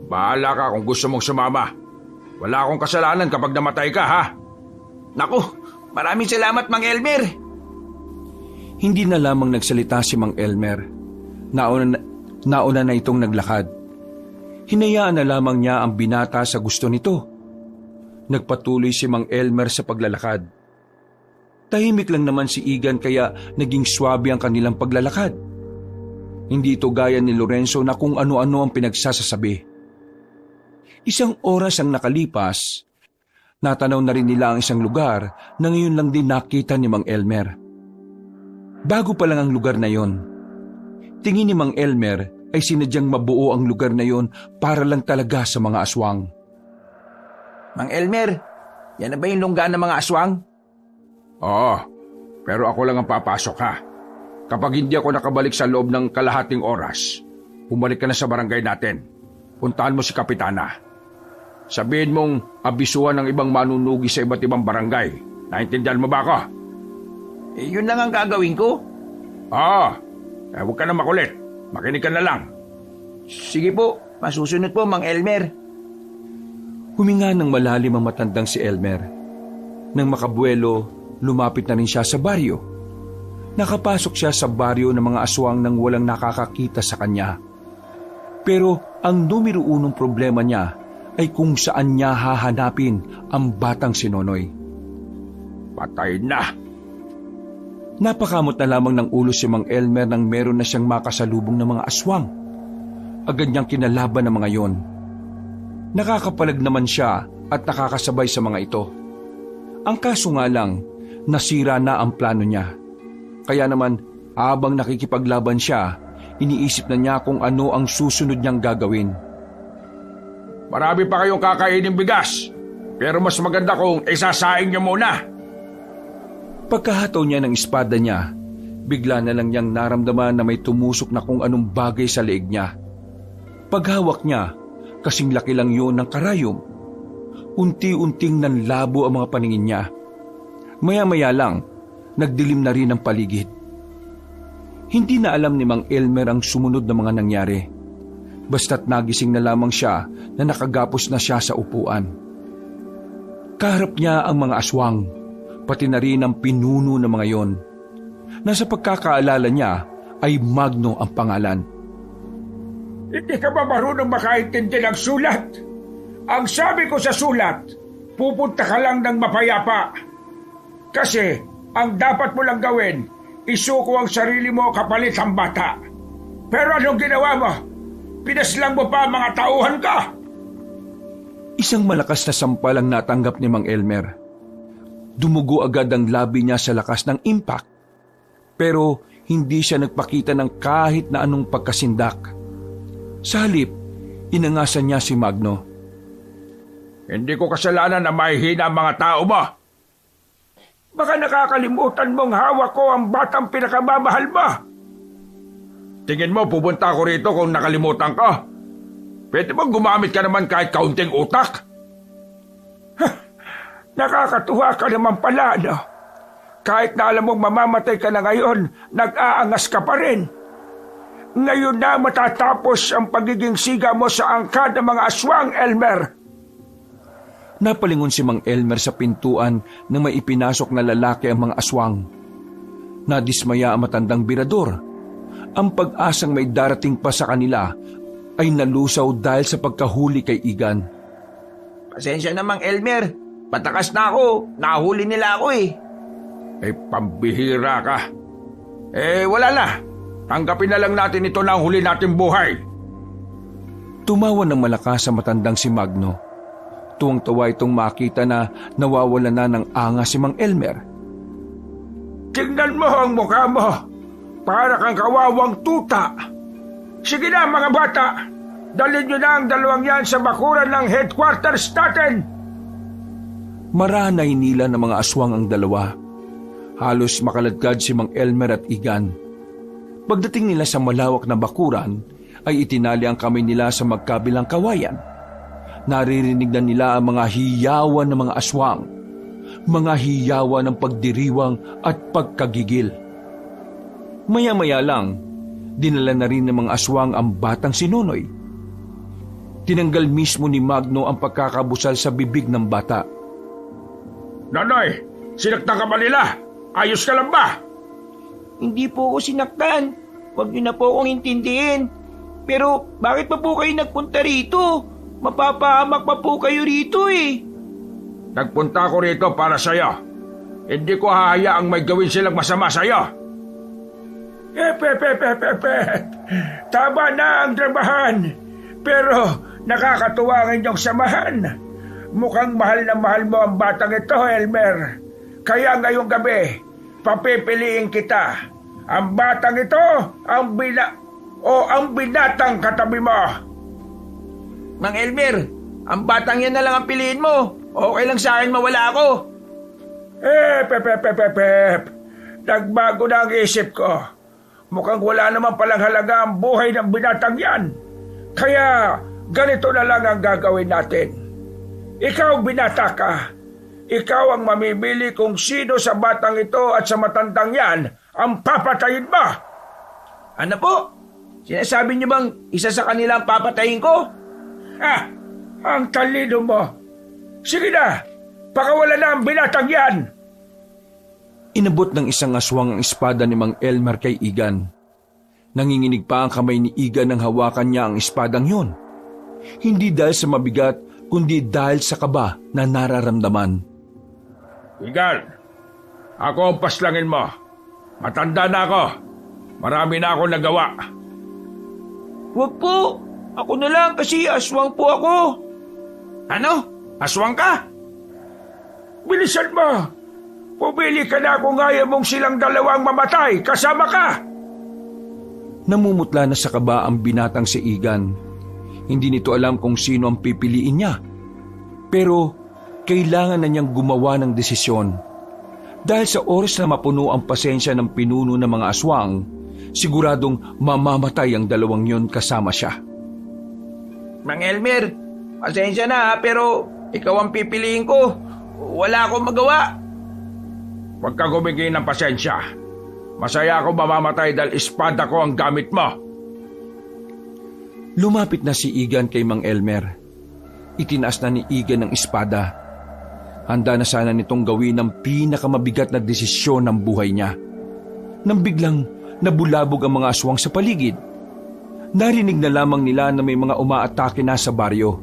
Bahala ka kung gusto mong sumama. Wala akong kasalanan kapag namatay ka, ha? Naku, maraming salamat, Mang Elmer. Hindi na lamang nagsalita si Mang Elmer. Nauna na itong naglakad. Hinayaan na lamang niya ang binata sa gusto nito. Nagpatuloy si Mang Elmer sa paglalakad. Tahimik lang naman si Igan kaya naging swabe ang kanilang paglalakad. Hindi ito gaya ni Lorenzo na kung ano-ano ang pinagsasasabi. Isang oras ang nakalipas, natanaw na rin nila ang isang lugar na ngayon lang din nakita ni Mang Elmer. Bago pa lang ang lugar na yon, tingin ni Mang Elmer ay sinadyang mabuo ang lugar na yon para lang talaga sa mga aswang. Mang Elmer, yan na ba yung lungga ng mga aswang? Oo, pero ako lang ang papasok, ha? Kapag hindi ako nakabalik sa loob ng kalahating oras, bumalik ka na sa barangay natin. Puntahan mo si Kapitana. Sabihin mong abisuhan ng ibang manunugi sa iba't ibang barangay. Naintindihan mo ba ako? Yun lang ang gagawin ko. Oo, huwag ka na makulit. Makinig ka na lang. Sige po, masusunod po, Mang Elmer. Huminga ng malalim ang matandang si Elmer. Nang makabuelo, lumapit na rin siya sa baryo. Nakapasok siya sa baryo ng mga aswang nang walang nakakakita sa kanya. Pero ang numero unong problema niya ay kung saan niya hahanapin ang batang si Nonoy. Patay na. Napakamot na lamang ng ulo si Mang Elmer nang meron na siyang makasalubong ng mga aswang. Agad niyang kinalaban ng mga yon. Nakakapalag naman siya at nakakasabay sa mga ito. Ang kaso nga lang, nasira na ang plano niya. Kaya naman, habang nakikipaglaban siya, iniisip na niya kung ano ang susunod niyang gagawin. Marami pa kayong kakainin bigas, pero mas maganda kung isasaing niyo muna. Pagkahataw niya ng espada niya, bigla na lang niyang naramdaman na may tumusok na kung anong bagay sa leeg niya. Paghawak niya, kasing laki lang yun ng karayom. Unti-unting nanlabo ang mga paningin niya. Maya-maya lang, nagdilim na rin ang paligid. Hindi na alam ni Mang Elmer ang sumunod na mga nangyari. Basta't nagising na lamang siya na nakagapos na siya sa upuan. Kaharap niya ang mga aswang, pati na rin ang pinuno ng mga yon. Nasa pagkakaalala niya ay Magno ang pangalan. Hindi ka ba marunong makaintindi ng sulat? Ang sabi ko sa sulat, pupunta ka lang ng mapayapa. Kasi ang dapat mo lang gawin, isuko ang sarili mo kapalit ang bata. Pero anong ginawa mo? Pinaslang mo pa ang mga tauhan ka. Isang malakas na sampal ang natanggap ni Mang Elmer. Dumugo agad ang labi niya sa lakas ng impact. Pero hindi siya nagpakita ng kahit na anong pagkasindak. Sa halip, inangasan niya si Magno. Hindi ko kasalanan na mahihina ang mga tao mo. Baka nakakalimutan mong hawak ko ang batang pinakamamahal mo. Tingin mo pupunta ako rito kung nakalimutan ka? Pwede bang gumamit ka naman kahit kaunting utak? Nakakatuwa ka naman pala, no? Kahit na alam mong mamamatay ka na ngayon, nag-aangas ka pa rin. Ngayon na matatapos ang pagiging siga mo sa angka ng mga aswang, Elmer. Napalingon si Mang Elmer sa pintuan nang may ipinasok na lalaki ang mga aswang. Nadismaya ang matandang birador. Ang pag-asang may darating pa sa kanila ay nalusaw dahil sa pagkahuli kay Igan. Pasensya na, Mang Elmer. Patakas na ako. Nahuli nila ako eh. Pambihira ka. Wala na. Tanggapin na lang natin ito na ang huli nating buhay. Tumawa ng malakas sa matandang si Magno. Tuwang-tuwa itong makita na nawawala na ng angas si Mang Elmer. Tingnan mo ang mukha mo. Para kang kawawang tuta. Sige na mga bata. Dalhin nyo na ang dalawang yan sa bakuran ng headquarters natin. Maranay nila ng mga aswang ang dalawa. Halos makaladkad si Mang Elmer at Igan. Pagdating nila sa malawak na bakuran, ay itinali ang kamay nila sa magkabilang kawayan. Naririnig na nila ang mga hiyawan ng mga aswang, mga hiyawan ng pagdiriwang at pagkagigil. Maya-maya lang, dinala na rin ng mga aswang ang batang si Nonoy. Tinanggal mismo ni Magno ang pagkakabusal sa bibig ng bata. Nonoy, sinaktan ka ba nila? Ayos ka lang ba? Hindi po ako sinaktan. Huwag niyo na po akong intindihin. Pero bakit pa po kayo nagpunta rito? Mapapahamak pa po kayo rito eh. Nagpunta ako rito para sa'yo. Hindi ko hahayaang may gawin silang masama sa'yo. Tama na ang dramahan. Pero nakakatuwa ang inyong samahan. Mukhang mahal na mahal mo ang batang ito, Elmer. Kaya ngayong gabi, papipiliin kita. Ang batang ito, ang binatang katabi mo. Mang Elmer, ang batang yan na lang ang piliin mo. Okay lang sa akin mawala ako. Nagbago na ang isip ko. Mukhang wala naman palang halaga ang buhay ng binatang yan. Kaya ganito na lang ang gagawin natin. Ikaw binata ka. Ikaw ang mamimili kung sino sa batang ito at sa matandang yan ang papatayin mo. Ano po? Sinasabi niyo bang isa sa kanila ang papatayin ko? Ang talino mo. Sige na, pakawala na ang binatang yan. Inabot ng isang aswang ang espada ni Mang Elmer kay Igan. Nanginginig pa ang kamay ni Igan nang hawakan niya ang espadang yon. Hindi dahil sa mabigat, kundi dahil sa kaba na nararamdaman. Igan, ako ang paslangin mo. Matanda na ako. Marami na ako nagawa. Huwag po. Ako na lang kasi aswang po ako. Ano? Aswang ka? Bilisan mo. Pumili ka na kung ayaw mong silang dalawang mamatay. Kasama ka. Namumutla na sa kaba ang binatang si Igan. Hindi nito alam kung sino ang pipiliin niya. Pero kailangan na niyang gumawa ng desisyon. Dahil sa oras na mapuno ang pasensya ng pinuno ng mga aswang, siguradong mamamatay ang dalawang yon kasama siya. Mang Elmer, pasensya na pero ikaw ang pipiliin ko. Wala akong magawa. Huwag ka gumigay ng pasensya. Masaya ako mamamatay dahil espada ko ang gamit mo. Lumapit na si Igan kay Mang Elmer. Itinaas na ni Igan ang espada. Handa na sana nitong gawin ang pinakamabigat na desisyon ng buhay niya. Nang biglang nabulabog ang mga aswang sa paligid. Narinig na lamang nila na may mga umaatake na sa baryo.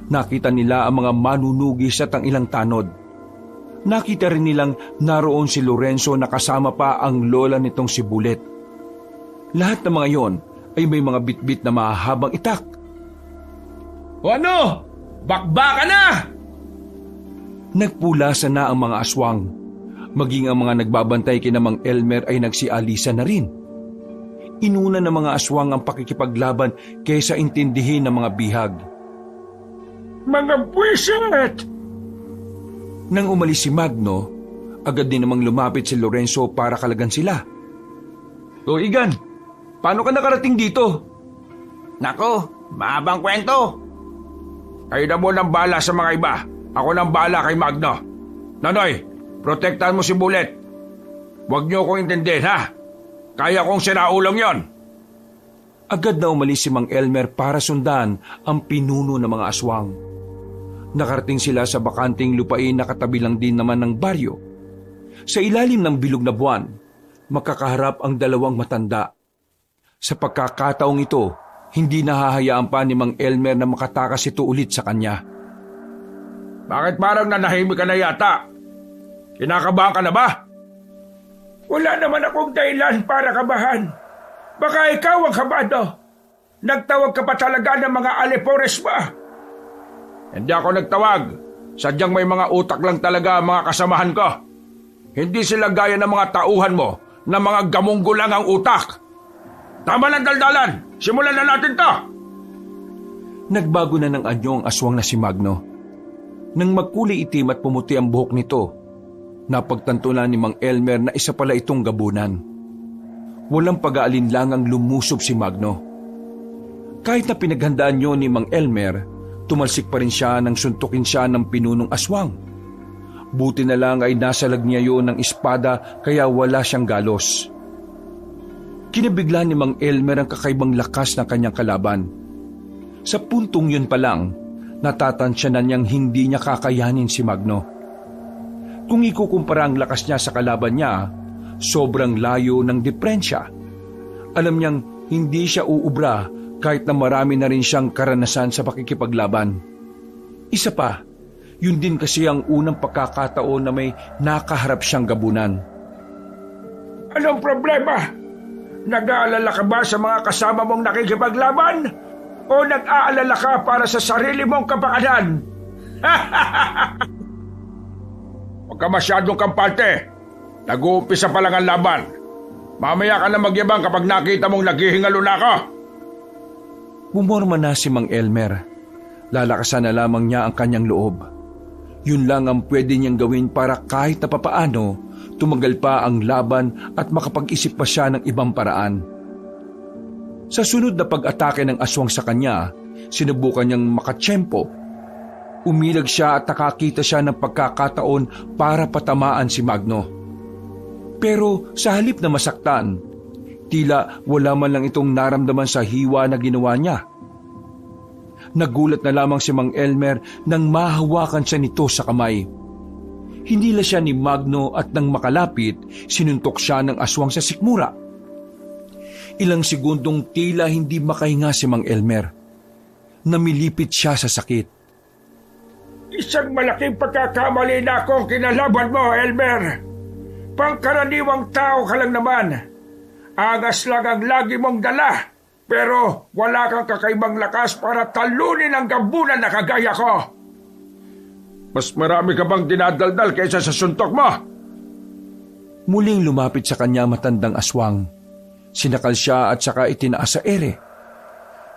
Nakita nila ang mga manunugis at ang ilang tanod. Nakita rin nilang naroon si Lorenzo na kasama pa ang lola nitong si Bulet. Lahat ng mga yon ay may mga bitbit na mahahabang itak. O ano? Bakbaka na! Nagpulasan na ang mga aswang. Maging ang mga nagbabantay kina Mang Elmer ay nagsialisa na rin. Inuna ng mga aswang ang pakikipaglaban kaysa intindihin ng mga bihag. Mga buwisit! Nang umalis si Magno, agad din namang lumapit si Lorenzo para kalagan sila. O Igan, paano ka nakarating dito? Nako, mahabang kwento. Kayo na mo ng bala sa mga iba. Ako nang bala kay Magno. Nanoy, protektahan mo si Bulet. Huwag niyo akong intindihin, ha? Kaya kong sinaulang yon. Agad na umalis si Mang Elmer para sundan ang pinuno ng mga aswang. Nakarating sila sa bakanting lupain na katabi lang din naman ng baryo. Sa ilalim ng bilog na buwan, makakaharap ang dalawang matanda. Sa pagkakataong ito, hindi nahahayaan pa ni Mang Elmer na makatakas ito ulit sa kanya. Bakit parang nanahimik ka na yata? Kinakabahan ka na ba? Wala naman akong dahilan para kabahan. Baka ikaw ang kabado. Nagtawag ka pa talaga ng mga alipores ba? Hindi ako nagtawag. Sadyang may mga utak lang talaga ang mga kasamahan ko. Hindi sila gaya ng mga tauhan mo na mga gamunggo lang ang utak. Tama lang daldalan. Simulan na natin to. Nagbago na ng anyo ang aswang na si Magno. Nang magkulay itim at pumuti ang buhok nito, napagtanto na ni Mang Elmer na isa pala itong gabunan. Walang pag-aalinlangang lumusob si Magno. Kahit na pinaghandaan niyo ni Mang Elmer, tumalsik pa rin siya nang suntukin siya ng pinunong aswang. Buti na lang ay nasalag niya yun ng espada kaya wala siyang galos. Kinabigla ni Mang Elmer ang kakaibang lakas ng kanyang kalaban. Sa puntong yun pa lang, natatansya na niyang hindi niya kakayanin si Magno. Kung ikukumpara ang lakas niya sa kalaban niya, sobrang layo ng diferensya. Alam niyang hindi siya uubra kahit na marami na rin siyang karanasan sa pakikipaglaban. Isa pa, yun din kasi ang unang pagkakataon na may nakaharap siyang gabunan. Anong problema? Nag-aalala ka ba sa mga kasama mong nakikipaglaban? O nag-aalala ka para sa sarili mong kapakanan? Huwag ka masyadong kampante. Nag-uumpisa pa lang ang laban. Mamaya ka na magyabang kapag nakita mong naghihingalo na ako. Bumorma na si Mang Elmer. Lalakasan na lamang niya ang kanyang loob. Yun lang ang pwede niyang gawin para kahit na papaano, tumagal pa ang laban at makapag-isip pa siya ng ibang paraan. Sa sunod na pag-atake ng aswang sa kanya, sinubukan niyang makatsyempo. Umilag siya at nakakita siya ng pagkakataon para patamaan si Magno. Pero sa halip na masaktan, tila wala man lang itong naramdaman sa hiwa na ginawa niya. Nagulat na lamang si Mang Elmer nang mahawakan siya nito sa kamay. Hinila siya ni Magno at nang makalapit, sinuntok siya ng aswang sa sikmura. Ilang segundong tila hindi makahinga si Mang Elmer. Namilipit siya sa sakit. Isang malaking pagkakamali na akong kinalaban mo, Elmer. Pangkaraniwang tao ka lang naman. Angas lang ang lagi mong dala. Pero wala kang kakaibang lakas para talunin ang gabunan na kagaya ko. Mas marami ka bang dinadaldal kaysa sa suntok mo? Muling lumapit sa kanya matandang aswang. Sinakal siya at saka itinaas sa ere.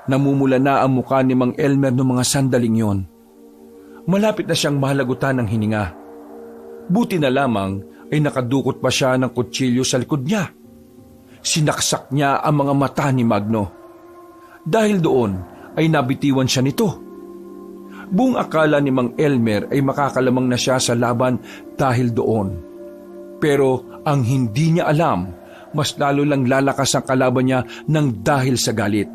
Namumula na ang mukha ni Mang Elmer noong mga sandaling yon. Malapit na siyang mahalagutan ng hininga. Buti na lamang ay nakadukot pa siya ng kutsilyo sa likod niya. Sinaksak niya ang mga mata ni Magno. Dahil doon ay nabitiwan siya nito. Buong akala ni Mang Elmer ay makakalamang na siya sa laban dahil doon. Pero ang hindi niya alam, mas lalo lang lalakas ang kalaban niya ng dahil sa galit.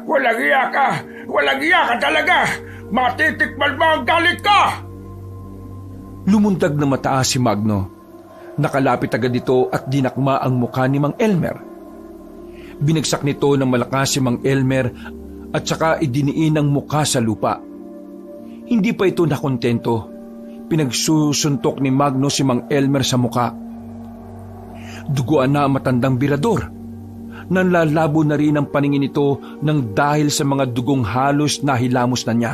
Walang iya ka! Walang iya ka talaga! Matitikman mo ang galit ko! Lumundag na mataas si Magno. Nakalapit agad ito at dinakma ang mukha ni Mang Elmer. Binagsak nito ng malakas si Mang Elmer at saka idiniin ang mukha sa lupa. Hindi pa ito nakontento. Pinagsusuntok ni Magno si Mang Elmer sa mukha. Duguan na ang matandang birador. Nanlalabo na rin ang paningin nito nang dahil sa mga dugong halos nahilamos na niya.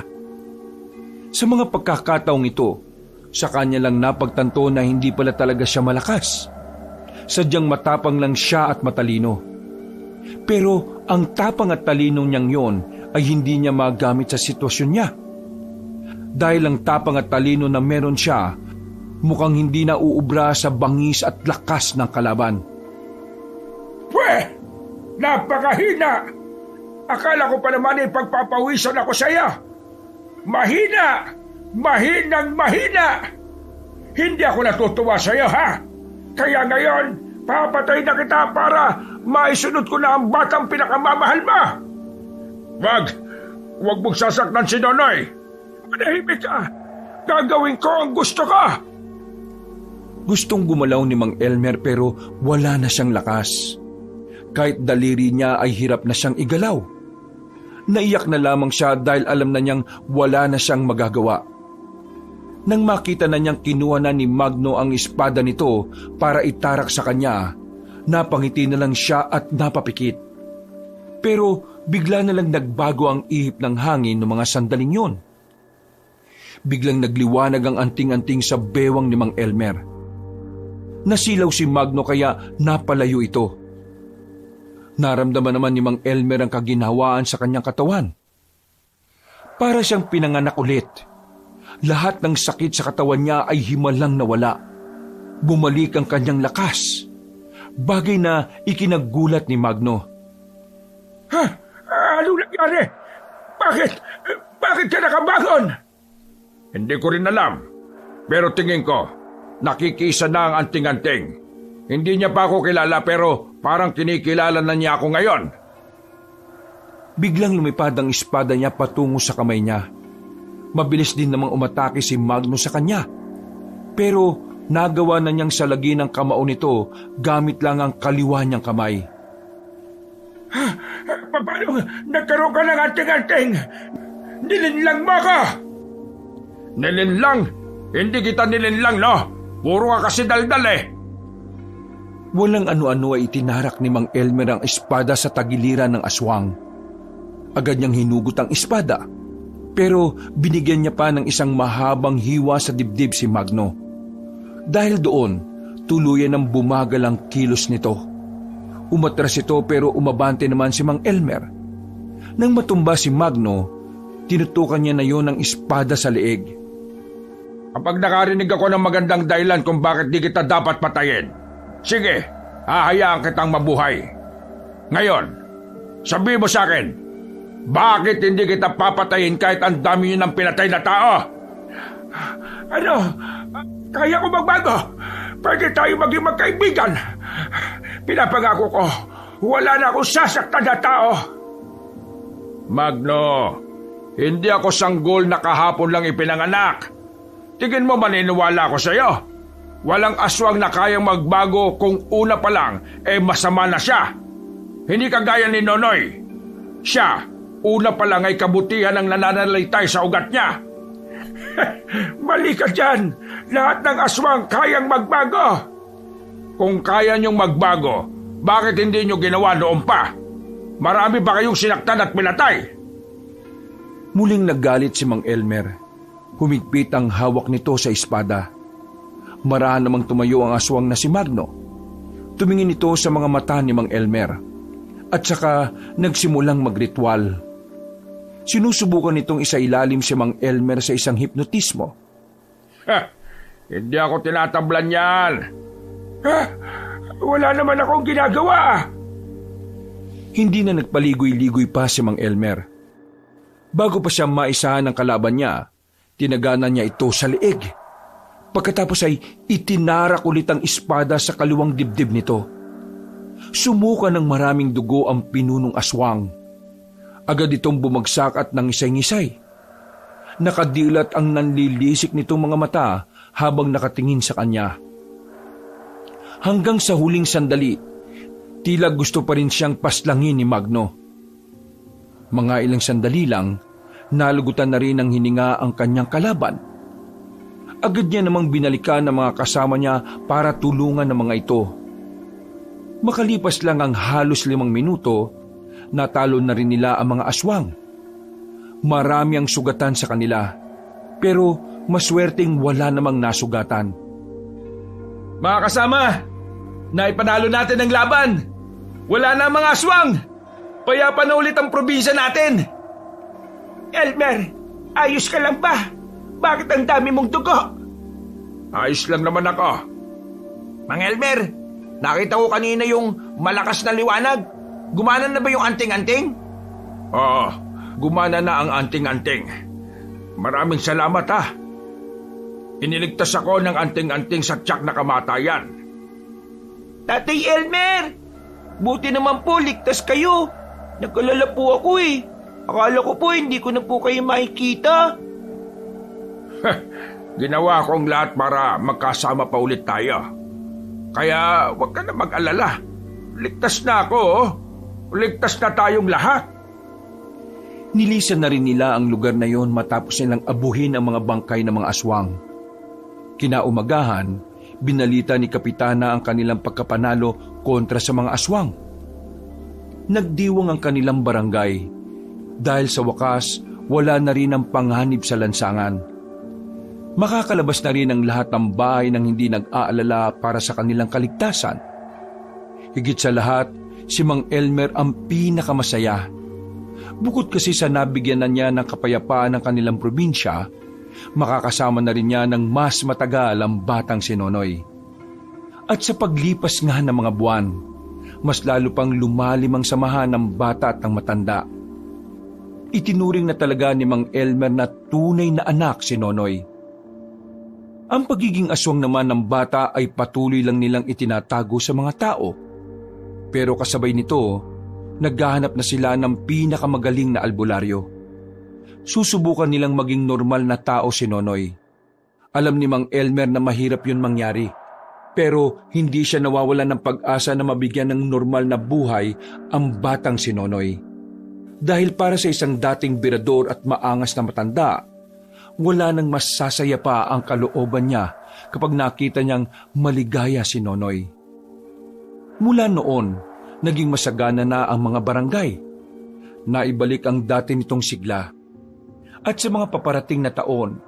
Sa mga pagkakataong ito, sa kanya lang napagtanto na hindi pala talaga siya malakas. Sadyang matapang lang siya at matalino. Pero ang tapang at talino niyang yon ay hindi niya magamit sa sitwasyon niya. Dahil ang tapang at talino na meron siya, mukhang hindi na uubra sa bangis at lakas ng kalaban. Pwe! Napakahina! Akala ko pa naman ay pagpapawisan ako sa iyo. Mahina! Mahinang mahina! Hindi ako natutuwa sa iyo, ha? Kaya ngayon, papatay na kita para maisunod ko na ang batang pinakamamahal mo! Wag mong sasaktan si Nonoy! Manahimik ka! Gagawin ko ang gusto ko! Gustong gumalaw ni Mang Elmer pero wala na siyang lakas. Kahit daliri niya ay hirap na siyang igalaw. Naiyak na lamang siya dahil alam na niyang wala na siyang magagawa. Nang makita na niyang kinuha na ni Magno ang espada nito para itarak sa kanya, napangiti na lang siya at napapikit. Pero bigla na lang nagbago ang ihip ng hangin ng mga sandaling yon. Biglang nagliwanag ang anting-anting sa bewang ni Mang Elmer. Nasilaw si Magno kaya napalayo ito. Naramdaman naman ni Mang Elmer ang kaginhawaan sa kanyang katawan. Para siyang pinanganak ulit. Lahat ng sakit sa katawan niya ay himalang nawala. Bumalik ang kanyang lakas. Bagay na ikinagulat ni Magno. Ha? Ano nangyari? Bakit ka nakabangon? Hindi ko rin alam. Pero tingin ko, nakikisa na ang anting-anting. Hindi niya pa ako kilala pero parang kinikilala na niya ako ngayon. Biglang lumipad ang espada niya patungo sa kamay niya. Mabilis din namang umatake si Magno sa kanya. Pero nagawa na niyang salagin ang kamao nito gamit lang ang kaliwa niyang kamay. Paano nagkaroon ka ng anting-anting? Nilinlang mo ako! Nilinlang? Hindi kita nilinlang, no? Puro ka kasi daldal eh. Walang ano-ano ay itinarak ni Mang Elmer ang espada sa tagiliran ng aswang. Agad niyang hinugot ang espada, pero binigyan niya pa ng isang mahabang hiwa sa dibdib si Magno. Dahil doon, tuluyan ang bumagal ang kilos nito. Umatras ito pero umabante naman si Mang Elmer. Nang matumba si Magno, tinutukan niya na yon ng espada sa leeg. Kapag nakarinig ako ng magandang dahilan kung bakit di kita dapat patayin, sige, hahayaan kitang mabuhay. Ngayon, sabihin mo sa akin, bakit hindi kita papatayin kahit ang dami niyo ng pinatay na tao? Ano? Kaya ko magbago. Pwede tayo maging magkaibigan. Pinapangako ko, wala na akong sasaktan na tao. Magno, hindi ako sanggol na kahapon lang ipinanganak. Tingin mo maniniwala ako sa iyo? Walang aswang na kayang magbago kung una pa lang masama na siya. Hindi kagaya ni Nonoy. Siya, una pa lang ay kabutihan ang nananalitay sa ugat niya. Mali ka dyan. Lahat ng aswang kayang magbago. Kung kaya niyong magbago, bakit hindi niyo ginawa noon pa? Marami ba kayong sinaktan at pinatay? Muling naggalit si Mang Elmer. Humigpit ang hawak nito sa espada. Marahan namang tumayo ang aswang na si Magno. Tumingin ito sa mga mata ni Mang Elmer. At saka nagsimulang magritual. Sinusubukan nitong isailalim si Mang Elmer sa isang hipnotismo. Hindi ako tinatablan yan. Wala naman akong ginagawa. Hindi na nagpaligoy-ligoy pa si Mang Elmer. Bago pa siya maisahan ng kalaban niya, tinaganan niya ito sa leeg. Pagkatapos ay itinarak ulit ang espada sa kaliwang dibdib nito. Sumuka ng maraming dugo ang pinunong aswang. Agad itong bumagsak at nangisay-ngisay. Nakadilat ang nanlilisik nitong mga mata habang nakatingin sa kanya. Hanggang sa huling sandali, tila gusto pa rin siyang paslangin ni Magno. Mga ilang sandali lang, nalugutan na rin ng hininga ang kanyang kalaban. Agad niya namang binalikan ng mga kasama niya para tulungan ng mga ito. Makalipas lang ang halos 5 minuto, natalo na rin nila ang mga aswang. Marami ang sugatan sa kanila, pero maswerteng wala namang nasugatan. Mga kasama, naipanalo natin ang laban. Wala na ang mga aswang. Payapa na ulit ang probinsya natin. Elmer, ayos ka lang ba? Bakit ang dami mong dugo? Ayos lang naman ako. Mang Elmer, nakita ko kanina yung malakas na liwanag. Gumana na ba yung anting-anting? Oo, gumana na ang anting-anting. Maraming salamat ha. Iniligtas ako ng anting-anting sa tiyak na kamatayan. Tatay Elmer, buti naman po ligtas kayo. Nagkalala po ako eh. Akala ko po hindi ko na po kayo makikita. Ginawa kong lahat para magkasama pa ulit tayo. Kaya huwag ka na mag-alala. Ligtas na ako, oh. Ligtas na tayong lahat. Nilisan na rin nila ang lugar na yon matapos nilang abuhin ang mga bangkay ng mga aswang. Kinaumagahan, binalita ni Kapitana ang kanilang pagkapanalo kontra sa mga aswang. Nagdiwang ang kanilang barangay dahil sa wakas wala na rin ang panganib sa lansangan. Makakalabas na rin ang lahat ng bahay nang hindi nag-aalala para sa kanilang kaligtasan. Higit sa lahat, si Mang Elmer ang pinakamasaya. Bukod kasi sa nabigyan na niya ng kapayapaan ng kanilang probinsya, makakasama na rin niya ng mas matagal ang batang si Nonoy. At sa paglipas nga ng mga buwan, mas lalo pang lumalim ang samahan ng bata at ng matanda. Itinuring na talaga ni Mang Elmer na tunay na anak si Nonoy. Ang pagiging aswang naman ng bata ay patuloy lang nilang itinatago sa mga tao. Pero kasabay nito, naghahanap na sila ng pinakamagaling na albularyo. Susubukan nilang maging normal na tao si Nonoy. Alam ni Mang Elmer na mahirap yun mangyari. Pero hindi siya nawawalan ng pag-asa na mabigyan ng normal na buhay ang batang si Nonoy. Dahil para sa isang dating birador at maangas na matanda, wala nang mas sasaya pa ang kalooban niya kapag nakita niyang maligaya si Nonoy. Mula noon, naging masagana na ang mga barangay. Naibalik ang dati nitong sigla. At sa mga paparating na taon,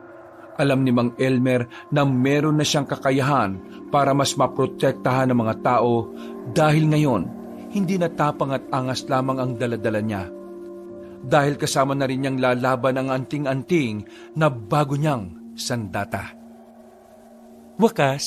alam ni Mang Elmer na meron na siyang kakayahan para mas maprotektahan ng mga tao dahil ngayon, hindi na tapang at angas lamang ang daladala niya. Dahil kasama na rin niyang lalaban ang anting-anting na bago niyang sandata. Wakas,